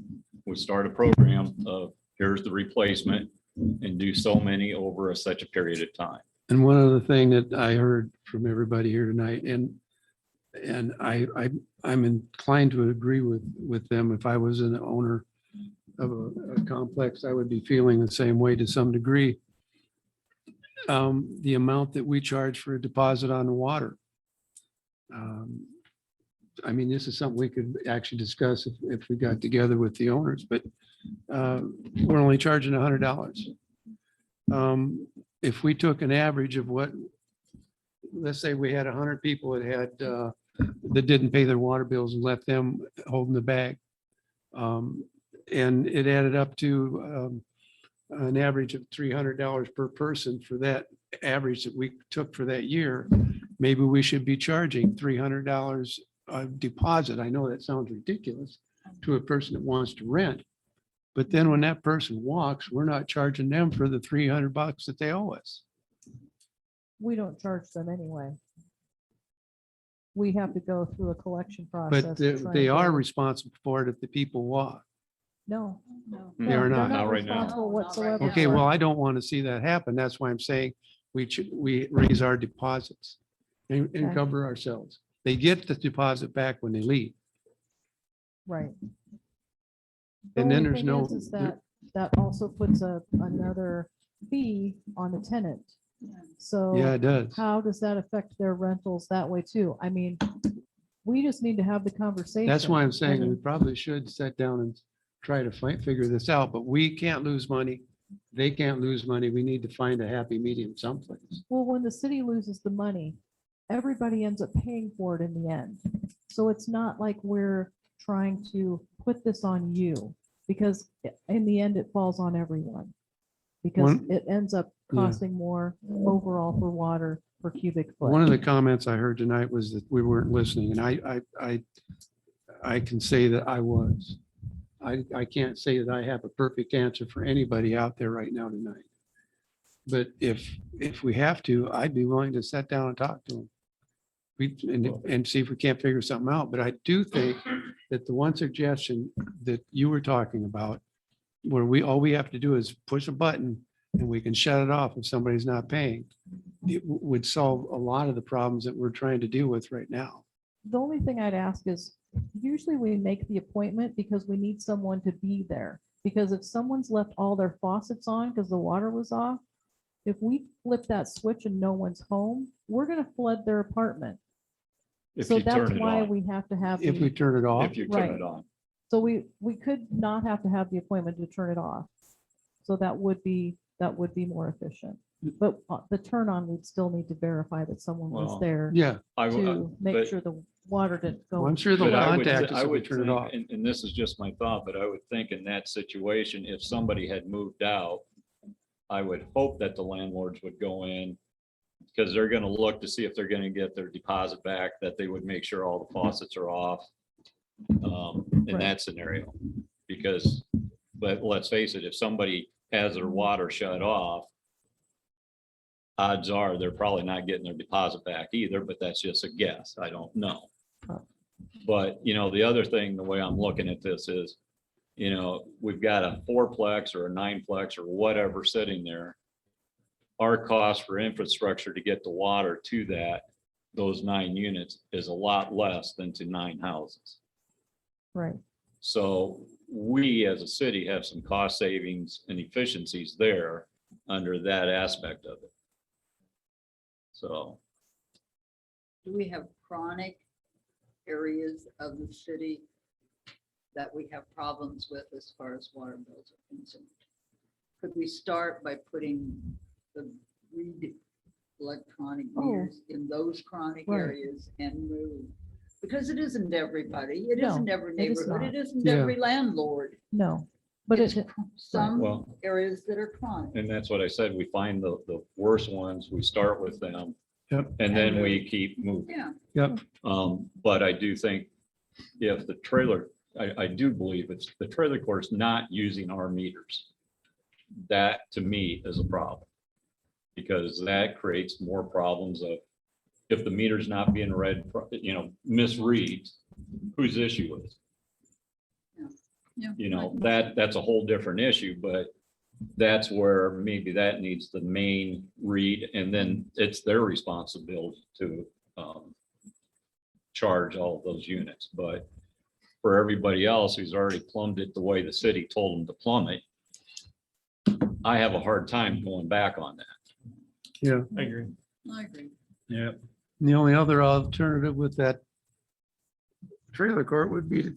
S3: We start a program of here's the replacement and do so many over such a period of time.
S11: And one other thing that I heard from everybody here tonight, and I'm inclined to agree with them. If I was an owner of a complex, I would be feeling the same way to some degree. The amount that we charge for a deposit on the water. I mean, this is something we could actually discuss if we got together with the owners, but we're only charging $100. If we took an average of what, let's say we had 100 people that didn't pay their water bills and left them holding the bag. And it added up to an average of $300 per person for that average that we took for that year. maybe we should be charging $300 a deposit. I know that sounds ridiculous to a person that wants to rent. But then when that person walks, we're not charging them for the $300 that they owe us.
S13: We don't charge them anyway. We have to go through a collection process.
S11: But
S13: to try
S11: they
S13: and
S11: are
S13: get it.
S11: responsible for it if the people walk.
S13: No.
S11: They are
S13: they're
S11: not.
S3: Not right now.
S13: responsible whatsoever.
S11: Okay,
S13: for it.
S11: well, I don't want to see that happen. That's why I'm saying we raise our deposits and
S13: Okay.
S11: cover ourselves. They get the deposit back when they leave.
S13: Right. The
S11: And then
S13: only
S11: there's
S13: thing
S11: no.
S13: is that also puts another fee on the tenant. So.
S11: Yeah, it does.
S13: How does that affect their rentals that way too? I mean, we just need to have the conversation.
S11: That's why I'm saying we
S13: and-
S11: probably should sit down and try to figure this out, but we can't lose money. They can't lose money. We need to find a happy medium someplace.
S13: Well, when the city loses the money, everybody ends up paying for it in the end. So it's not like we're trying to put this on you, because in the end, it falls on everyone. Because
S11: One-
S13: it ends up
S11: Yeah.
S13: costing more overall for water per cubic foot.
S11: One of the comments I heard tonight was that we weren't listening, and I can say that I was. I can't say that I have a perfect answer for anybody out there right now tonight. But if we have to, I'd be willing to sit down and talk to them. And see if we can't figure something out. But I do think that the one suggestion that you were talking about, where all we have to do is push a button and we can shut it off if somebody's not paying, it would solve a lot of the problems that we're trying to deal with right now.
S13: The only thing I'd ask is, usually we make the appointment because we need someone to be there. Because if someone's left all their faucets on because the water was off, if we flip that switch and no one's home, we're gonna flood their apartment.
S3: If
S13: So
S3: you
S13: that's
S3: turn it
S13: why
S3: on.
S13: we have to have.
S11: If
S13: the-
S11: we turn it off,
S3: If you turn
S13: Right.
S3: it on.
S13: So we could not have to have the appointment to turn it off. So that would be more efficient. But the turn on, we'd still need to verify that someone was
S3: Well,
S13: there.
S11: yeah.
S13: To make
S3: but-
S13: sure the water didn't go.
S11: Well, I'm sure they'll
S3: But I would
S11: contact
S3: thi-
S11: us
S3: I
S11: if we
S3: would
S11: turn it
S3: think,
S11: off.
S3: and this is just my thought, but I would think in that situation, if somebody had moved out, I would hope that the landlords would go in, because they're gonna look to see if they're gonna get their deposit back, that they would make sure all the faucets are off. In
S13: Right.
S3: that scenario, because, but let's face it, if somebody has their water shut off, odds are they're probably not getting their deposit back either, but that's just a guess. I don't know. But, the other thing, the way I'm looking at this is, we've got a fourplex or a nineplex or whatever sitting there. Our cost for infrastructure to get the water to those 9 units is a lot less than to 9 houses.
S13: Right.
S3: So we as a city have some cost savings and efficiencies there under that aspect of it. So,
S8: Do we have chronic areas of the city that we have problems with as far as water bills are concerned? Could we start by putting the read electronic
S13: Oh.
S8: meters in those chronic
S13: Right.
S8: areas and move? Because it isn't everybody, it
S13: No,
S8: isn't every
S13: it is
S8: neighborhood,
S13: not.
S8: it isn't
S11: Yeah.
S8: every landlord.
S13: No, but
S8: It's
S13: it,
S8: some
S3: Well-
S8: areas that are chronic.
S3: and that's what I said, we find the worst ones, we start with them.
S11: Yep.
S3: And then we keep moving.
S8: Yeah.
S11: Yep.
S3: But I do think if the trailer, I do believe it's the trailer court's not using our meters. That to me is a problem. Because that creates more problems of if the meter's not being read, misreads, whose issue is it?
S8: Yeah.
S3: That's a whole different issue, but that's where maybe that needs the main read, and then it's their responsibility to charge all of those units. But for everybody else who's already plumbed it the way the city told them to plumb it, I have a hard time going back on that.
S11: Yeah.
S10: I agree.
S8: I agree.
S11: Yeah. The only other alternative with that trailer court would be to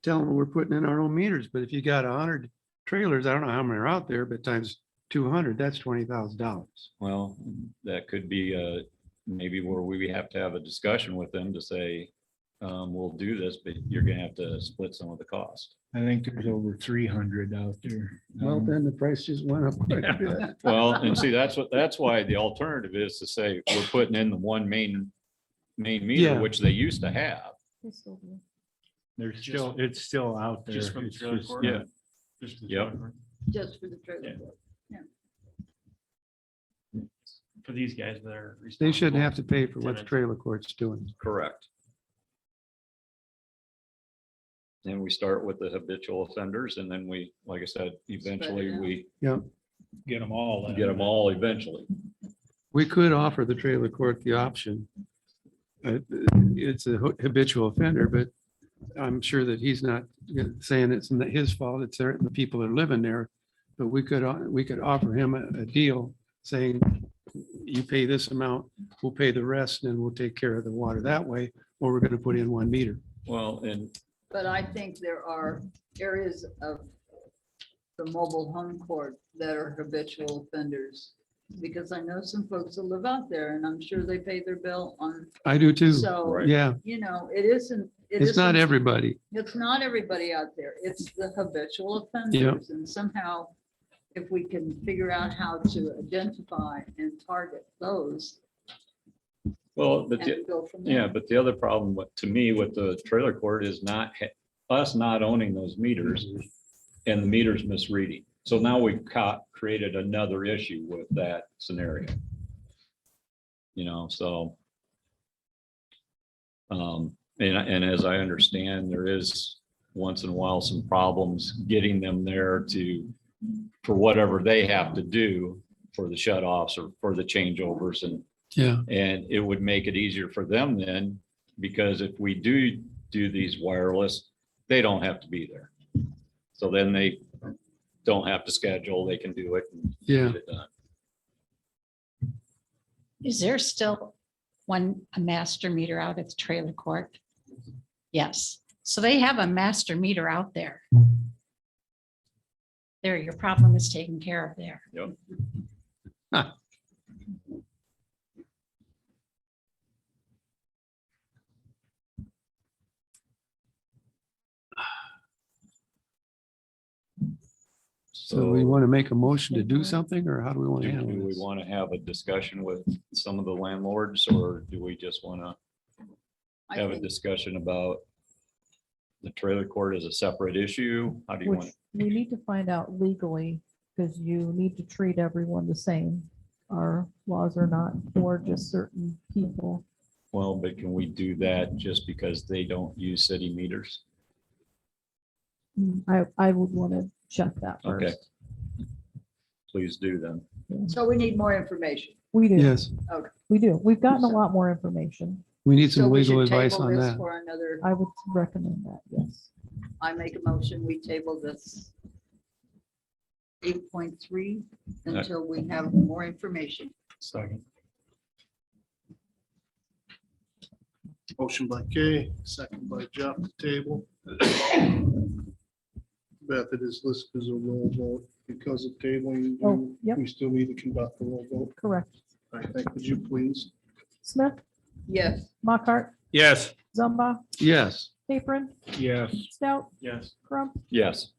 S11: tell them we're putting in our own meters. But if you got 100 trailers, I don't know how many are out there, but times 200, that's $20,000.
S3: Well, that could be maybe where we have to have a discussion with them to say, we'll do this, but you're gonna have to split some of the cost.
S15: I think there's over 300 out there.
S11: Well, then the price just went up quite a bit.
S3: Well, and see, that's why the alternative is to say, we're putting in the one main main meter,
S6: Yeah.
S3: which they used to have.
S18: There's
S10: Just-
S18: still, it's still out there.
S10: Just for the
S18: It's
S10: trailer
S18: just-
S10: court?
S3: Yeah.
S10: Just for the
S3: Yep.
S10: trailer court.
S8: Just for the trailer
S10: Yeah.
S8: court.
S10: For these guys that are.
S11: They shouldn't
S10: responsible.
S11: have to pay for what the
S10: tenants.
S11: trailer court's doing.
S3: Correct. And we start with the habitual offenders and then we, like I said, eventually
S8: out.
S3: we
S11: Yeah,
S18: Get them all. in.
S3: get them all eventually.
S11: we could offer the trailer court the option. It's a habitual offender, but I'm sure that he's not saying it's not his fault. It's the people that are living there. But we could offer him a deal saying, you pay this amount, we'll pay the rest, and then we'll take care of the water that way, or we're gonna put in one meter.
S3: Well, and
S8: But I think there are areas of the mobile home court that are habitual offenders. Because I know some folks that live out there and I'm sure they pay their bill on.
S11: I do too.
S8: So,
S11: Yeah,
S8: you know, it isn't.
S11: it's not everybody.
S8: It's not everybody out there. It's the habitual offenders. And somehow, if we can figure out how to identify and target those
S3: well, but
S8: and go from there.
S3: yeah, but the other problem to me with the trailer court is us not owning those meters and the meters misreading. So now we've created another issue with that scenario. You know, so. And as I understand, there is once in a while some problems getting them there for whatever they have to do for the shut offs or for the changeovers
S11: Yeah,
S3: and it would make it easier for them then, because if we do these wireless, they don't have to be there. So then they don't have to schedule, they can do it. And
S11: yeah.
S3: get it done.
S21: Is there still a master meter out at the trailer court? Yes. So they have a master meter out there. There, your problem is taken care of there.
S3: Yep.
S11: So we want to make a motion to do something, or how do we want to
S3: Do
S11: handle
S3: we
S11: this?
S3: want to have a discussion with some of the landlords, or do we just want to
S8: I
S3: have a
S8: think
S3: discussion about the trailer court as a separate issue? How do you
S13: Which
S3: want?
S13: we need to find out legally, because you need to treat everyone the same. Our laws are not for just certain people.
S3: Well, but can we do that just because they don't use city meters?
S13: I would want to check that
S3: Okay.
S13: first.
S3: Please do then.
S8: So we need more information.
S13: We do.
S11: Yes,
S8: Okay.
S13: We do. We've gotten a lot more information.
S11: we need
S8: So
S11: some
S8: we
S11: legal
S8: should
S11: advice
S8: table
S11: on
S8: this
S11: that.
S8: for another,
S13: I would recommend that, yes.
S8: I make a motion, we table this 8.3 until we have more information.
S10: Second.
S1: Motion by Kay, second by Jeff to table. Beth, it is listed as a roll vote because of tabling.
S13: Oh, yep.
S1: We still need to conduct a roll vote.
S13: Correct.
S1: I think, would you please?
S13: Smith,
S8: Yes.
S13: Lockhart,
S15: Yes.
S13: Zumba,
S11: Yes,
S13: Capron,
S15: Yes.
S13: Stout,
S10: Yes.
S13: Crump,
S3: Yes.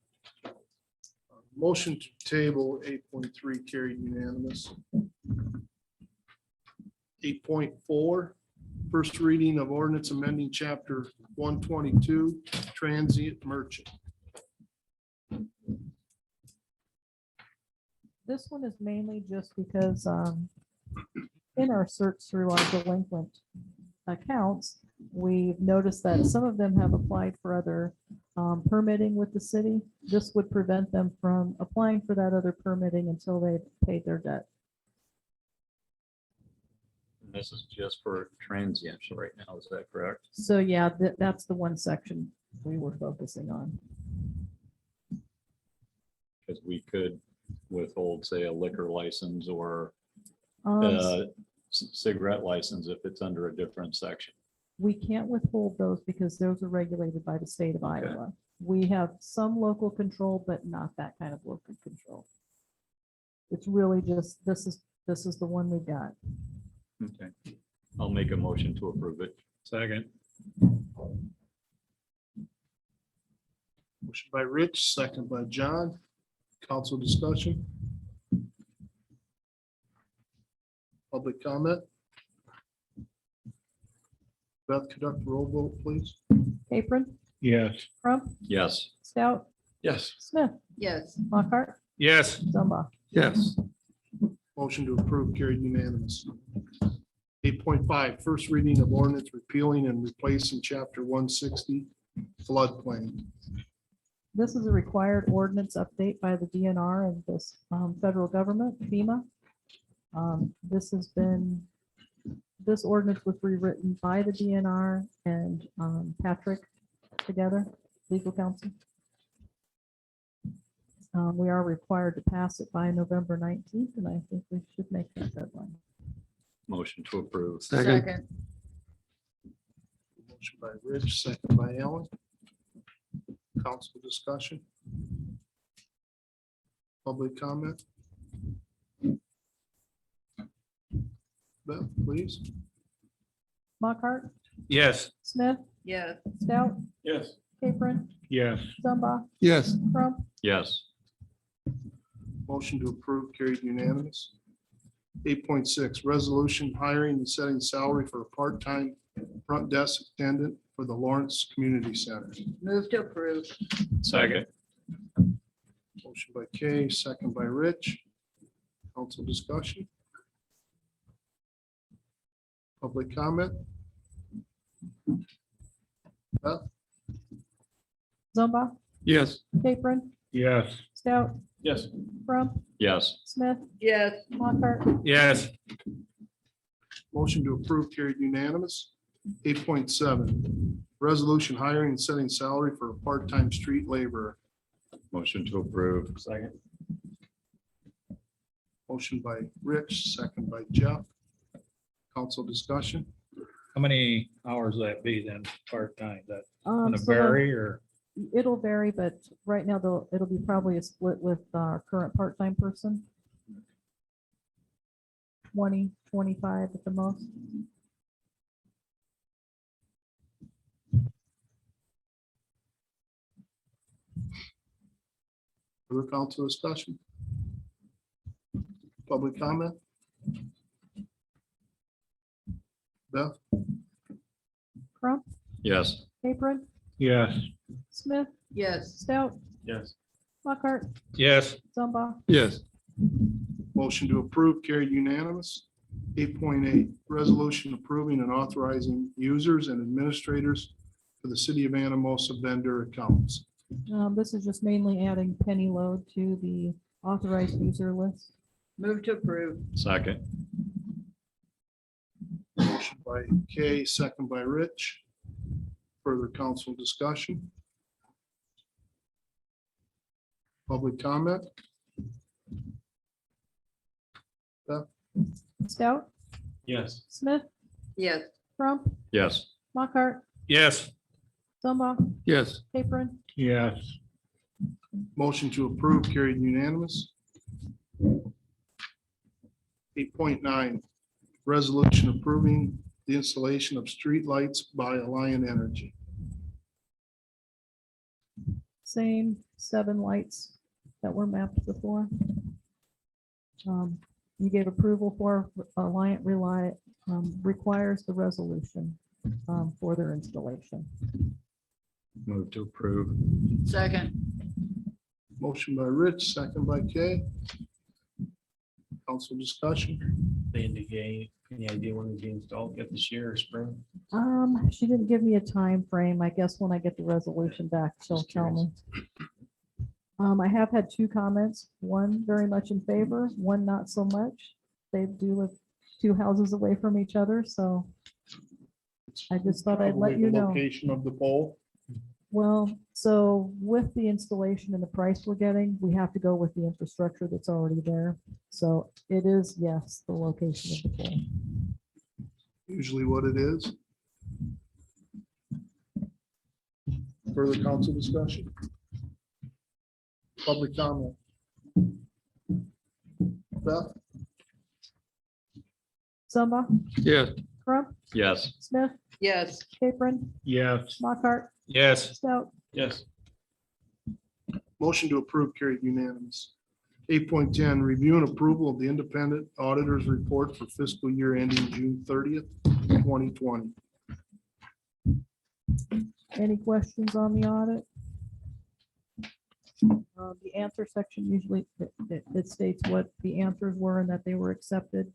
S1: Motion to table 8.3 carried unanimous. 8.4, first reading of ordinance amending chapter 122, transient merchant.
S13: This one is mainly just because in our search through our delinquent accounts, we've noticed that some of them have applied for other permitting with the city. This would prevent them from applying for that other permitting until they've paid their debt.
S3: This is just for transients right now, is that correct?
S13: So yeah, that's the one section we were focusing on.
S3: Because we could withhold, say, a liquor license or
S13: Um,
S3: cigarette license if it's under a different section.
S13: We can't withhold those because those are regulated by the state of Iowa. We have some local control, but not that kind of local control. It's really just, this is the one we've got.
S3: Okay. I'll make a motion to approve it.
S15: Second.
S1: Motion by Rich, second by John. Council discussion. Public comment. Beth, conduct the roll vote, please.
S13: Capron,
S15: Yes.
S13: Crump,
S3: Yes.
S13: Stout,
S14: Yes.
S13: Smith,
S8: Yes,
S13: Lockhart,
S15: Yes.
S13: Zumba.
S11: Yes.
S1: Motion to approve carried unanimous. 8.5, first reading of ordinance repealing and replacing chapter 160 floodplain.
S13: This is a required ordinance update by the DNR and this federal government, FEMA. This ordinance was rewritten by the DNR and Patrick together, legal counsel. We are required to pass it by November 19th, and I think we should make that deadline.
S3: Motion to approve.
S8: second,
S1: Motion by Rich, second by Alan. Council discussion. Public comment. Beth, please.
S13: Lockhart,
S15: Yes.
S13: Smith,
S8: yes,
S13: Stout,
S14: Yes.
S13: Capron,
S15: Yes.
S13: Zumba,
S11: Yes.
S13: Crump,
S3: Yes.
S1: Motion to approve carried unanimous. 8.6, resolution hiring and setting salary for a part-time front desk attendant for the Lawrence Community Center.
S8: move to approve.
S3: Second.
S1: Motion by Kay, second by Rich. Council discussion. Public comment. Beth?
S13: Zumba,
S14: Yes.
S13: Capron,
S15: Yes.
S13: Stout,
S14: Yes.
S13: Crump,
S3: Yes.
S13: Smith,
S8: Yes,
S13: Lockhart,
S15: Yes.
S1: Motion to approve carried unanimous. 8.7, resolution hiring and setting salary for a part-time street laborer.
S3: Motion to approve.
S14: Second.
S1: Motion by Rich, second by Jeff. Council discussion.
S15: How many hours will that be then, part-time? That gonna
S13: so
S15: vary or?
S13: it'll vary, but right now it'll be probably a split with our current part-time person. 20, 25 at the most.
S1: Further council discussion. Public comment. Beth?
S13: Crump,
S3: Yes.
S13: Capron,
S15: Yes.
S13: Smith,
S8: yes,
S13: Stout,
S14: Yes.
S13: Lockhart,
S15: Yes.
S13: Zumba,
S11: Yes.
S1: Motion to approve carried unanimous. 8.8, resolution approving and authorizing users and administrators for the city of Anamosa vendor accounts.
S13: This is just mainly adding penny load to the authorized user list.
S8: move to approve.
S3: Second.
S1: Motion by Kay, second by Rich. Further council discussion. Public comment. Beth?
S13: Stout,
S14: Yes.
S13: Smith,
S8: Yes,
S13: Crump,
S3: Yes.
S13: Lockhart,
S15: Yes.
S13: Zumba,
S11: Yes.
S13: Capron,
S15: Yes.
S1: Motion to approve carried unanimous. 8.9, resolution approving the installation of streetlights by Alliant Energy.
S13: same 7 lights that were mapped before. You gave approval for Alliant requires the resolution for their installation.
S3: Move to approve.
S8: second,
S1: Motion by Rich, second by Kay. Council discussion.
S10: They indicate, any idea when it'll be installed, yet this year or spring?
S13: She didn't give me a time frame. I guess when I get the resolution back, she'll
S10: Just
S13: tell me. I have had 2 comments, one very much in favor, one not so much. They do live 2 houses away from each other, so I just thought I'd let
S1: Probably
S13: you
S1: the
S13: know.
S1: Location of the pole.
S13: Well, so with the installation and the price we're getting, we have to go with the infrastructure that's already there. So it is, yes, the location of the pole.
S1: Usually what it is. Further council discussion. Public comment. Beth?
S13: Zumba,
S11: Yes.
S13: Crump,
S3: Yes.
S13: Smith,
S8: yes,
S13: Capron,
S15: Yes.
S13: Lockhart,
S15: Yes.
S13: Stout,
S14: Yes.
S1: Motion to approve carried unanimous. 8.10, review and approval of the independent auditor's report for fiscal year ending June 30th, 2020.
S13: Any questions on the audit? The answer section usually, it states what the answers were and that they were accepted.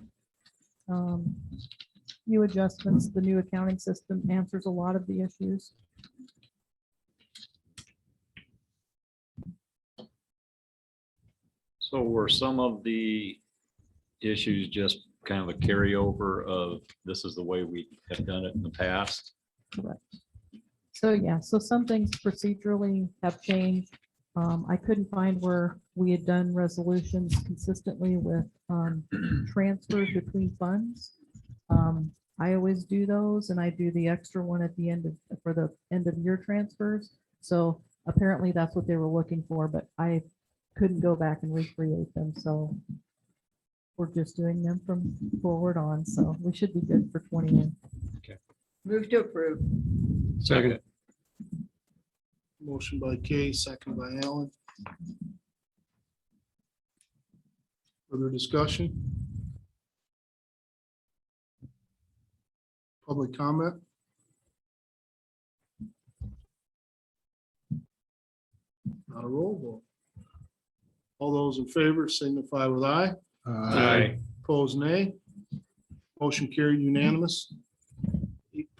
S13: New adjustments, the new accounting system answers a lot of the issues.
S3: So were some of the issues just kind of a carryover of this is the way we have done it in the past?
S13: Correct. So yeah, so some things procedurally have changed. I couldn't find where we had done resolutions consistently with transfers between funds. I always do those and I do the extra one at the end of, for the end of year transfers. So apparently that's what they were looking for, but I couldn't go back and recreate them. So we're just doing them from forward on. So we should be good for 21.
S8: Move to approve.
S14: Second.
S1: Motion by Kay, second by Alan. Further discussion? Public comment? Not a roll call. All those in favor signify with aye.
S14: Aye.
S1: Opposed, nay. Motion carried unanimous.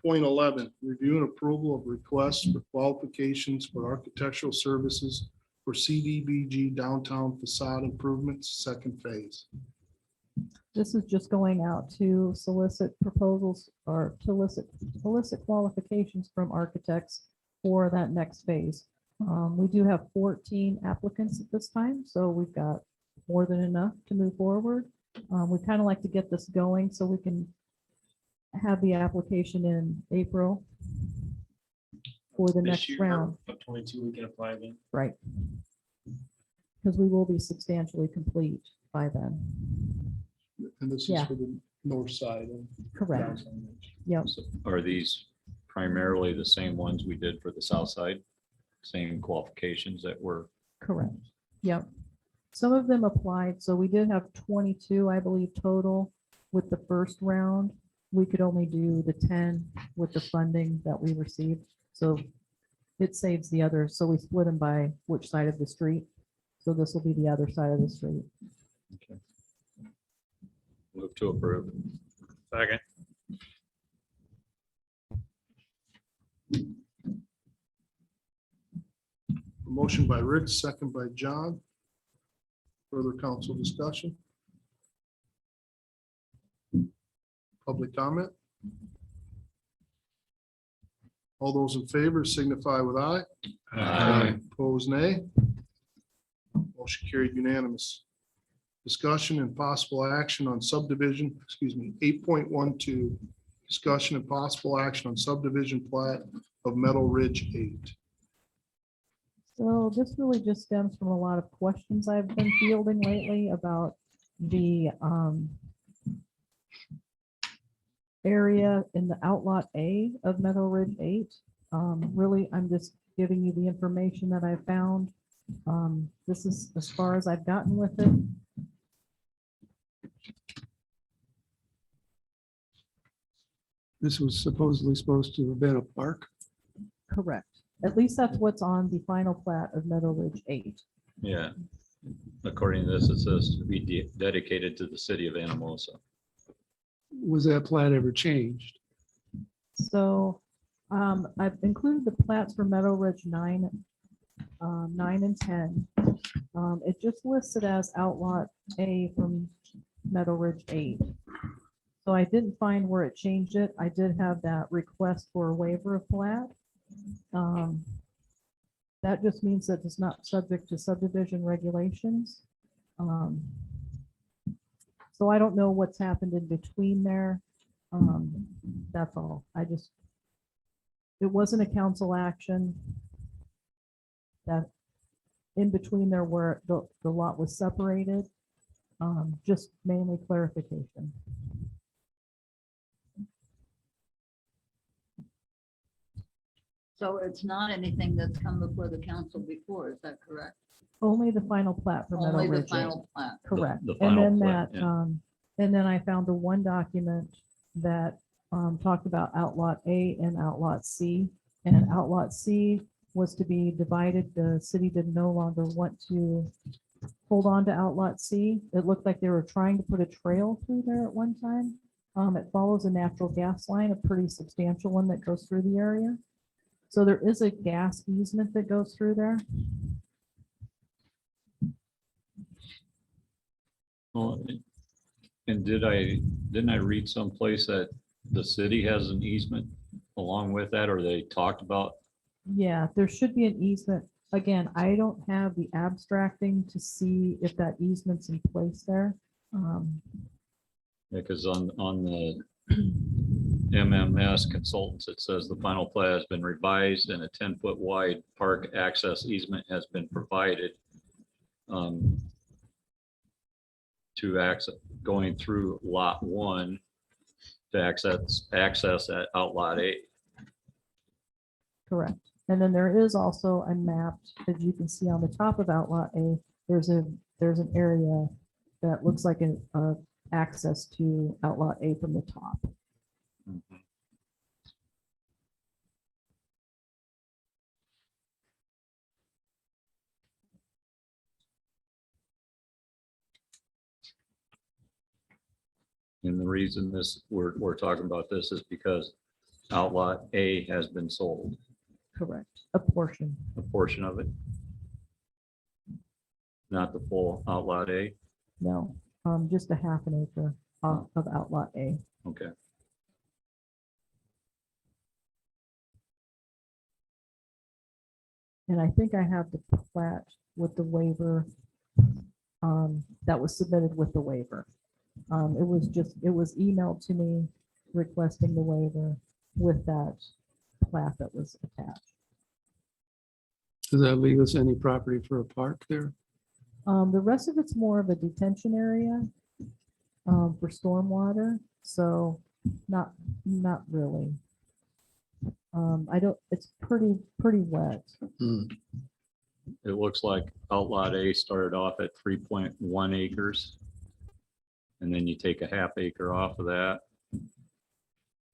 S1: 8.11, review and approval of requests for qualifications for architectural services for CDBG downtown facade improvements, second phase.
S13: This is just going out to solicit proposals or to solicit qualifications from architects for that next phase. We do have 14 applicants at this time, so we've got more than enough to move forward. We kind of like to get this going so we can have the application in April for the
S10: This
S13: next
S10: year,
S13: round,
S10: of 22, we can apply then.
S13: right? Because we will be substantially complete by then.
S1: And this is
S13: Yeah.
S1: for the north side. of
S13: Correct.
S1: downtown.
S13: Yep.
S3: So are these primarily the same ones we did for the south side? Same qualifications that were,
S13: Correct. Yep. Some of them applied. So we did have 22, I believe, total with the first round. We could only do the 10 with the funding that we received. So it saves the others. So we split them by which side of the street. So this will be the other side of the street.
S3: move to approve.
S15: Second.
S1: Motion by Rick, second by John. Further council discussion? Public comment? All those in favor signify with aye.
S14: Aye.
S1: Opposed, nay. Motion carried unanimous. Discussion and possible action on subdivision, 8.12. Discussion and possible action on subdivision plat of Meadow Ridge 8.
S13: So this really just stems from a lot of questions I've been fielding lately about the area in the outlot A of Meadow Ridge 8. Really, I'm just giving you the information that I found. This is as far as I've gotten with it.
S11: This was supposedly supposed to have been a park.
S13: Correct. At least that's what's on the final plat of Meadow Ridge 8.
S3: Yeah. According to this, it says to be dedicated to the city of Anamosa.
S11: Was that plat ever changed?
S13: So I've included the plats for Meadow Ridge 9 and 10. It just listed as outlot A from Meadow Ridge 8. So I didn't find where it changed it. I did have that request for a waiver of plat. That just means that it's not subject to subdivision regulations. So I don't know what's happened in between there. That's all. It wasn't a council action. That in between there where the lot was separated, just mainly clarification.
S8: So it's not anything that's come before the council before, is that correct?
S13: Only the final plat for Meadow
S8: Only the
S13: Ridge.
S8: final plat.
S13: Correct.
S3: The
S13: And
S3: final
S13: then
S3: plat,
S13: that,
S3: yeah.
S13: and then I found the one document that talked about outlot A and outlot C And outlot C was to be divided. The city did no longer want to hold on to outlot C. It looked like they were trying to put a trail through there at one time. It follows a natural gas line, a pretty substantial one that goes through the area. So there is a gas easement that goes through there.
S3: Well, and didn't I read someplace that the city has an easement along with that, or they talked about?
S13: Yeah, there should be an easement. Again, I don't have the abstracting to see if that easement's in place there.
S3: Because on the MMS consultants, it says the final plat has been revised and a 10-foot wide park access easement has been provided to access going through lot 1 to access at outlot A.
S13: Correct. And then there is also a map, as you can see on the top of outlot A, there's an area that looks like an access to outlot A from the top.
S3: And the reason we're talking about this is because outlot A has been sold,
S13: Correct. A portion.
S3: a portion of it. Not the full outlot A.
S13: No, just a half an acre of outlot A.
S3: Okay.
S13: And I think I have the plat with the waiver that was submitted with the waiver. It was emailed to me requesting the waiver with that plat that was attached.
S11: Does that leave us any property for a park there?
S13: The rest of it's more of a detention area for stormwater, so not really. It's pretty wet.
S3: It looks like outlot A started off at 3.1 acres. And then you take a half acre off of that.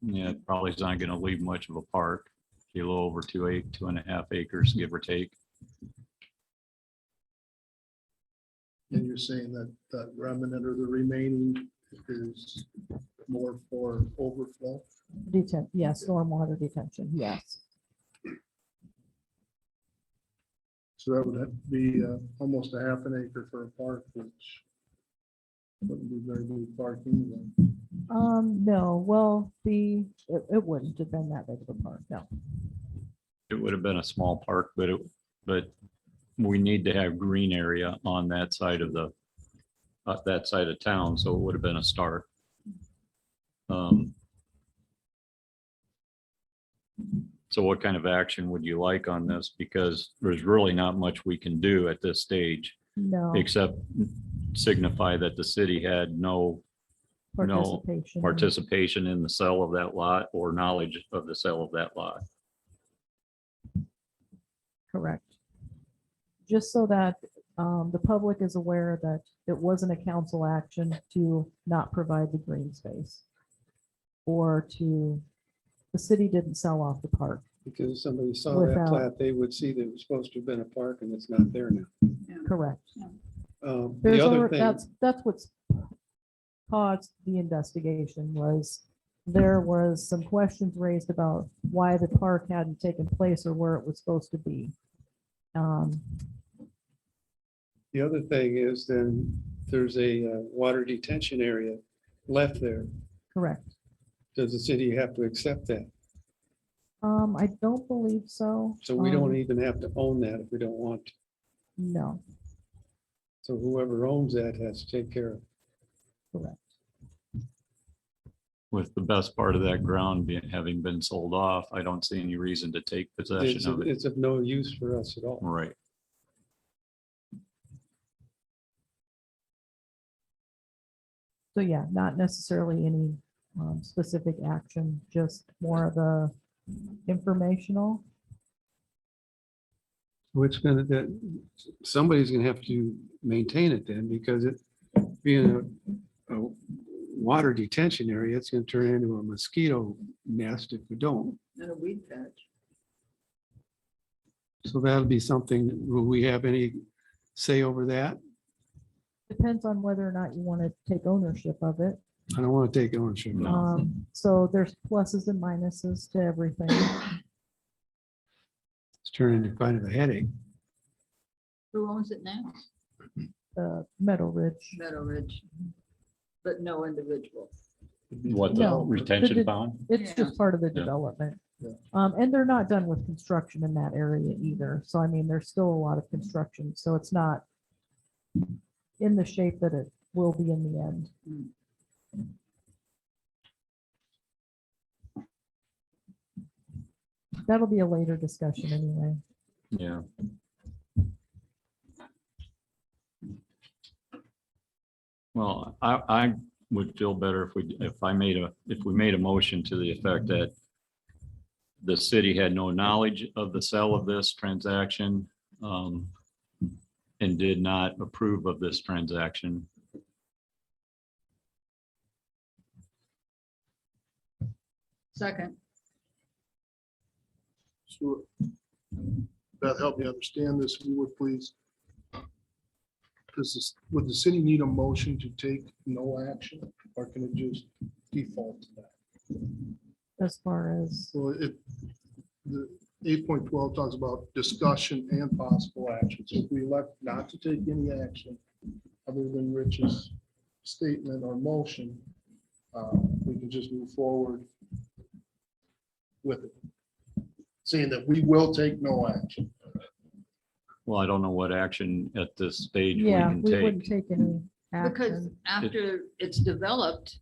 S3: Yeah, it probably is not gonna leave much of a park. Be a little over 2.5 acres, give or take.
S1: And you're saying that that remnant or the remaining is more for overflow?
S13: Stormwater detention, yes.
S1: So that would be almost a half an acre for a park, which wouldn't be very big parking.
S13: No, well, it wouldn't have been that big of a park, no.
S3: It would have been a small park, but we need to have green area on that side of that side of town, so it would have been a start. So what kind of action would you like on this? Because there's really not much we can do at this stage.
S13: No.
S3: Except signify that the city had no participation in the sale of that lot or knowledge of the sale of that lot.
S13: Correct. Just so that the public is aware that it wasn't a council action to not provide the green space. Or the city didn't sell off the park.
S11: Because if somebody saw that plat, they would see that it was supposed to have been a park and it's not there now.
S13: Correct.
S11: The other thing,
S13: That's what's caused the investigation there was some questions raised about why the park hadn't taken place or where it was supposed to be.
S11: the other thing is then there's a water detention area left there.
S13: Correct.
S11: Does the city have to accept that?
S13: I don't believe so.
S11: So we don't even have to own that if we don't want to.
S13: No.
S11: So whoever owns that has to take care of it.
S13: Correct.
S3: With the best part of that ground having been sold off, I don't see any reason to take possession of it.
S11: It's of no use for us at all.
S3: Right.
S13: So yeah, not necessarily any specific action, just more of a informational.
S11: Which gonna, that, somebody's gonna have to maintain it then, because it being a water detention area, it's gonna turn into a mosquito nest if we don't.
S8: And a weed patch.
S11: So that'll be something, will we have any say over that?
S13: Depends on whether or not you want to take ownership of it.
S11: I don't want to take ownership.
S13: So there's pluses and minuses to everything.
S11: It's turning into kind of a headache.
S8: Who owns it now?
S13: Meadow Ridge.
S8: Meadow Ridge. But no individual.
S3: What, the
S13: No,
S3: retention pond?
S13: It's
S8: Yeah.
S13: just part of the
S3: Yeah.
S13: development.
S1: Yeah.
S13: And they're not done with construction in that area either. So I mean, there's still a lot of construction, so it's not in the shape that it will be in the end. That'll be a later discussion anyway.
S3: Yeah. Well, I would feel better if we made a motion to the effect that the city had no knowledge of the sale of this transaction, and did not approve of this transaction.
S8: Second.
S1: Sure. Beth, help me understand this, if you would, please. Would the city need a motion to take no action, or can it just default to that?
S13: As far as,
S1: Well, the 8.12 talks about discussion and possible actions. If we elect not to take any action other than Rich's statement or motion, we can just move forward with it. Saying that we will take no action.
S3: Well, I don't know what action at this stage we
S13: yeah,
S3: can
S13: we wouldn't
S3: take.
S13: take any
S8: Because
S13: action.
S8: after it's developed,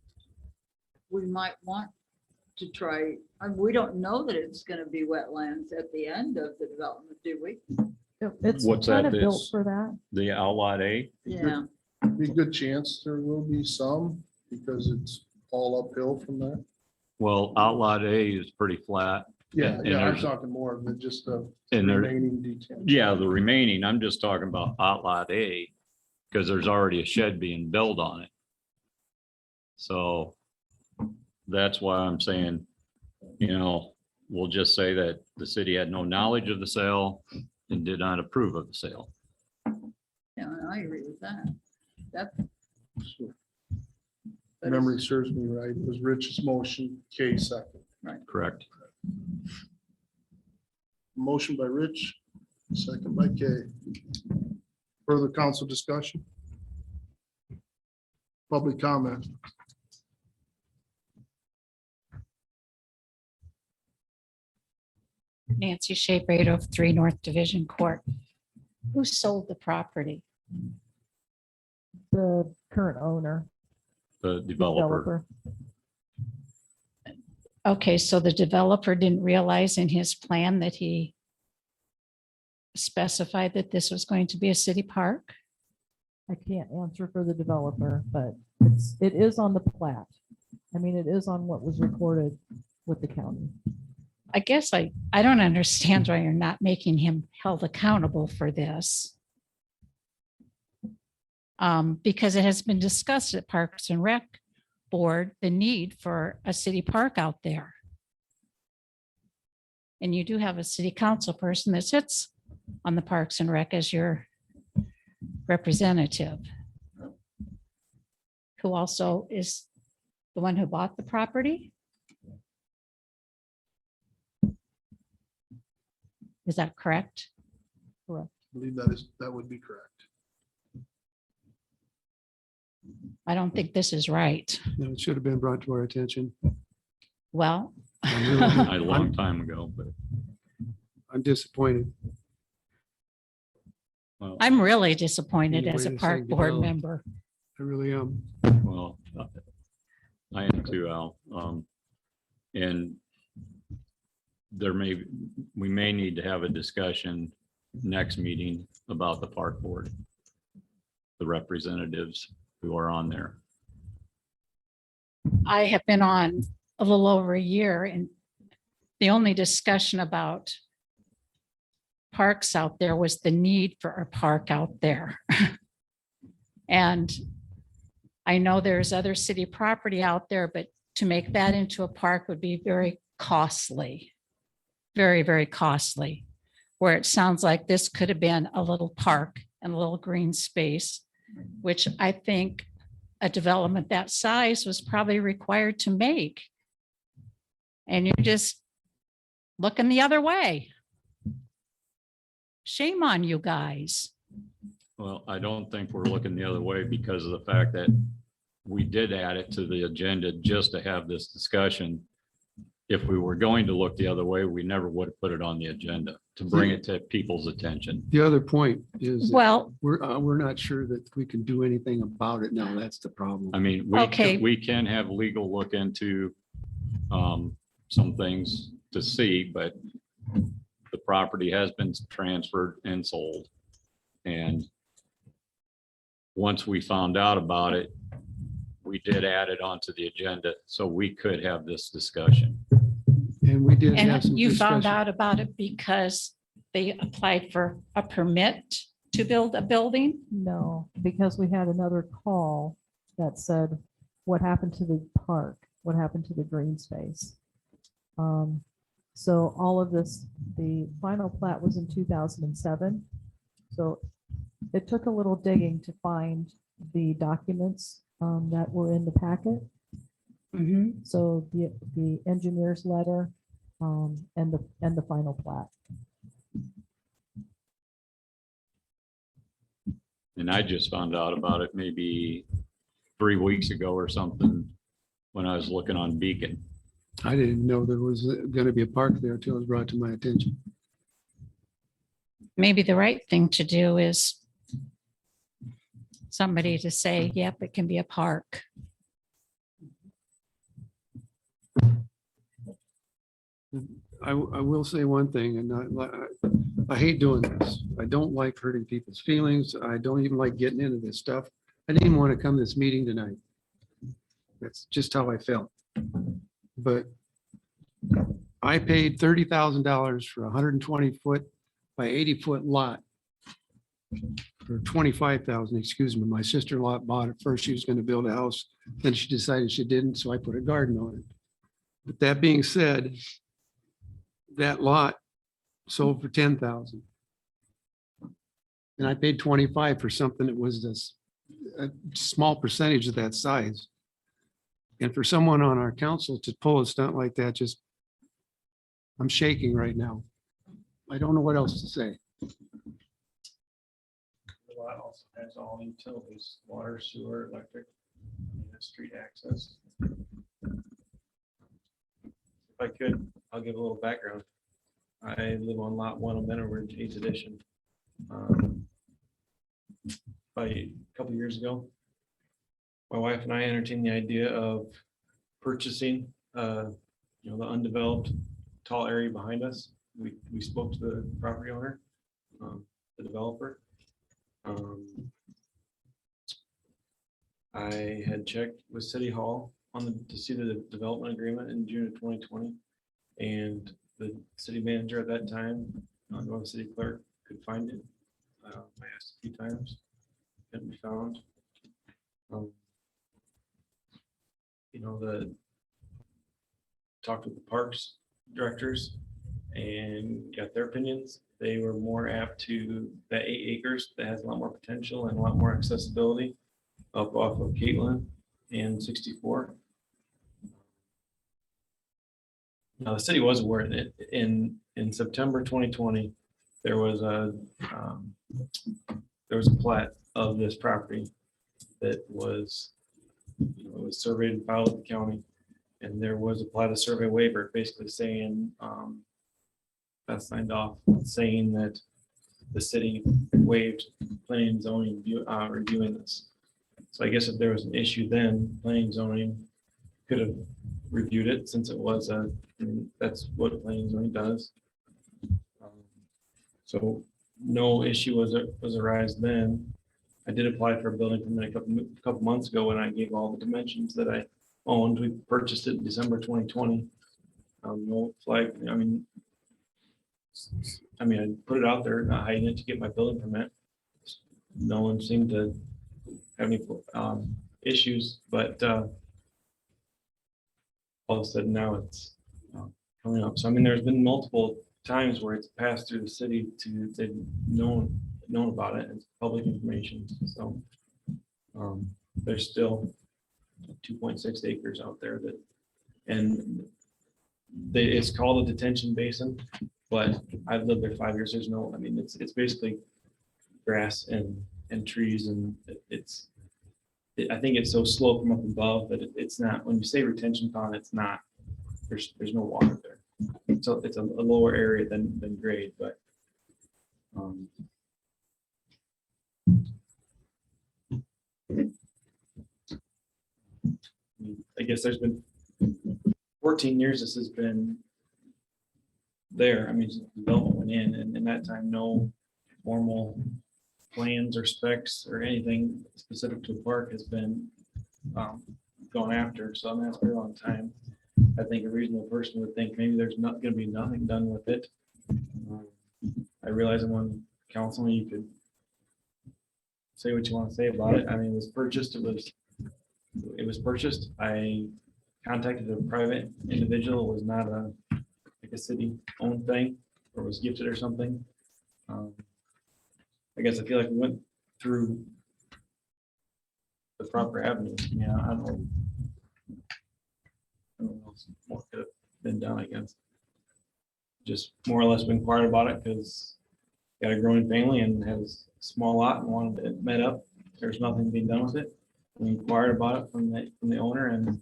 S8: we might want to try, we don't know that it's gonna be wetlands at the end of the development, do we?
S13: It's
S3: What's
S13: kind
S3: that?
S13: of built
S3: This-
S13: for that.
S3: The outlot A?
S8: Yeah,
S1: Be a good chance there will be some, because it's all uphill from there.
S3: Well, outlot A is pretty flat.
S1: Yeah,
S3: And
S1: yeah, I'm
S3: there's-
S1: talking more than just the
S3: And there,
S1: remaining details.
S3: yeah, the remaining, I'm just talking about outlot A, because there's already a shed being built on it. So that's why I'm saying, we'll just say that the city had no knowledge of the sale and did not approve of the sale.
S8: yeah, I agree with that. That.
S1: Sure.
S8: but
S1: Memory serves me right. It was Rich's motion, Kay second.
S3: Correct.
S1: Motion by Rich, second by Kay. Further council discussion? Public comment?
S21: Nancy Shape, 803 North Division Court. Who sold the property?
S13: The current owner.
S3: The developer.
S21: Okay, so the developer didn't realize in his plan that he specified that this was going to be a city park?
S13: I can't answer for the developer, but it is on the plat. I mean, it is on what was recorded with the county.
S21: I guess I don't understand why you're not making him held accountable for this. Because it has been discussed at Parks and Rec Board, the need for a city park out there. And you do have a city council person that sits on the Parks and Rec as your representative, who also is the one who bought the property. Is that correct?
S13: Correct.
S1: I believe that would be correct.
S21: I don't think this is right.
S11: No, it should have been brought to our attention.
S21: Well,
S3: A long time ago, but.
S11: I'm disappointed.
S3: Well,
S21: I'm really disappointed
S11: Any
S21: as a
S11: way this
S21: park
S11: thing
S21: board
S11: developed.
S21: member.
S11: I really am.
S3: Well, I am too, Al. And we may need to have a discussion next meeting about the park board, the representatives who are on there.
S21: I have been on a little over a year, and the only discussion about parks out there was the need for a park out there. And I know there's other city property out there, but to make that into a park would be very costly. Very, very costly. where it sounds like this could have been a little park and a little green space, which I think a development that size was probably required to make. And you're just looking the other way. Shame on you guys.
S3: Well, I don't think we're looking the other way because of the fact that we did add it to the agenda just to have this discussion. If we were going to look the other way, we never would have put it on the agenda to bring it to people's attention.
S11: The other point is, that
S21: Well,
S11: we're not sure that we can do anything about it now. That's the problem.
S3: I mean,
S21: Okay.
S3: we can have legal look into some things to see, but the property has been transferred and sold. And once we found out about it, we did add it onto the agenda so we could have this discussion.
S11: And we did have some
S21: and you found
S11: discussion.
S21: out about it because they applied for a permit to build a building?
S13: No, because we had another call that said, what happened to the park? What happened to the green space? So all of this, the final plat was in 2007. So it took a little digging to find the documents that were in the packet. So the engineer's letter and the final plat.
S3: And I just found out about it maybe 3 weeks ago or something when I was looking on Beacon.
S11: I didn't know there was going to be a park there until it was brought to my attention.
S21: Maybe the right thing to do is somebody to say, yep, it can be a park.
S11: I will say one thing, and I hate doing this. I don't like hurting people's feelings. I don't even like getting into this stuff. I didn't even want to come to this meeting tonight. That's just how I felt. But I paid $30,000 for a 120-foot by 80-foot lot for 25,000, excuse me. My sister-in-law bought it first. She was going to build a house. Then she decided she didn't, so I put a garden on it. But that being said, that lot sold for 10,000. And I paid 25 for something that was this a small percentage of that size. And for someone on our council to pull a stunt like that, just, I'm shaking right now. I don't know what else to say.
S10: The lot also has all utilities, water, sewer, electric, street access. If I could, I'll give a little background. I live on lot 1 of Meadow Ridge, 8th edition. About a couple years ago, my wife and I entertained the idea of purchasing, the undeveloped tall area behind us. We spoke to the property owner, the developer. I had checked with City Hall to see the development agreement in June of 2020, and the city manager at that time, North City Clerk, could find it. I asked a few times, couldn't be found. Talked with the parks directors and got their opinions. They were more apt to that 8 acres that has a lot more potential and a lot more accessibility up off of Caitlin and 64. Now the city was aware that in September 2020, there was a plat of this property that was, it was surveyed and filed with the county, and there was a plat of survey waiver basically saying that signed off saying that the city waived planning and zoning reviewing this. So I guess if there was an issue then, planning and zoning could have reviewed it, since it was that's what planning and zoning does. So no issue was arised then. I did apply for a building permit a couple months ago when I gave all the dimensions that I owned. We purchased it in December 2020. No flag. I mean, I put it out there, not hiding it, to get my building permit. No one seemed to have any issues, but all of a sudden now it's coming up. So there's been multiple times where it's passed through the city to, they've known about it, it's public information, so. There's still 2.6 acres out there that, and it's called a detention basin, but I've lived there 5 years, there's no, I mean, it's basically grass and trees, and I think it's so slow from up above that it's not, when you say retention pond, it's not, there's no water there. So it's a lower area than grade, but I guess there's been 14 years this has been there. I mean, development went in, and in that time, no formal plans or specs or anything specific to a park has been gone after. So I mean, that's been a long time. I think a reasonable person would think maybe there's not going to be nothing done with it. I realize I'm on council, and you could say what you want to say about it. I mean, it was purchased. It was purchased. I contacted a private individual. It was not like a city-owned thing, or was gifted or something. I guess I feel like we went through the proper avenues. Yeah, I don't know what could have been done, I guess. Just more or less been quiet about it because got a growing family and has a small lot and wanted it met up. There's nothing being done with it. We inquired about it from the owner, and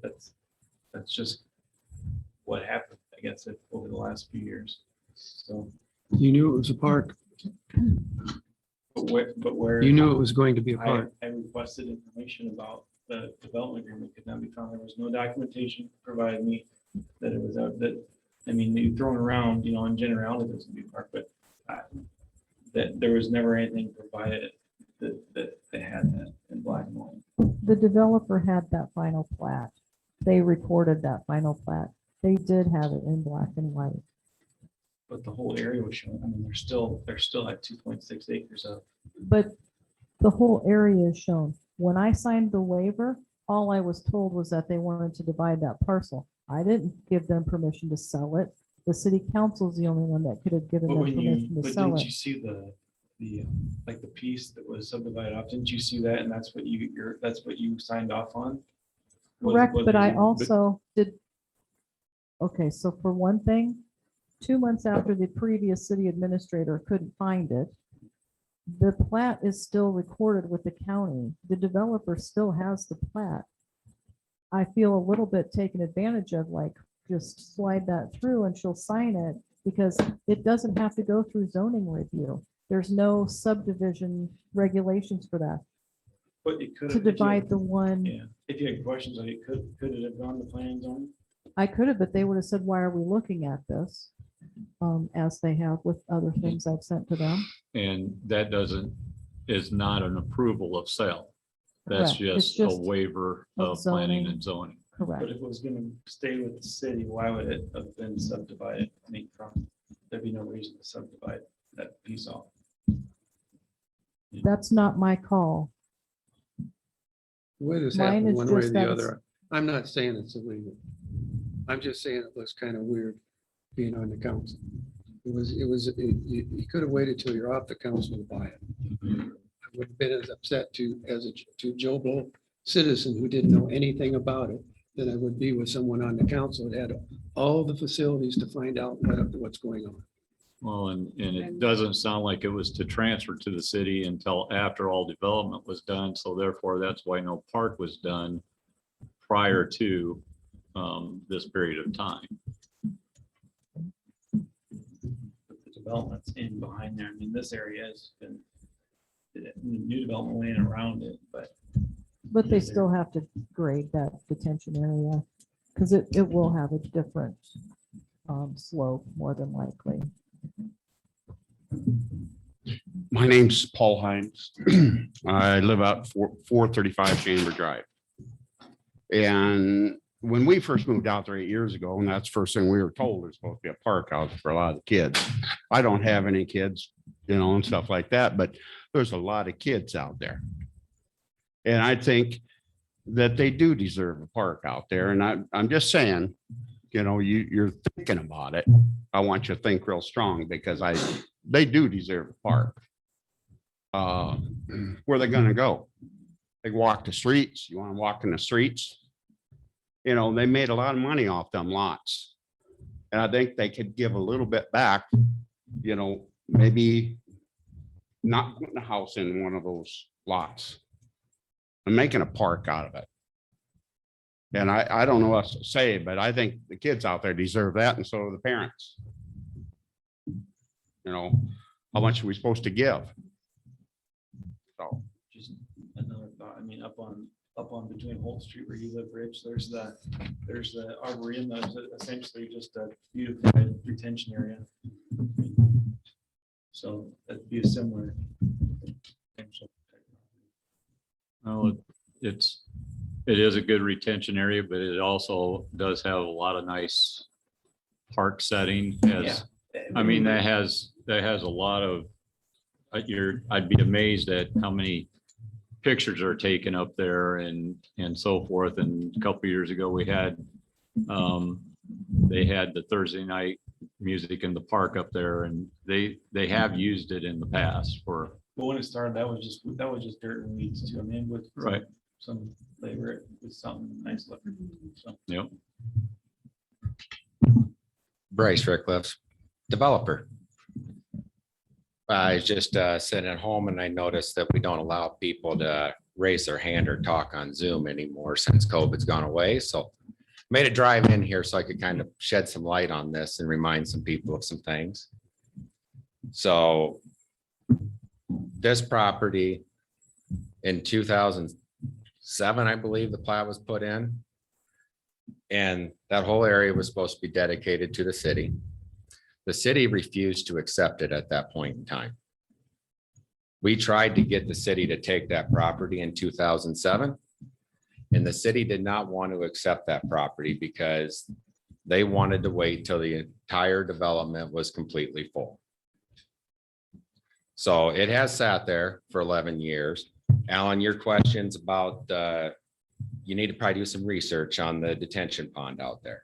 S10: that's just what happened, I guess, over the last few years. So
S11: You knew it was a park.
S10: but where
S11: You knew it was going to be a park.
S10: I requested information about the development agreement, could not be found. There was no documentation provided me that it was that. I mean, you thrown around, in generality, there's gonna be a park, but that there was never anything provided that they had that in black and white.
S13: The developer had that final plat. They recorded that final plat. They did have it in black and white.
S10: But the whole area was shown. I mean, they're still at 2.6 acres of.
S13: But the whole area is shown. When I signed the waiver, all I was told was that they wanted to divide that parcel. I didn't give them permission to sell it. The city council is the only one that could have given
S10: But
S13: them
S10: when
S13: permission to
S10: but
S13: sell
S10: didn't
S13: it.
S10: you see the like the piece that was subdivided off? Didn't you see that? And that's what that's what you signed off on?
S13: Correct, but I
S10: but-
S13: also did. Okay, so for one thing, 2 months after the previous city administrator couldn't find it, the plat is still recorded with the county. The developer still has the plat. I feel a little bit taken advantage of, like, just slide that through and she'll sign it because it doesn't have to go through zoning review. There's no subdivision regulations for that.
S10: But it could
S13: To divide the one,
S10: Yeah, if you had questions, like could it have gone to planning and zoning?
S13: I could have, but they would have said, why are we looking at this? As they have with other things I've sent to them.
S3: And that is not an approval of sale. That's
S13: Correct. It's
S3: just a
S13: just
S3: waiver
S13: of
S3: of planning
S13: zoning.
S3: and zoning.
S13: Correct.
S10: But if it was gonna stay with the city, why would it have been subdivided? I mean, there'd be no reason to subdivide that piece off.
S13: That's not my call.
S11: The way this
S13: Mine
S11: happened,
S13: is
S11: one way or
S13: just
S11: the
S13: that
S11: other, I'm not saying it's illegal. I'm just saying it looks kind of weird being on the council. You could have waited till you're off the council to buy it. I would have been as upset to Joe Blow citizen who didn't know anything about it than I would be with someone on the council that had all the facilities to find out what's going on.
S3: Well, and it doesn't sound like it was to transfer to the city until after all development was done. So therefore, that's why no park was done prior to this period of time.
S10: The development's in behind there. I mean, this area has been, new development went in around it, but
S13: But they still have to grade that detention area because it will have a different slope more than likely.
S4: My name's Paul Hines. I live out 435 Chamber Drive. And when we first moved out there 8 years ago, and that's the first thing we were told, there's supposed to be a park out there for a lot of the kids. I don't have any kids, and stuff like that, but there's a lot of kids out there. And I think that they do deserve a park out there. And I'm just saying, you know, you're thinking about it, I want you to think real strong because they do deserve a park. Where they gonna go? They walk the streets. You want to walk in the streets? You know, they made a lot of money off them lots. And I think they could give a little bit back, you know, maybe not putting a house in one of those lots and making a park out of it. And I don't know what to say, but I think the kids out there deserve that, and so do the parents. You know, how much are we supposed to give? So,
S10: Just another thought, I mean, up on between Holt Street where you live, Rich, there's the arboretum that's essentially just a beautified retention area. So that'd be a similar.
S3: Well, it is a good retention area, but it also does have a lot of nice park setting as, I mean, that has a lot of, I'd be amazed at how many pictures are taken up there and so forth. And a couple years ago, we had, they had the Thursday night music in the park up there, and they have used it in the past for.
S10: But when it started, that was just dirt and weeds too. I mean, with
S3: Right.
S10: some labor, it was something nice looking. So.
S3: Yep.
S7: Bryce Rickliff, developer. I was just sitting at home and I noticed that we don't allow people to raise their hand or talk on Zoom anymore since COVID's gone away. So made a drive in here so I could kind of shed some light on this and remind some people of some things. So this property in 2007, I believe the plat was put in. And that whole area was supposed to be dedicated to the city. The city refused to accept it at that point in time. We tried to get the city to take that property in 2007, and the city did not want to accept that property because they wanted to wait till the entire development was completely full. So it has sat there for 11 years. Alan, your questions about, you need to probably do some research on the detention pond out there.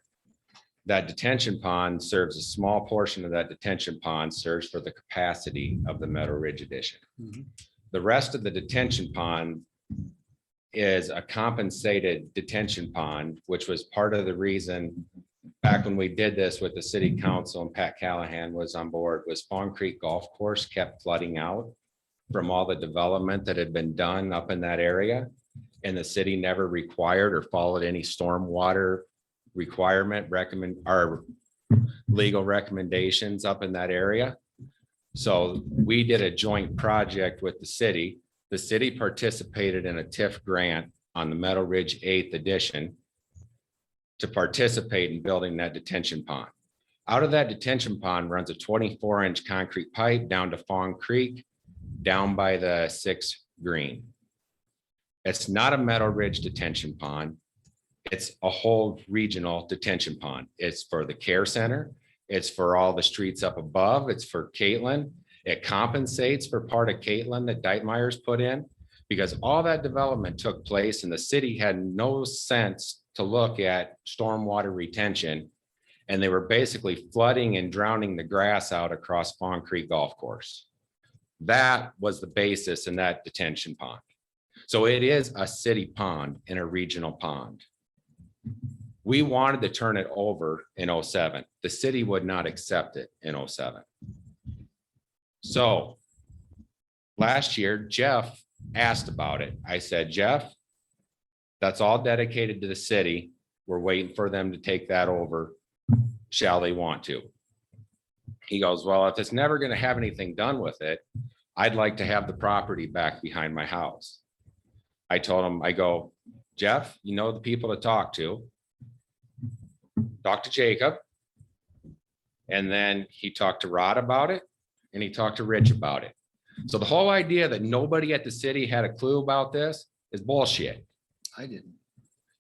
S7: That detention pond serves a small portion of that detention pond serves for the capacity of the Meadow Ridge addition. The rest of the detention pond is a compensated detention pond, which was part of the reason back when we did this with the city council and Pat Callahan was on board, was Fawn Creek Golf Course kept flooding out from all the development that had been done up in that area. And the city never required or followed any stormwater requirement or legal recommendations up in that area. So we did a joint project with the city. The city participated in a TIF grant on the Meadow Ridge 8th edition to participate in building that detention pond. Out of that detention pond runs a 24-inch concrete pipe down to Fawn Creek, down by the 6th green. It's not a Meadow Ridge detention pond. It's a whole regional detention pond. It's for the care center. It's for all the streets up above. It's for Caitlin. It compensates for part of Caitlin that Deitmeyer's put in because all that development took place and the city had no sense to look at stormwater retention. And they were basically flooding and drowning the grass out across Fawn Creek Golf Course. That was the basis in that detention pond. So it is a city pond and a regional pond. We wanted to turn it over in 07. The city would not accept it in 07. So last year, Jeff asked about it. I said, Jeff, that's all dedicated to the city. We're waiting for them to take that over. Shall they want to? He goes, well, if it's never going to have anything done with it, I'd like to have the property back behind my house. I told him, I go, Jeff, you know the people to talk to. Talk to Jacob. And then he talked to Rod about it and he talked to Rich about it. So the whole idea that nobody at the city had a clue about this is bullshit.
S11: I didn't.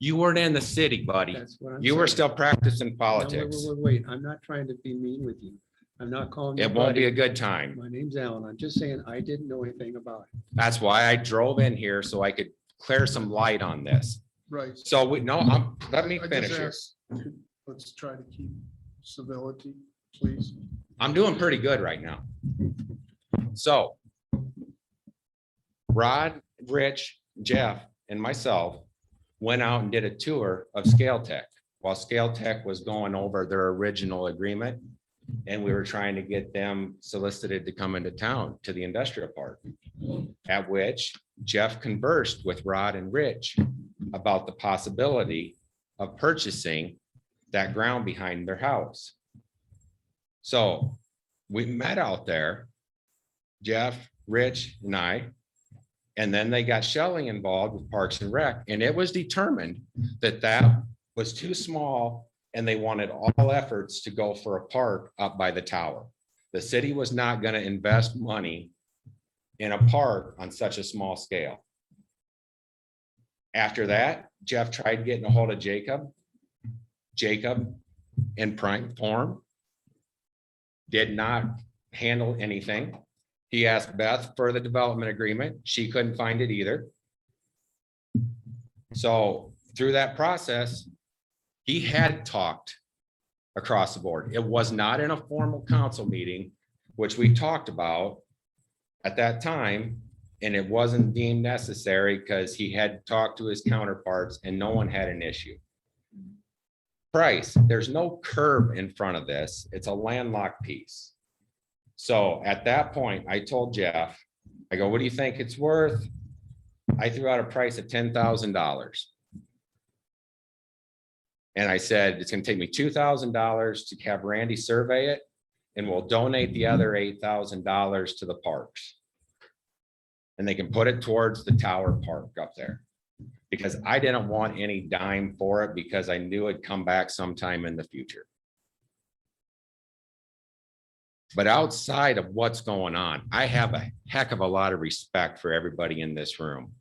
S7: You weren't in the city, buddy.
S11: That's what I'm
S7: You were
S11: saying.
S7: still practicing
S11: No,
S7: politics.
S11: wait, I'm not trying to be mean with you. I'm not calling you.
S7: It won't be a
S11: buddy.
S7: good time.
S11: My name's Alan. I'm just saying I didn't know anything about it.
S7: That's why I drove in here so I could clear some light on this.
S1: Right.
S7: So let me
S1: I just
S7: finish here.
S1: asked, let's try to keep civility, please.
S7: I'm doing pretty good right now. So Rod, Rich, Jeff, and myself went out and did a tour of Scale Tech while Scale Tech was going over their original agreement. And we were trying to get them solicited to come into town to the industrial park. At which Jeff conversed with Rod and Rich about the possibility of purchasing that ground behind their house. So we met out there, Jeff, Rich, and I, and then they got Shelley involved with Parks and Rec, and it was determined that that was too small and they wanted all efforts to go for a park up by the tower. The city was not going to invest money in a park on such a small scale. After that, Jeff tried getting a hold of Jacob. Jacob, in prime form, did not handle anything. He asked Beth for the development agreement. She couldn't find it either. So through that process, he had talked across the board. It was not in a formal council meeting, which we talked about at that time, and it wasn't deemed necessary because he had talked to his counterparts and no one had an issue. Price, there's no curb in front of this. It's a landlocked piece. So at that point, I told Jeff, I go, what do you think it's worth? I threw out a price of $10,000. And I said, it's gonna take me $2,000 to have Randy survey it, and we'll donate the other $8,000 to the parks. And they can put it towards the tower park up there. Because I didn't want any dime for it because I knew it'd come back sometime in the future. But outside of what's going on, I have a heck of a lot of respect for everybody in this room.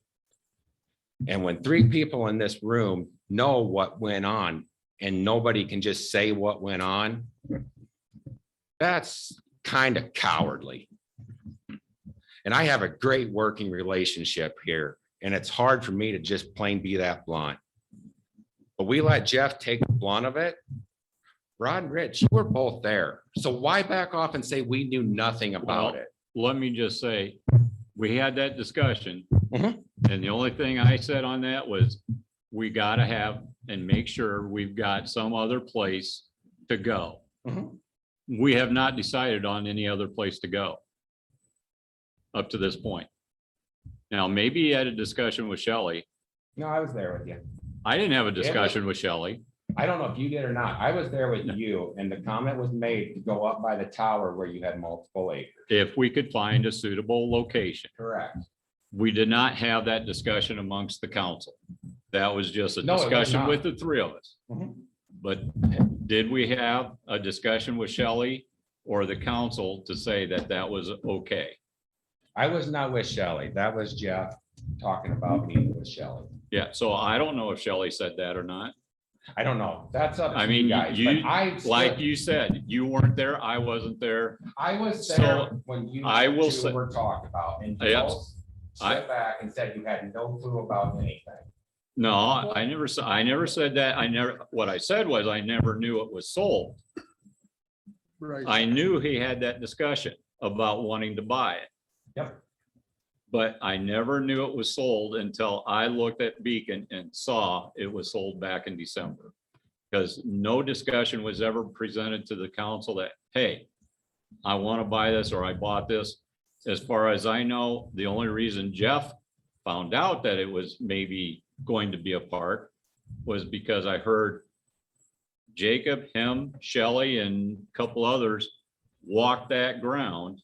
S7: And when 3 people in this room know what went on and nobody can just say what went on, that's kind of cowardly. And I have a great working relationship here, and it's hard for me to just plain be that blunt. But we let Jeff take the blunt of it. Rod and Rich, we're both there. So why back off and say we knew nothing about it?
S3: Let me just say, we had that discussion. And the only thing I said on that was, we gotta have and make sure we've got some other place to go. We have not decided on any other place to go up to this point. Now, maybe you had a discussion with Shelley.
S7: No, I was there with you.
S3: I didn't have a discussion with Shelley.
S7: I don't know if you did or not. I was there with you, and the comment was made to go up by the tower where you had multiple acres.
S3: If we could find a suitable location.
S7: Correct.
S3: We did not have that discussion amongst the council. That was just a
S7: No, it was
S3: discussion
S7: not.
S3: with the 3 of us. But did we have a discussion with Shelley or the council to say that that was okay?
S7: I was not with Shelley. That was Jeff talking about me with Shelley.
S3: Yeah, so I don't know if Shelley said that or not.
S7: I don't know. That's up
S3: I
S7: to
S3: mean,
S7: you guys.
S3: you,
S7: but I
S3: like
S7: stood-
S3: you said, you weren't there, I wasn't there.
S7: I was
S3: So,
S7: there when you
S3: I will
S7: two
S3: say-
S7: were talked about, and you
S3: Yes.
S7: both stepped back and said you had no clue about anything.
S3: No, I never said that. What I said was I never knew it was sold.
S1: Right.
S3: I knew he had that discussion about wanting to buy it.
S7: Yep.
S3: But I never knew it was sold until I looked at Beacon and saw it was sold back in December. Because no discussion was ever presented to the council that, hey, I want to buy this or I bought this. As far as I know, the only reason Jeff found out that it was maybe going to be a park was because I heard Jacob, him, Shelley, and a couple others walk that ground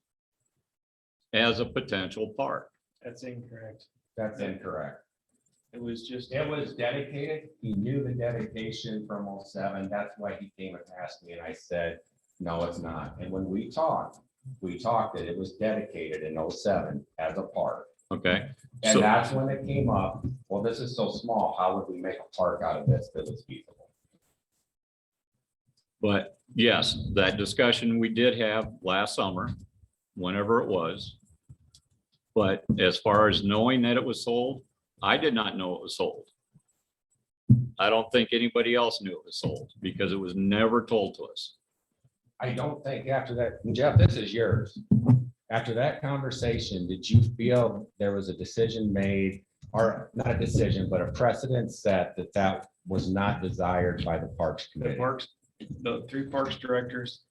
S3: as a potential park.
S10: That's incorrect.
S7: That's incorrect.
S10: It was just.
S7: It was dedicated. He knew the dedication from 07. That's why he came and asked me, and I said, no, it's not. And when we talked that it was dedicated in 07 as a park.
S3: Okay.
S7: And
S3: So-
S7: that's when it came up. Well, this is so small. How would we make a park out of this that was feasible?
S3: But yes, that discussion we did have last summer, whenever it was. But as far as knowing that it was sold, I did not know it was sold. I don't think anybody else knew it was sold because it was never told to us.
S7: I don't think after that, Jeff, this is yours. After that conversation, did you feel there was a decision made, or not a decision, but a precedent set that that was not desired by the Parks
S10: The
S7: Committee?
S10: parks, the three parks directors,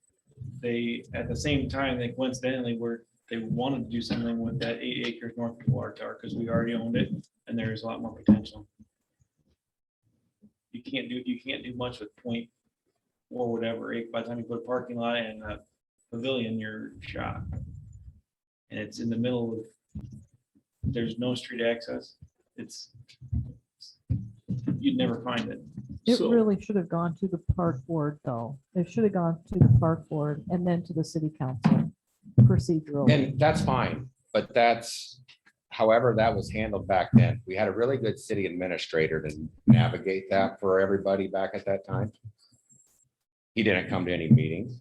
S10: they, at the same time, they coincidentally were, they wanted to do something with that 8 acres north of the water tower, because we already owned it, and there's a lot more potential. You can't do much with point or whatever, by the time you put a parking lot and a pavilion, you're shot. And it's in the middle of, there's no street access, you'd never find it.
S13: It
S3: So-
S13: really should have gone to the park board, though. It should have gone to the park board and then to the city council procedural.
S7: And that's fine, but that's, however, that was handled back then. We had a really good city administrator to navigate that for everybody back at that time. He didn't come to any meetings.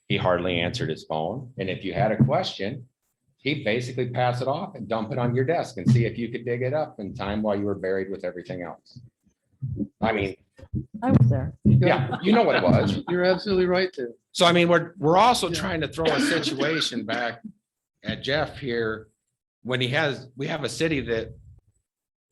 S7: He hardly answered his phone. And if you had a question, he'd basically pass it off and dump it on your desk and see if you could dig it up in time while you were buried with everything else. I mean,
S13: I was there.
S7: yeah, you know what it was.
S11: You're absolutely right there.
S7: So I mean, we're also trying to throw a situation back at Jeff here when we have a city that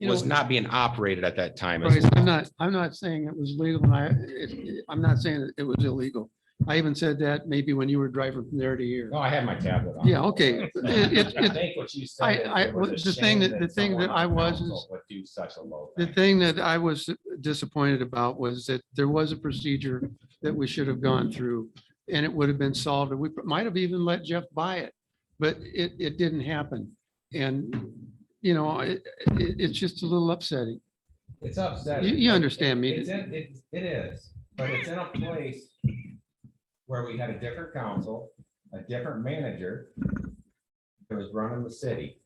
S7: was not being operated at that time. as
S11: Bryce,
S7: well.
S11: I'm not saying it was legal and I'm not saying that it was illegal. I even said that maybe when you were driving from there to here.
S7: No, I had my tablet on.
S11: Yeah, okay.
S7: I think what you said. is it was a
S11: The thing
S7: shame
S11: that
S7: someone
S11: I
S7: on
S11: was
S7: council would do such a low
S11: The
S7: thing.
S11: thing that I was disappointed about was that there was a procedure that we should have gone through and it would have been solved. And we might have even let Jeff buy it, but it didn't happen. And, you know, it's just a little upsetting.
S7: It's upsetting.
S11: You understand me.
S7: It is, but it's in a place where we had a different council, a different manager that was running the city.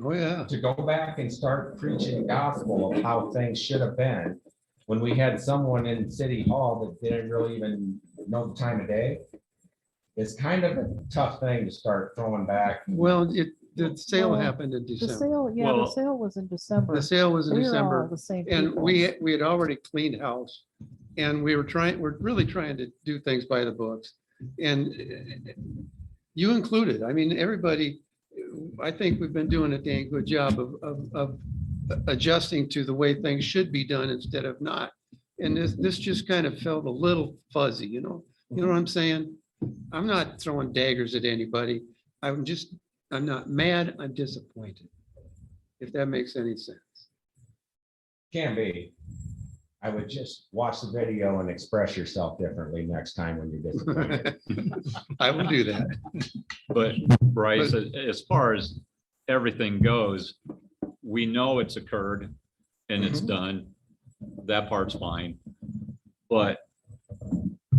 S11: Oh, yeah.
S7: To go back and start preaching gospel of how things should have been, when we had someone in City Hall that didn't really even know the time of day, it's kind of a tough thing to start throwing back.
S11: Well, the sale
S13: Well,
S11: happened in
S13: The
S11: December.
S13: sale, yeah, the sale was in December.
S11: The sale was in
S13: We were all
S11: December.
S13: the same
S11: And
S13: people.
S11: we had already cleaned house. And we're really trying to do things by the books. And you included, I mean, everybody, I think we've been doing a dang good job of adjusting to the way things should be done instead of not. And this just kind of felt a little fuzzy, you know what I'm saying? I'm not throwing daggers at anybody. I'm not mad, I'm disappointed. If that makes any sense.
S7: Can be. I would just watch the video and express yourself differently next time when you're disappointed.
S11: I will do that.
S3: But Bryce, as far as everything goes, we know it's occurred and it's done. That part's fine. But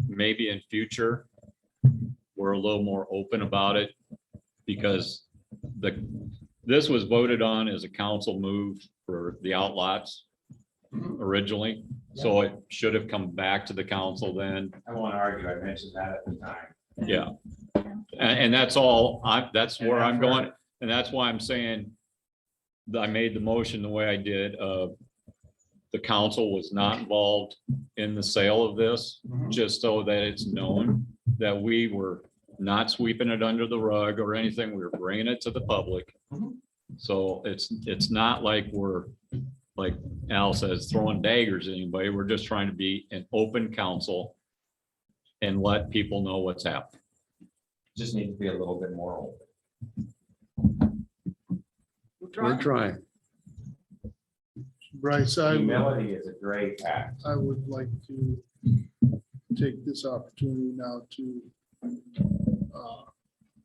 S3: maybe in future, we're a little more open about it because this was voted on as a council move for the outlots originally. So it should have come back to the council then.
S7: I won't argue. I mentioned that at the time.
S3: Yeah. And that's all, that's where I'm going. And that's why I'm saying that I made the motion the way I did. The council was not involved in the sale of this, just so that it's known that we were not sweeping it under the rug or anything. We were bringing it to the public. So it's not like we're, like Al says, throwing daggers at anybody. We're just trying to be an open council and let people know what's happening.
S7: Just need to be a little bit more open.
S11: We're trying.
S1: Bryce,
S7: Humility is a great act.
S1: I would like to take this opportunity now to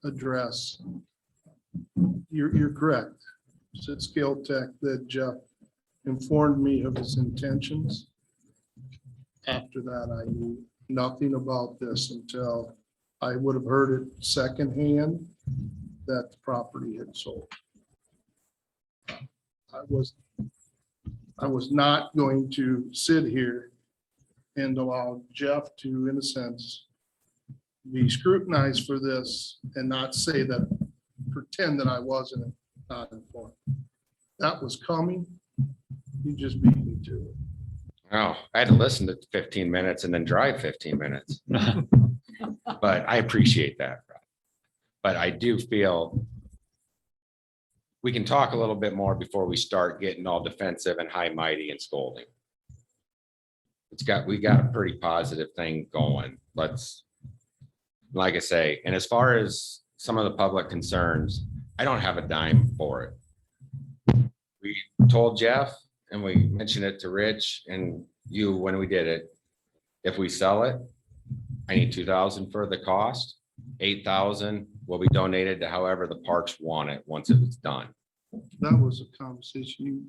S1: address. You're correct. Said Scale Tech that Jeff informed me of his intentions. After that, I knew nothing about this until I would have heard it secondhand that the property had sold. I was not going to sit here and allow Jeff to, in a sense, be scrutinized for this and not say that, pretend that I wasn't not informed. That was coming. He just beat me to it.
S7: Oh, I had to listen to 15 minutes and then drive 15 minutes. But I appreciate that. But I do feel we can talk a little bit more before we start getting all defensive and high mighty and scolding. We got a pretty positive thing going. Let's, like I say, and as far as some of the public concerns, I don't have a dime for it. We told Jeff and we mentioned it to Rich and you when we did it. If we sell it, I need 2,000 for the cost. 8,000 will be donated to however the parks want it once it's done.
S1: That was a conversation.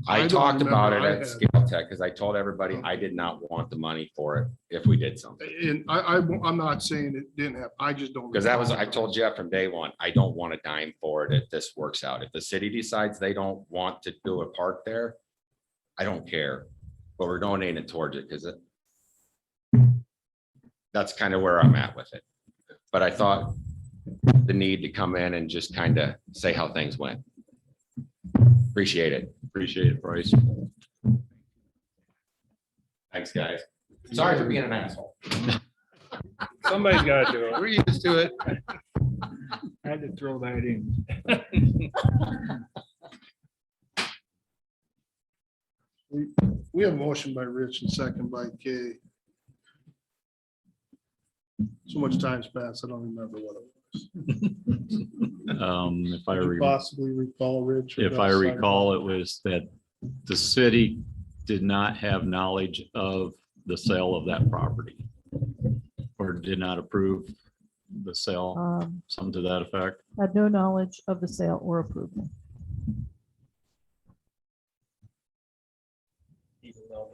S7: I
S1: don't
S7: talked about it
S1: remember I
S7: at
S1: had.
S7: Scale Tech because I told everybody I did not want the money for it if we did something.
S1: And I'm not saying it didn't have, I just don't.
S7: Because that was, I
S1: recall.
S7: told Jeff from day one, I don't want a dime for it if this works out. If the city decides they don't want to do a park there, I don't care, but we're donating it towards it because that's kind of where I'm at with it. But I thought the need to come in and just kind of say how things went. Appreciate it.
S3: Appreciate it, Bryce.
S7: Thanks, guys. Sorry for being an asshole.
S15: Somebody's got to do it.
S1: We're used to it.
S15: I had to throw that in.
S1: We have a motion by Rich and second by Kay. So much time's passed, I don't remember what it was.
S3: If I
S1: Could you
S3: re-
S1: possibly recall, Rich? or
S3: if I
S1: Russ?
S3: recall, it was that the city did not have knowledge of the sale of that property. Or did not approve the sale, something to that effect.
S13: Had no knowledge of the sale or approval.
S10: Even though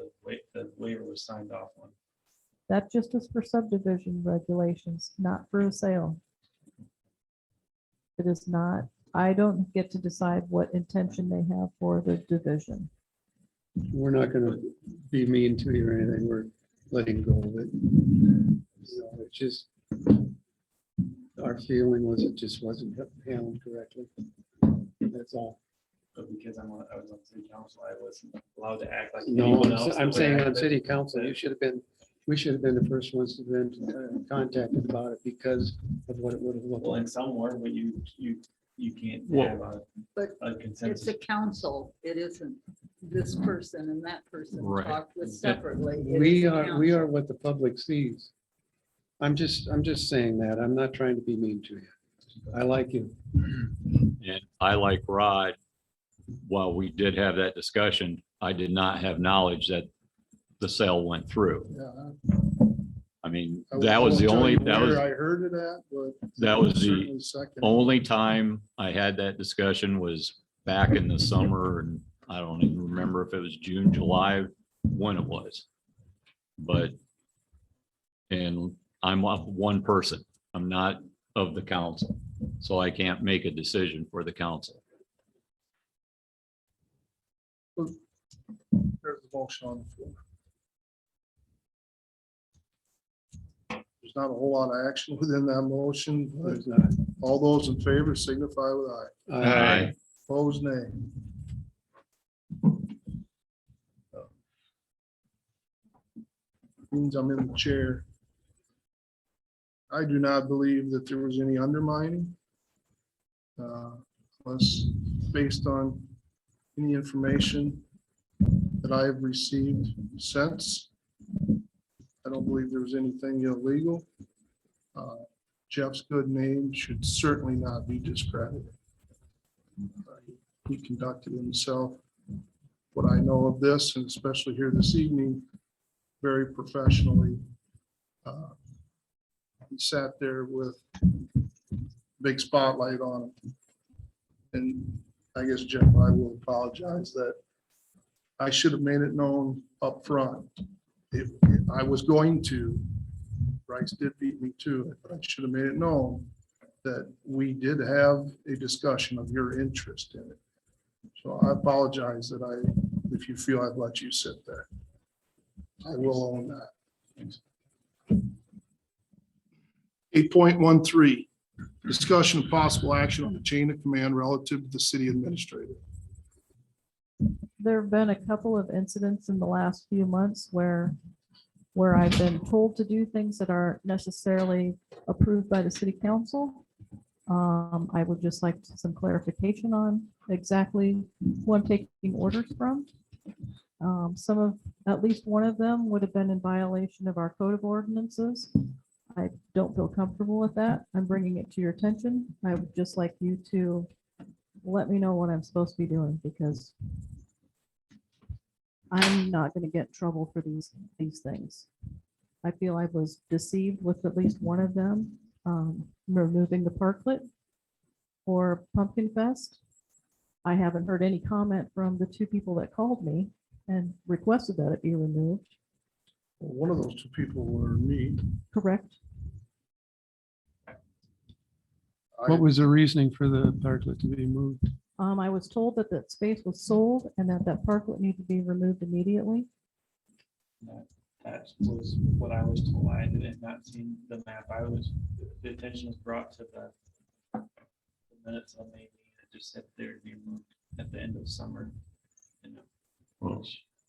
S10: the waiver was signed off on.
S13: That just is for subdivision regulations, not for a sale. It is not, I don't get to decide what intention they have for the division.
S11: We're not gonna be mean to you or anything. We're letting go of it. You know, it's just, our feeling was it just wasn't handled correctly. That's all.
S10: But because I was on city council, I wasn't allowed to act like
S11: No,
S10: anyone else.
S11: I'm
S10: that
S11: saying
S10: would
S11: on
S10: act
S11: city
S10: that-
S11: council, you should have been, we should have been the first ones to have been contacted about it because of what it would have looked
S10: Well,
S11: like.
S10: in somewhere, but you can't
S3: Well-
S10: have
S8: But
S10: a
S8: it's
S10: consensus.
S8: a council. It isn't this person and that person
S3: Right.
S8: talked with separately. It
S11: We
S8: is a
S11: are, we are
S8: council.
S11: what the public sees. I'm just saying that. I'm not trying to be mean to you. I like you.
S3: And I, like Rod, while we did have that discussion, I did not have knowledge that the sale went through.
S1: Yeah,
S3: I mean,
S1: I
S3: that was
S1: won't
S3: the
S1: tell
S3: only,
S1: you
S3: that was,
S1: where I heard it at, but.
S3: that was the
S1: certainly second.
S3: only time I had that discussion was back in the summer, and I don't even remember if it was June, July, when it was. But, and I'm one person. I'm not of the council, so I can't make a decision for the council.
S1: There's a motion on the floor. There's not a whole lot of action within that motion. but
S11: There's not.
S1: All those in favor signify with aye.
S3: Aye.
S1: Opposed, nay. Means I'm in the chair. I do not believe that there was any undermining. Unless based on any information that I have received since. I don't believe there was anything illegal. Jeff's good name should certainly not be discredited. He conducted himself, what I know of this, and especially here this evening, very professionally. He sat there with big spotlight on him. And I guess, Jeff, I will apologize that I should have made it known up front. If I was going to, Bryce did beat me to it, but I should have made it known that we did have a discussion of your interest in it. So I apologize that if you feel I've let you sit there. I will own that. 8.13, discussion of possible action on the chain of command relative to the city administrator.
S13: There have been a couple of incidents in the last few months where I've been told to do things that aren't necessarily approved by the city council. I would just like some clarification on exactly who I'm taking orders from. At least one of them would have been in violation of our code of ordinances. I don't feel comfortable with that. I'm bringing it to your attention. I would just like you to let me know what I'm supposed to be doing, because I'm not going to get in trouble for these things. I feel I was deceived with at least one of them, removing the parklet for Pumpkin Fest. I haven't heard any comment from the two people that called me and requested that it be removed.
S1: Well, one of those two people were me.
S13: Correct?
S11: What was the reasoning for the parklet to be moved?
S13: I was told that that space was sold and that parklet needed to be removed immediately.
S10: That was what I was told. I did not see the map. The attention was brought to the minutes of maybe it just said there to be moved at the end of summer.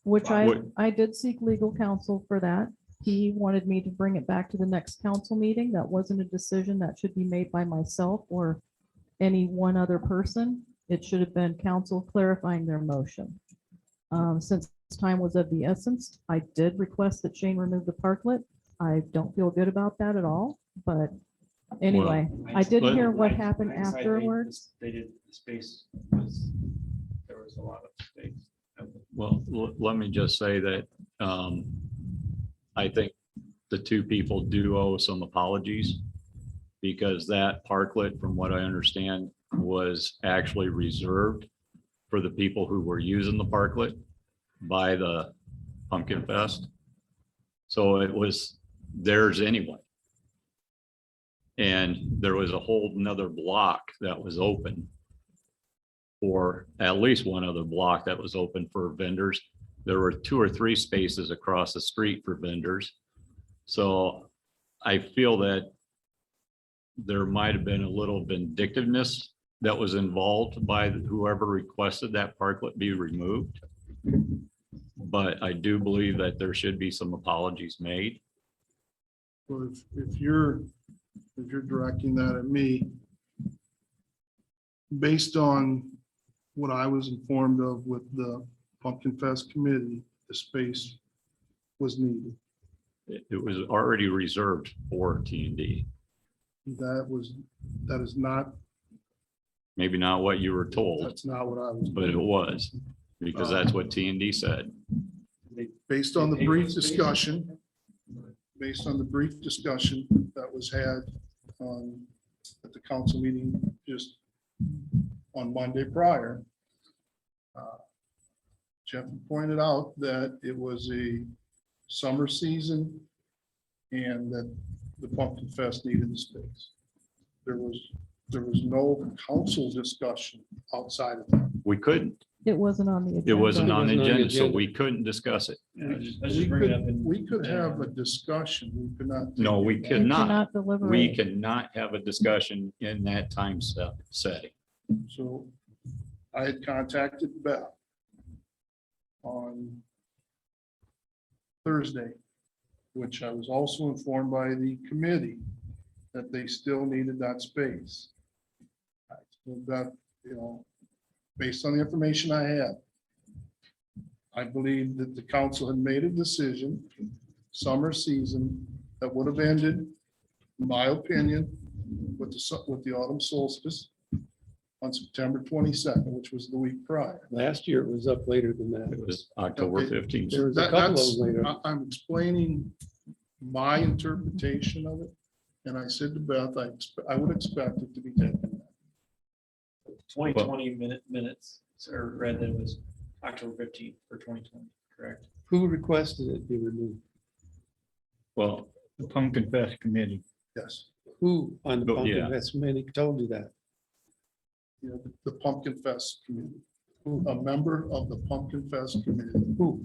S13: Which I did seek legal counsel for that. He wanted me to bring it back to the next council meeting. That wasn't a decision that should be made by myself or any one other person. It should have been council clarifying their motion. Since time was of the essence, I did request that Shane remove the parklet. I don't feel good about that at all, but anyway, I didn't hear what happened afterwards.
S10: They did, the space was, there was a lot of space.
S3: Well, let me just say that I think the two people do owe some apologies, because that parklet, from what I understand, was actually reserved for the people who were using the parklet by the Pumpkin Fest. So it was theirs anyway. And there was a whole nother block that was open, or at least one other block that was open for vendors. There were 2 or 3 spaces across the street for vendors. So I feel that there might have been a little vindictiveness that was involved by whoever requested that parklet be removed. But I do believe that there should be some apologies made.
S1: Well, if you're directing that at me, based on what I was informed of with the Pumpkin Fest committee, the space was needed.
S3: It was already reserved for T&D.
S1: That is not.
S3: Maybe not what you were told.
S1: That's not what I was.
S3: But it was, because that's what T&D said.
S1: Based on the brief discussion, that was had at the council meeting just on Monday prior, Jeff pointed out that it was a summer season and that the Pumpkin Fest needed the space. There was no council discussion outside of that.
S3: We couldn't.
S13: It wasn't on the agenda.
S3: It wasn't on the agenda, so we couldn't discuss it.
S1: We could have a discussion. We could not.
S3: No, we could not.
S13: cannot deliberate.
S3: We cannot have a discussion in that time setting.
S1: So I had contacted Beth on Thursday, which I was also informed by the committee that they still needed that space. I told Beth, based on the information I had, I believe that the council had made a decision, summer season, that would have ended, in my opinion, with the autumn solstice on September 22nd, which was the week prior.
S11: Last year it was up later than that.
S3: It was October 15th.
S11: There was a couple of them later.
S1: I'm explaining my interpretation of it. And I said to Beth, I would expect it to be taken.
S10: 2020 minutes, or read that it was October 15th for 2020, correct?
S11: Who requested it be removed?
S3: Well,
S15: The Pumpkin Fest committee.
S1: Yes.
S11: Who on the
S3: But, yeah.
S11: Pumpkin Fest committee told you that?
S1: The Pumpkin Fest committee, a member of the Pumpkin Fest committee.
S11: Who?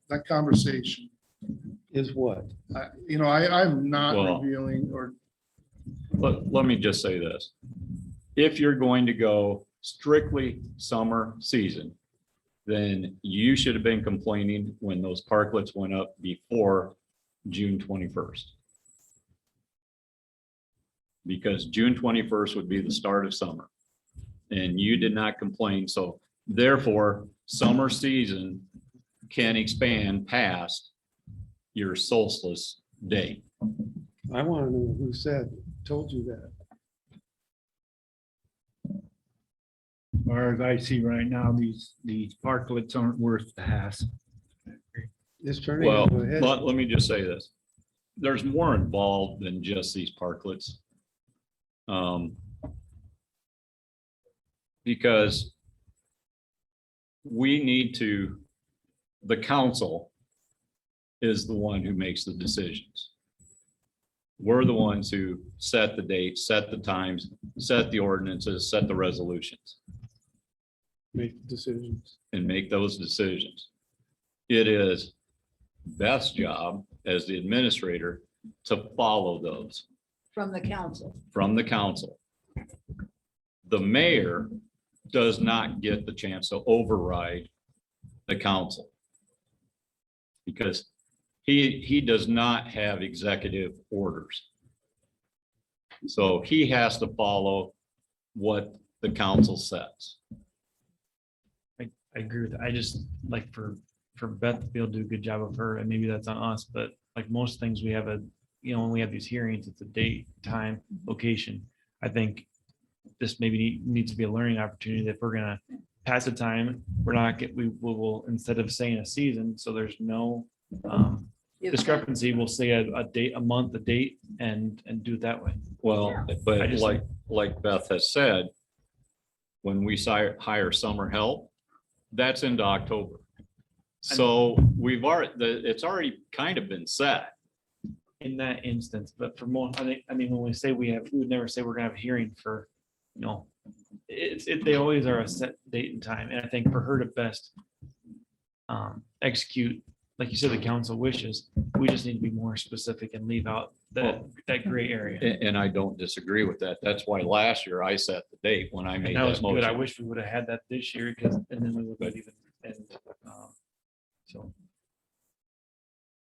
S1: That conversation
S11: Is what?
S1: I'm not
S3: Well,
S1: revealing or.
S3: let me just say this. If you're going to go strictly summer season, then you should have been complaining when those parklets went up before June 21st. Because June 21st would be the start of summer. And you did not complain, so therefore, summer season can expand past your solstice date.
S11: I want to know who told you that.
S15: As far as I see right now, these parklets aren't worth the hassle.
S11: It's turning
S3: Well,
S11: into a head.
S3: let me just say this. There's more involved than just these parklets. Because we need to, the council is the one who makes the decisions. We're the ones who set the dates, set the times, set the ordinances, set the resolutions,
S11: Make decisions.
S3: and make those decisions. It is Beth's job as the administrator to follow those
S8: From the council.
S3: from the council. The mayor does not get the chance to override the council. Because he does not have executive orders. So he has to follow what the council says.
S10: I agree with that. I just like for Beth to be able to do a good job of her, and maybe that's on us, but like most things, we have when we have these hearings, it's a date, time, location. I think this maybe needs to be a learning opportunity that if we're gonna pass the time, we will, instead of saying a season, so there's no discrepancy, we'll say a date, a month, a date, and do it that way.
S3: Well, but like Beth has said, when we hire summer help, that's into October. So it's already kind of been set.
S10: In that instance, but for more, I mean, when we say we would never say we're gonna have a hearing for, they always are a set date and time. And I think for her to best execute, like you said, the council wishes, we just need to be more specific and leave out that gray area.
S3: And I don't disagree with that. That's why last year I set the date when I made
S10: And that was
S3: that
S10: good. I
S3: motion.
S10: wish we would have had that this year and then we would have even, so.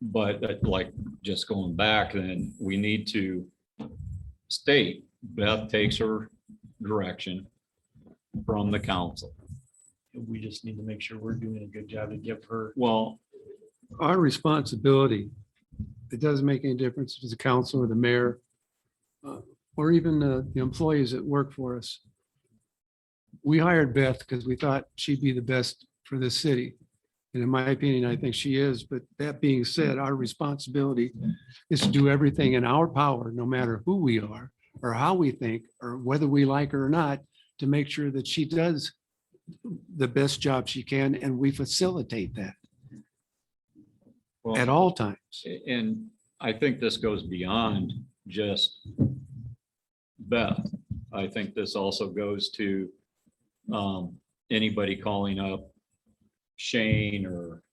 S3: But like, just going back, then we need to state Beth takes her direction from the council.
S10: We just need to make sure we're doing a good job to give her.
S3: Well,
S11: Our responsibility, it doesn't make any difference if it's the council or the mayor, or even the employees that work for us. We hired Beth because we thought she'd be the best for this city. And in my opinion, I think she is. But that being said, our responsibility is to do everything in our power, no matter who we are or how we think or whether we like her or not, to make sure that she does the best job she can and we facilitate that at all times.
S3: And I think this goes beyond just Beth. I think this also goes to anybody calling up Shane or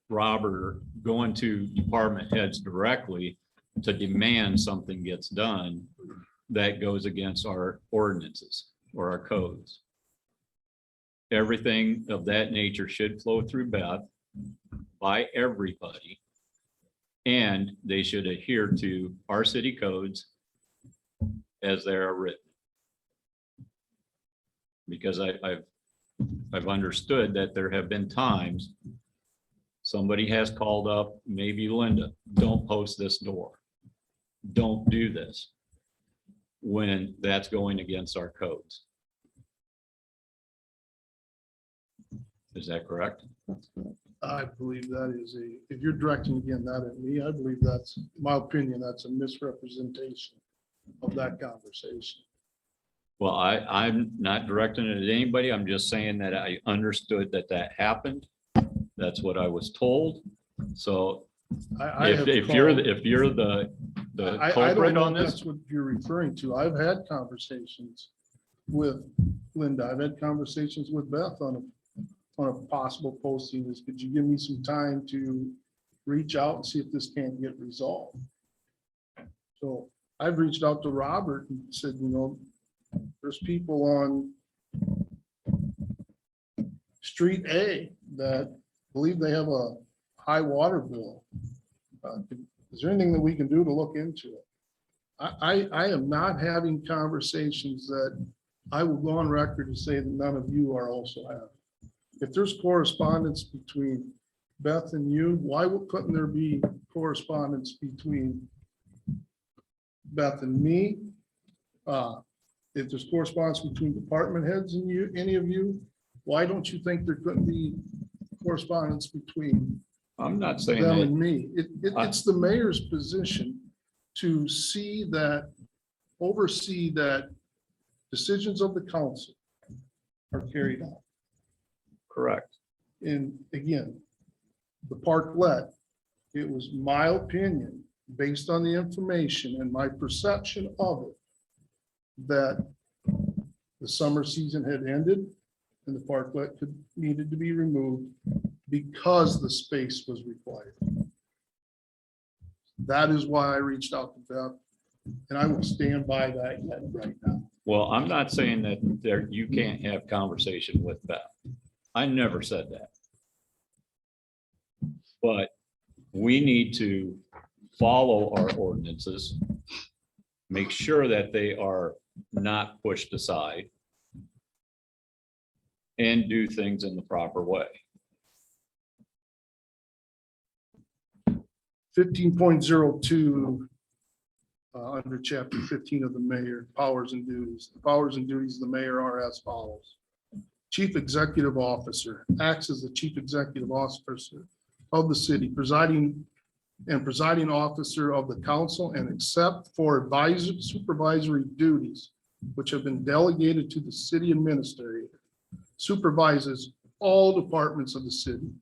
S3: Robert, or going to department heads directly to demand something gets done that goes against our ordinances or our codes. Everything of that nature should flow through Beth by everybody. And they should adhere to our city codes as they are written. Because I've understood that there have been times somebody has called up, maybe Linda, don't post this door. Don't do this. When that's going against our codes. Is that correct?
S1: I believe that is if you're directing again that at me, I believe that's, in my opinion, that's a misrepresentation of that conversation.
S3: Well, I'm not directing it at anybody. I'm just saying that I understood that happened. That's what I was told. So if you're the
S1: I
S3: culprit
S1: don't know
S3: on
S1: if
S3: this,
S1: that's what you're referring to. I've had conversations with Linda. I've had conversations with Beth on a possible posting. Is, could you give me some time to reach out and see if this can't get resolved? So I've reached out to Robert and said, there's people on Street A that believe they have a high water bill. Is there anything that we can do to look into it? I am not having conversations that I will go on record to say that none of you are also having. If there's correspondence between Beth and you, why couldn't there be correspondence between Beth and me? If there's correspondence between department heads and you, any of you, why don't you think there couldn't be correspondence between
S3: I'm not saying
S1: them
S3: that.
S1: and me? It's the mayor's position to see that, oversee that decisions of the council are carried out.
S3: Correct.
S1: And again, the parklet, it was my opinion, based on the information and my perception of it, that the summer season had ended and the parklet needed to be removed because the space was required. That is why I reached out to Beth, and I will stand by that yet right now.
S3: Well, I'm not saying that there, you can't have conversation with Beth. I never said that. But we need to follow our ordinances, make sure that they are not pushed aside, and do things in the proper way.
S1: 15.02, under chapter 15 of the mayor, powers and duties. The powers and duties of the mayor are as follows. Chief Executive Officer acts as the Chief Executive Officer of the city, presiding officer of the council, and except for advisory supervisory duties which have been delegated to the city administrator, supervises all departments of the city,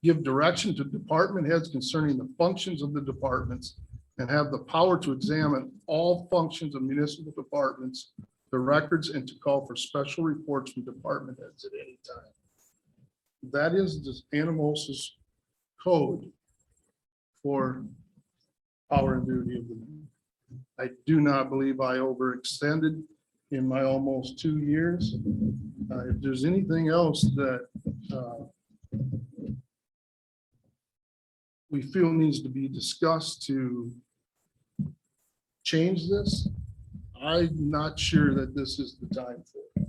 S1: give direction to department heads concerning the functions of the departments, and have the power to examine all functions of municipal departments, the records, and to call for special reports from department heads at any time. That is the Anamosa's code for power and duty of the mayor. I do not believe I overextended in my almost 2 years. If there's anything else that we feel needs to be discussed to change this, I'm not sure that this is the time for it.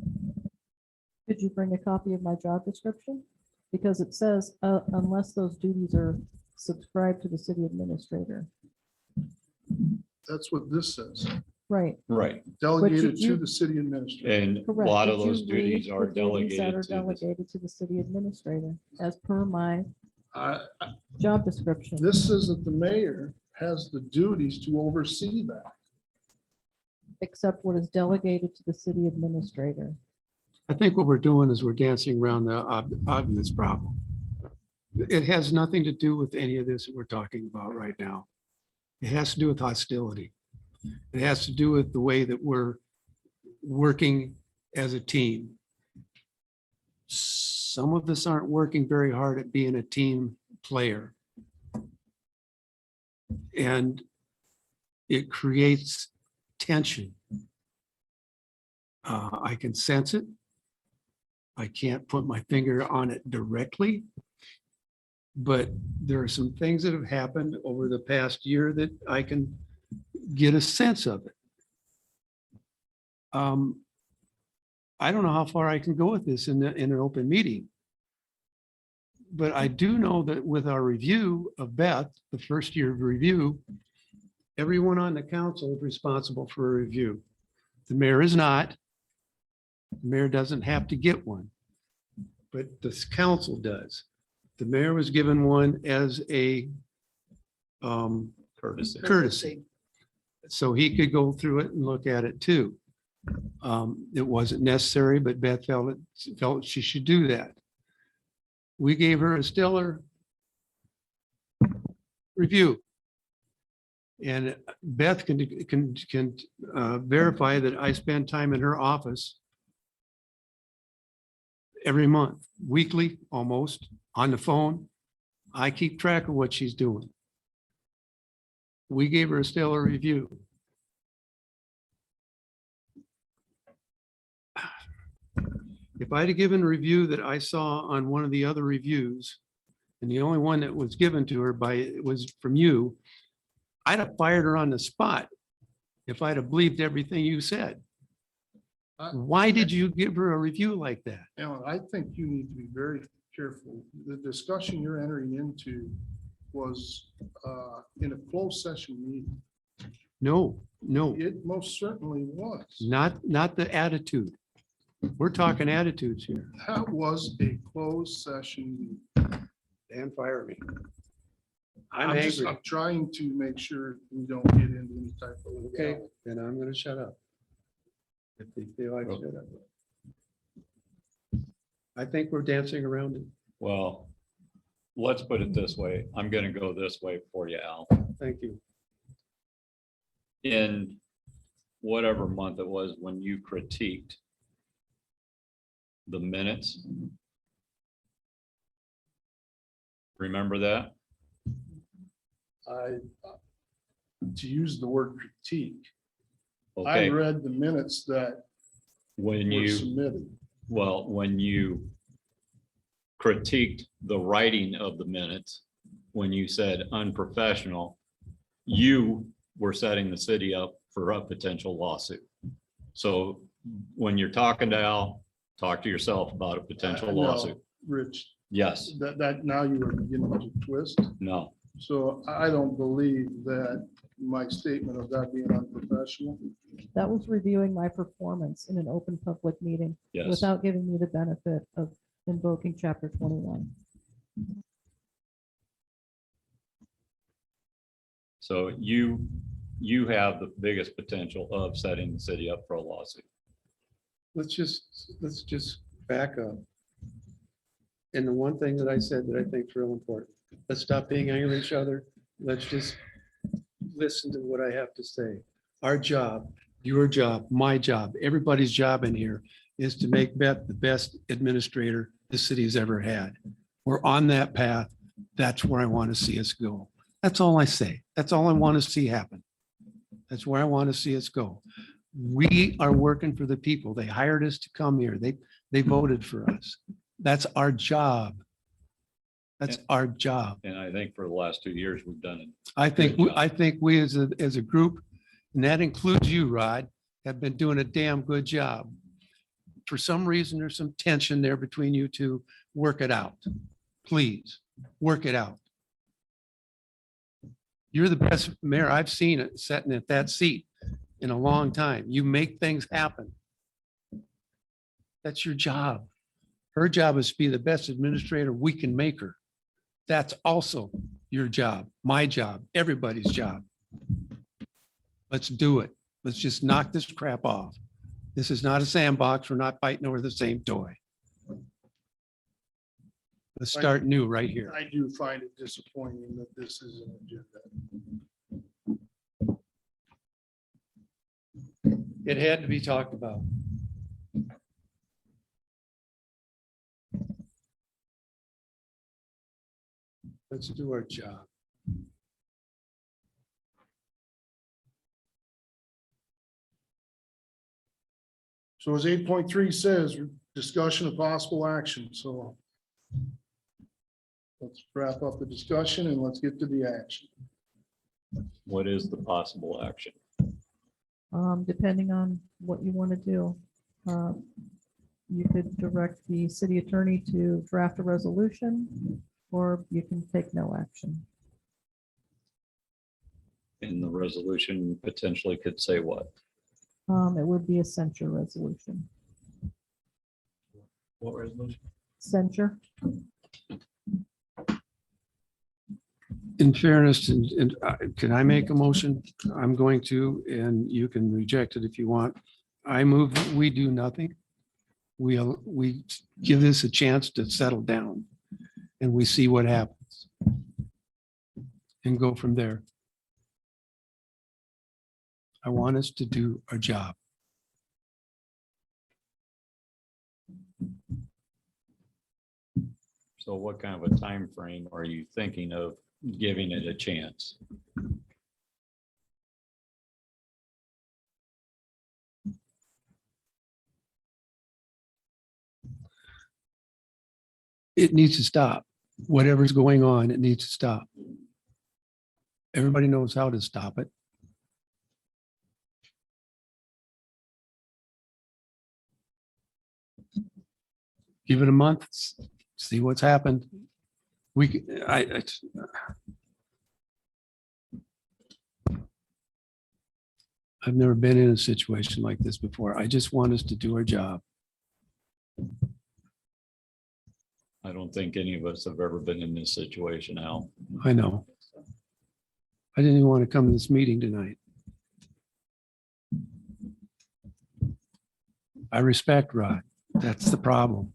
S13: Could you bring a copy of my job description? Because it says, unless those duties are subscribed to the city administrator.
S1: That's what this says.
S13: Right.
S3: Right.
S1: Delegated
S13: you-
S1: to the city administrator.
S3: And a
S13: Correct.
S3: lot of
S13: Did you
S3: those duties
S13: read
S3: are
S13: the duties that are
S3: delegated to.
S13: delegated to the city administrator as per my
S1: I-
S13: job description.
S1: This says that the mayor has the duties to oversee that.
S13: Except what is delegated to the city administrator.
S11: I think what we're doing is we're dancing around the obvious problem. It has nothing to do with any of this that we're talking about right now. It has to do with hostility. It has to do with the way that we're working as a team. Some of us aren't working very hard at being a team player. And it creates tension. I can sense it. I can't put my finger on it directly. But there are some things that have happened over the past year that I can get a sense of it. I don't know how far I can go with this in an open meeting. But I do know that with our review of Beth, the first year of review, everyone on the council is responsible for a review. The mayor is not. The mayor doesn't have to get one, but this council does. The mayor was given one as a courtesy. So he could go through it and look at it too. It wasn't necessary, but Beth felt she should do that. We gave her a stellar review. And Beth can verify that I spend time in her office every month, weekly, almost, on the phone. I keep track of what she's doing. We gave her a stellar review. If I'd have given a review that I saw on one of the other reviews, and the only one that was given to her was from you, I'd have fired her on the spot if I'd have believed everything you said. Why did you give her a review like that?
S1: Alan, I think you need to be very careful. The discussion you're entering into was in a closed session meeting.
S11: No,
S1: It most certainly was.
S11: not the attitude. We're talking attitudes here.
S1: That was a closed session meeting.
S11: Dan, fire me.
S1: I'm trying to make sure we don't get into any type of.
S11: Okay, then I'm gonna shut up. If they feel like shut up. I think we're dancing around it.
S3: Well, let's put it this way. I'm gonna go this way for you, Al.
S11: Thank you.
S3: In whatever month it was when you critiqued the minutes. Remember that?
S1: To use the word critique, I
S3: Okay,
S1: read the minutes that
S3: when
S1: were
S3: you,
S1: submitted.
S3: well, when you critiqued the writing of the minutes, when you said unprofessional, you were setting the city up for a potential lawsuit. So when you're talking to Al, talk to yourself about a potential
S1: No,
S3: lawsuit.
S1: Rich,
S3: Yes,
S1: that now you are beginning to twist.
S3: no,
S1: So I don't believe that my statement of that being unprofessional.
S13: That was reviewing my performance in an open public meeting
S3: yes.
S13: without giving me the benefit of invoking chapter 21.
S3: So you have the biggest potential of setting the city up for a lawsuit.
S11: Let's just back up. And the one thing that I said that I think is real important, let's stop being angry at each other. Let's just listen to what I have to say. Our job, your job, my job, everybody's job in here is to make Beth the best administrator the city's ever had. We're on that path. That's where I want to see us go. That's all I say. That's all I want to see happen. That's where I want to see us go. We are working for the people. They hired us to come here. They voted for us. That's our job. That's our job.
S3: And I think for the last 2 years, we've done it.
S11: I think,
S3: Good job.
S11: I think we as a group, and that includes you, Rod, have been doing a damn good job. For some reason, there's some tension there between you two. Work it out. Please, work it out. You're the best mayor I've seen it sitting at that seat in a long time. You make things happen. That's your job. Her job is to be the best administrator we can make her. That's also your job, my job, everybody's job. Let's do it. Let's just knock this crap off. This is not a sandbox. We're not fighting over the same toy. Let's start new right here.
S1: I do find it disappointing that this is an agenda.
S11: It had to be talked about. Let's do our job.
S1: So as 8.3 says, discussion of possible action. So let's wrap up the discussion and let's get to the action.
S3: What is the possible action?
S13: Depending on what you want to do. You could direct the city attorney to draft a resolution, or you can take no action.
S3: And the resolution potentially could say what?
S13: It would be a censure resolution.
S10: What resolution?
S13: Censure.
S11: In fairness, and can I make a motion? I'm going to, and you can reject it if you want. I move that we do nothing. We give this a chance to settle down and we see what happens and go from there. I want us to do our job.
S3: So what kind of a time frame are you thinking of giving it a chance?
S11: it needs to stop. Whatever's going on, it needs to stop. Everybody knows how to stop it. Give it a month, see what's happened. I've never been in a situation like this before. I just want us to do our job.
S3: I don't think any of us have ever been in this situation, Al.
S11: I know. I didn't even want to come to this meeting tonight. I respect Rod. That's the problem.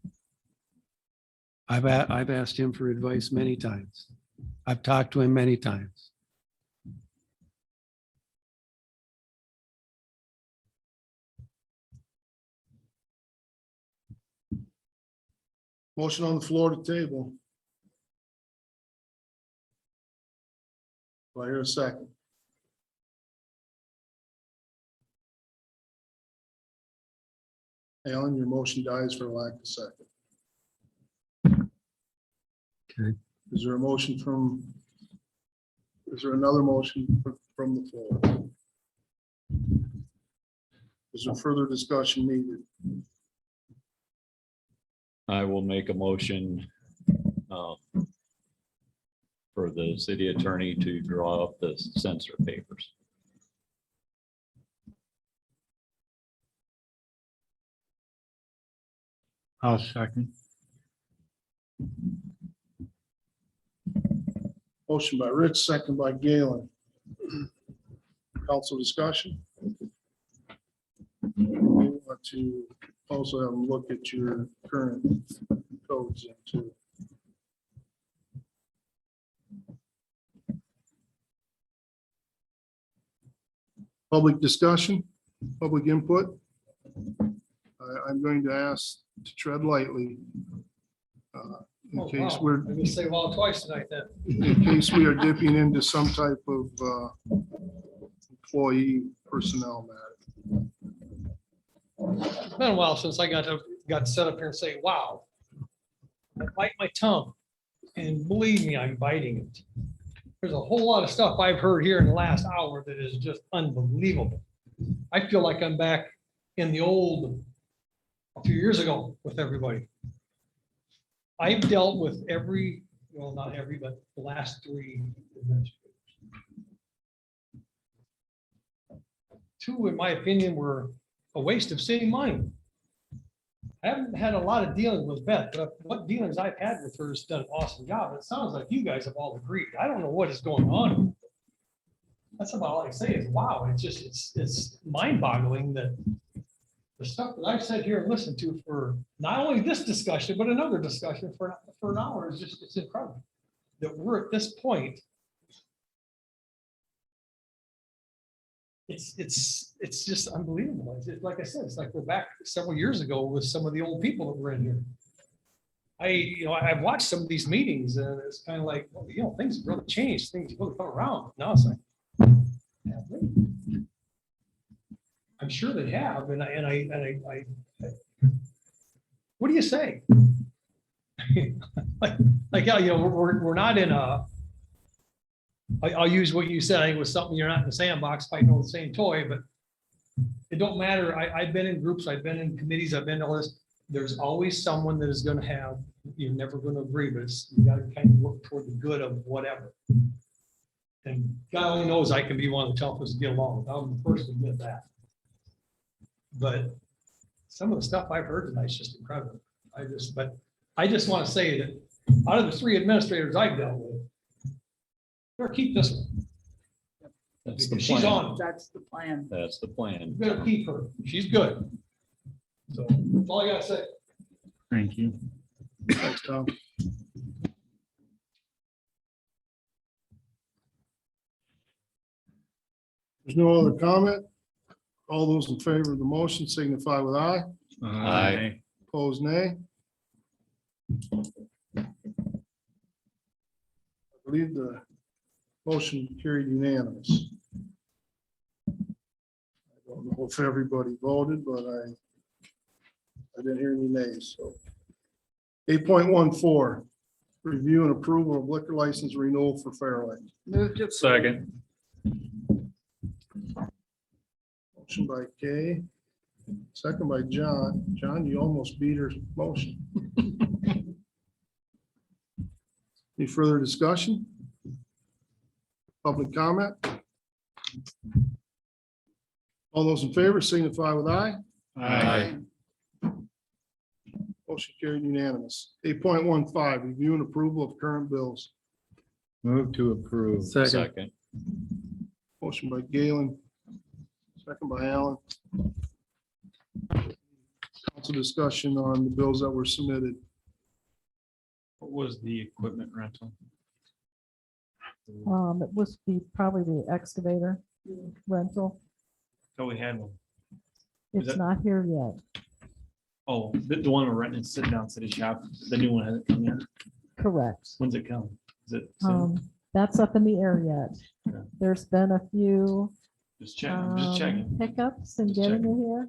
S11: I've asked him for advice many times. I've talked to him many times.
S1: Motion on the floor to table. Do I hear a second? Alan, your motion dies for lack of a second.
S11: Okay.
S1: Is there a motion is there another motion from the floor? Is there further discussion needed?
S3: I will make a motion for the city attorney to draw up the censor papers.
S15: I'll second.
S1: Motion by Rich, second by Galen. Council discussion. We want to also have a look at your current codes into. Public discussion, public input. I'm going to ask to tread lightly. In case we're.
S6: I'm gonna say well twice tonight then.
S1: In case we are dipping into some type of employee personnel matter.
S6: It's been a while since I got set up here and say, wow. I bite my tongue, and believe me, I'm biting it. There's a whole lot of stuff I've heard here in the last hour that is just unbelievable. I feel like I'm back in the old, a few years ago with everybody. I've dealt with every, well, not every, but the last three administrators. Two, in my opinion, were a waste of city money. I haven't had a lot of dealings with Beth, but what dealings I've had with her has done an awesome job. It sounds like you guys have all agreed. I don't know what is going on. That's about all I say is, wow, it's just, it's mind boggling that the stuff that I've sat here and listened to for not only this discussion, but another discussion for an hour is just, it's incredible. That we're at this point. It's just unbelievable. Like I said, it's like we're back several years ago with some of the old people that were in here. I've watched some of these meetings and it's kind of like, well, things have really changed. Things have really come around. Now it's like, have they? I'm sure they have. And I what do you say? We're not in a, I'll use what you said. I think it was something, you're not in the sandbox fighting over the same toy, but it don't matter. I've been in groups, I've been in committees, I've been to all this. There's always someone that is going to have, you're never going to agree, but you got to kind of work toward the good of whatever. And God only knows I can be one of the toughest to get along with. I'm the first to admit that. But some of the stuff I've heard tonight is just incredible. I just want to say that out of the three administrators I've dealt with, better keep this one.
S3: That's the
S6: She's
S3: plan.
S6: on.
S8: That's the plan.
S3: That's the plan.
S6: You better keep her. She's good. So that's all I gotta say.
S15: Thank you.
S1: Thanks, Tom. There's no other comment. All those in favor of the motion signify with aye.
S3: Aye.
S1: Opposed, nay. I believe the motion carried unanimous. I don't know if everybody voted, but I didn't hear any nays, so 8.14, review and approval of liquor license renewal for Fairlight.
S8: Move to.
S15: Second.
S1: Motion by Kay, second by John. John, you almost beat her motion. Any further discussion? Public comment? All those in favor signify with aye.
S15: Aye.
S1: Motion carried unanimous. 8.15, review and approval of current bills.
S15: Move to approve.
S3: Second.
S1: Motion by Galen, second by Allen. Council discussion on the bills that were submitted.
S10: What was the equipment rental?
S13: It was probably the excavator rental.
S10: Oh, we had one. Is
S13: It's
S10: that-
S13: not here yet.
S10: Oh, the one we're renting, sitting down city shop, the new one hasn't come yet.
S13: Correct.
S10: When's it come? Is it soon?
S13: That's up in the air yet.
S10: Okay.
S13: There's been a few
S10: Just checking, I'm just checking.
S13: hiccups in
S10: Just
S13: getting
S10: checking.
S13: it here.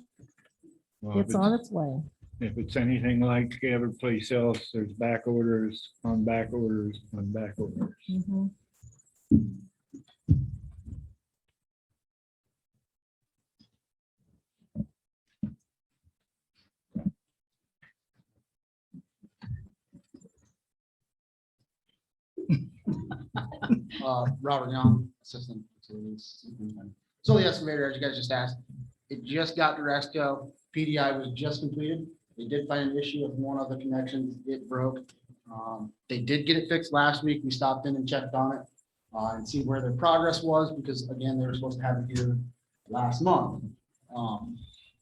S15: Well,
S13: It's on its way.
S15: If it's anything like every place else, there's back orders on back orders on back orders.
S13: Mhm.
S9: Robert Young, Assistant Facilities Superintendent. So the excavator, as you guys just asked, it just got to Resco. PDI was just completed. They did find an issue with one of the connections. It broke. They did get it fixed last week. We stopped in and checked on it and see where their progress was, because again, they were supposed to have it here last month.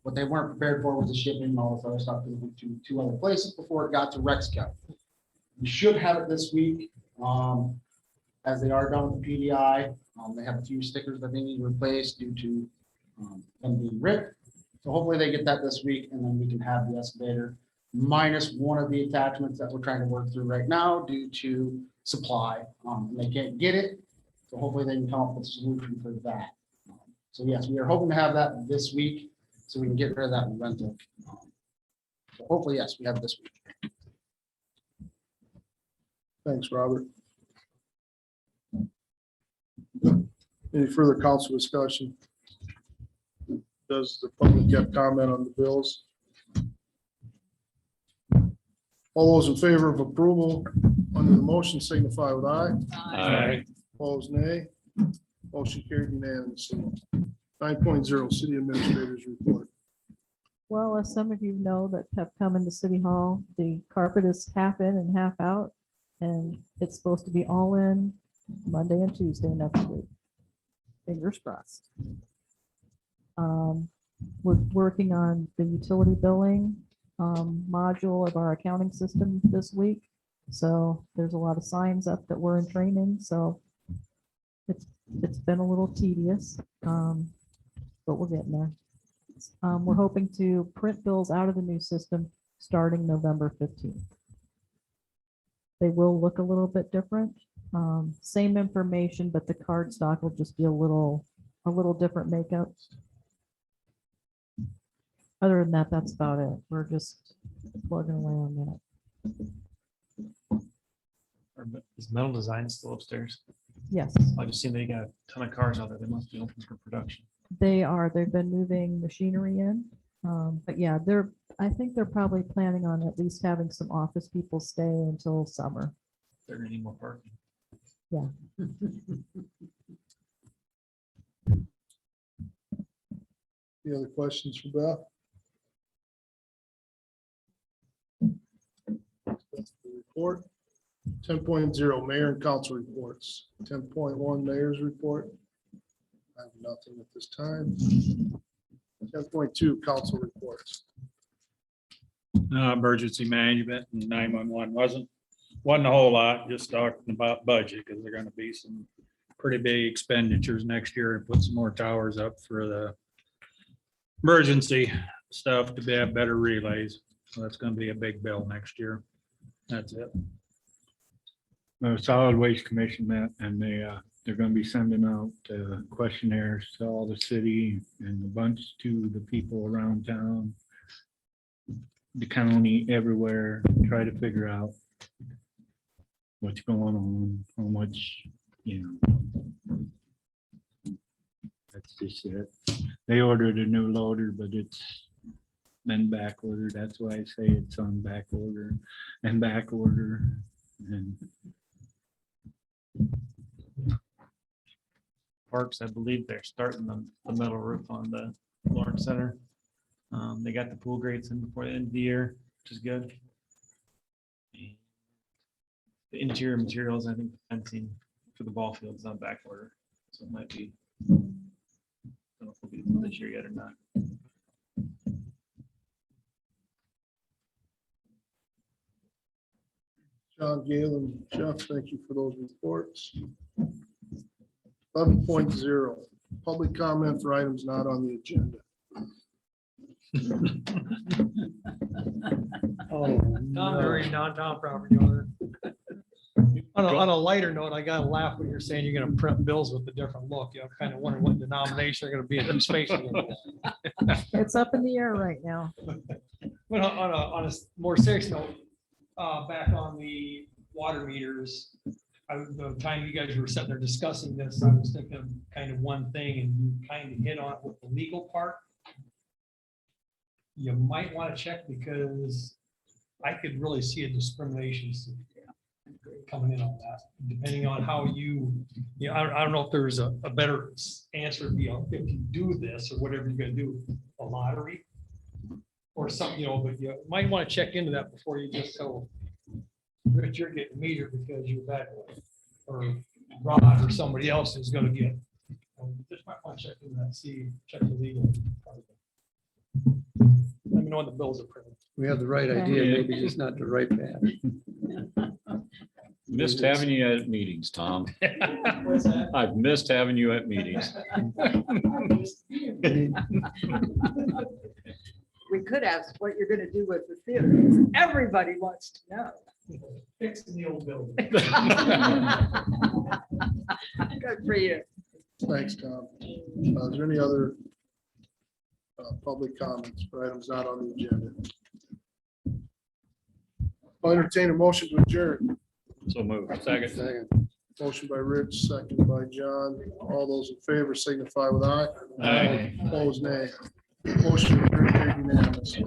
S9: What they weren't prepared for was the shipping and all this other stuff. It went to two other places before it got to Rexco. We should have it this week. As they are done with the PDI, they have a few stickers that they need to replace due to them being ripped. So hopefully they get that this week, and then we can have the excavator minus one of the attachments that we're trying to work through right now due to supply. And they can't get it. So hopefully they can come up with a solution for that. So yes, we are hoping to have that this week so we can get rid of that rental. So hopefully, yes, we have it this week.
S1: Thanks, Robert. Any further council discussion? Does the public have comment on the bills? All those in favor of approval under the motion signify with aye.
S15: Aye.
S1: Opposed, nay. Motion carried unanimously. 9.0, city administrators report.
S13: Well, as some of you know that have come into City Hall, the carpet is half in and half out. And it's supposed to be all in Monday and Tuesday next week. Fingers crossed. We're working on the utility billing module of our accounting system this week. So there's a lot of signs up that we're in training. So it's been a little tedious, but we're getting there. We're hoping to print bills out of the new system starting November 15th. They will look a little bit different. Same information, but the card stock will just be a little different makeup. Other than that, that's about it. We're just plugging away on that.
S10: Is Metal Design still upstairs?
S13: Yes,
S10: I just seen they got a ton of cars out there. They must be open for production.
S13: they are. They've been moving machinery in. But yeah, I think they're probably planning on at least having some office people stay until summer.
S10: They're gonna need more parking.
S13: Yeah.
S1: Any other questions for Beth? That's the report. 10.0, mayor and council reports. 10.1, mayor's report. I have nothing at this time. 10.2, council reports.
S15: Emergency management and 911 wasn't a whole lot, just talking about budget, because there are gonna be some pretty big expenditures next year and put some more towers up for the emergency stuff to have better relays. So that's gonna be a big bill next year. That's it. The Solid Waste Commission met, and they're gonna be sending out questionnaires to all the city and a bunch to the people around town.
S18: the county, everywhere, try to figure out what's going on, how much, that's just it. They ordered a new loader, but it's been back ordered. That's why I say it's on back order and back order. And
S10: Parks, I believe they're starting the metal roof on the Lawrence Center. They got the pool grates in before the end of the year, which is good. The interior materials, I think the fencing for the ball field is on back order, so it might be. I don't know if it'll be this year yet or not.
S1: John, Gail, and Jeff, thank you for those reports. 11.0, public comment for items not on the agenda.
S6: Tom, very downtown property owner. On a lighter note, I gotta laugh when you're saying you're gonna print bills with a different look. I'm kind of wondering what denomination they're gonna be in this space.
S13: It's up in the air right now.
S6: But on a more serious note, back on the water meters, the time you guys were sitting there discussing this, I was thinking of kind of one thing, and you kind of hit on it with the legal part. You might want to check, because I could really see a discrimination suit coming in on that, depending on how I don't know if there's a better answer, if you do this or whatever you're gonna do, a lottery or something, but you might want to check into that before you just tell that you're getting metered because you're bad boy, or Rod or somebody else is gonna get. Just might want to check into that, check the legal. Let me know when the bills are printed.
S11: We have the right idea, maybe just not the right path.
S3: Missed having you at meetings, Tom.
S6: What's that?
S3: I've missed having you at meetings.
S8: We could ask what you're gonna do with the theater. Everybody wants to know.
S6: Fixing the old building.
S8: Good for you.
S1: Thanks, Tom. Is there any other public comments for items not on the agenda? I'll entertain a motion to adjourn.
S3: So move. Second.
S1: Second. Motion by Rich, second by John. All those in favor signify with aye.
S3: Aye.
S1: Opposed, nay. Motion carried unanimously.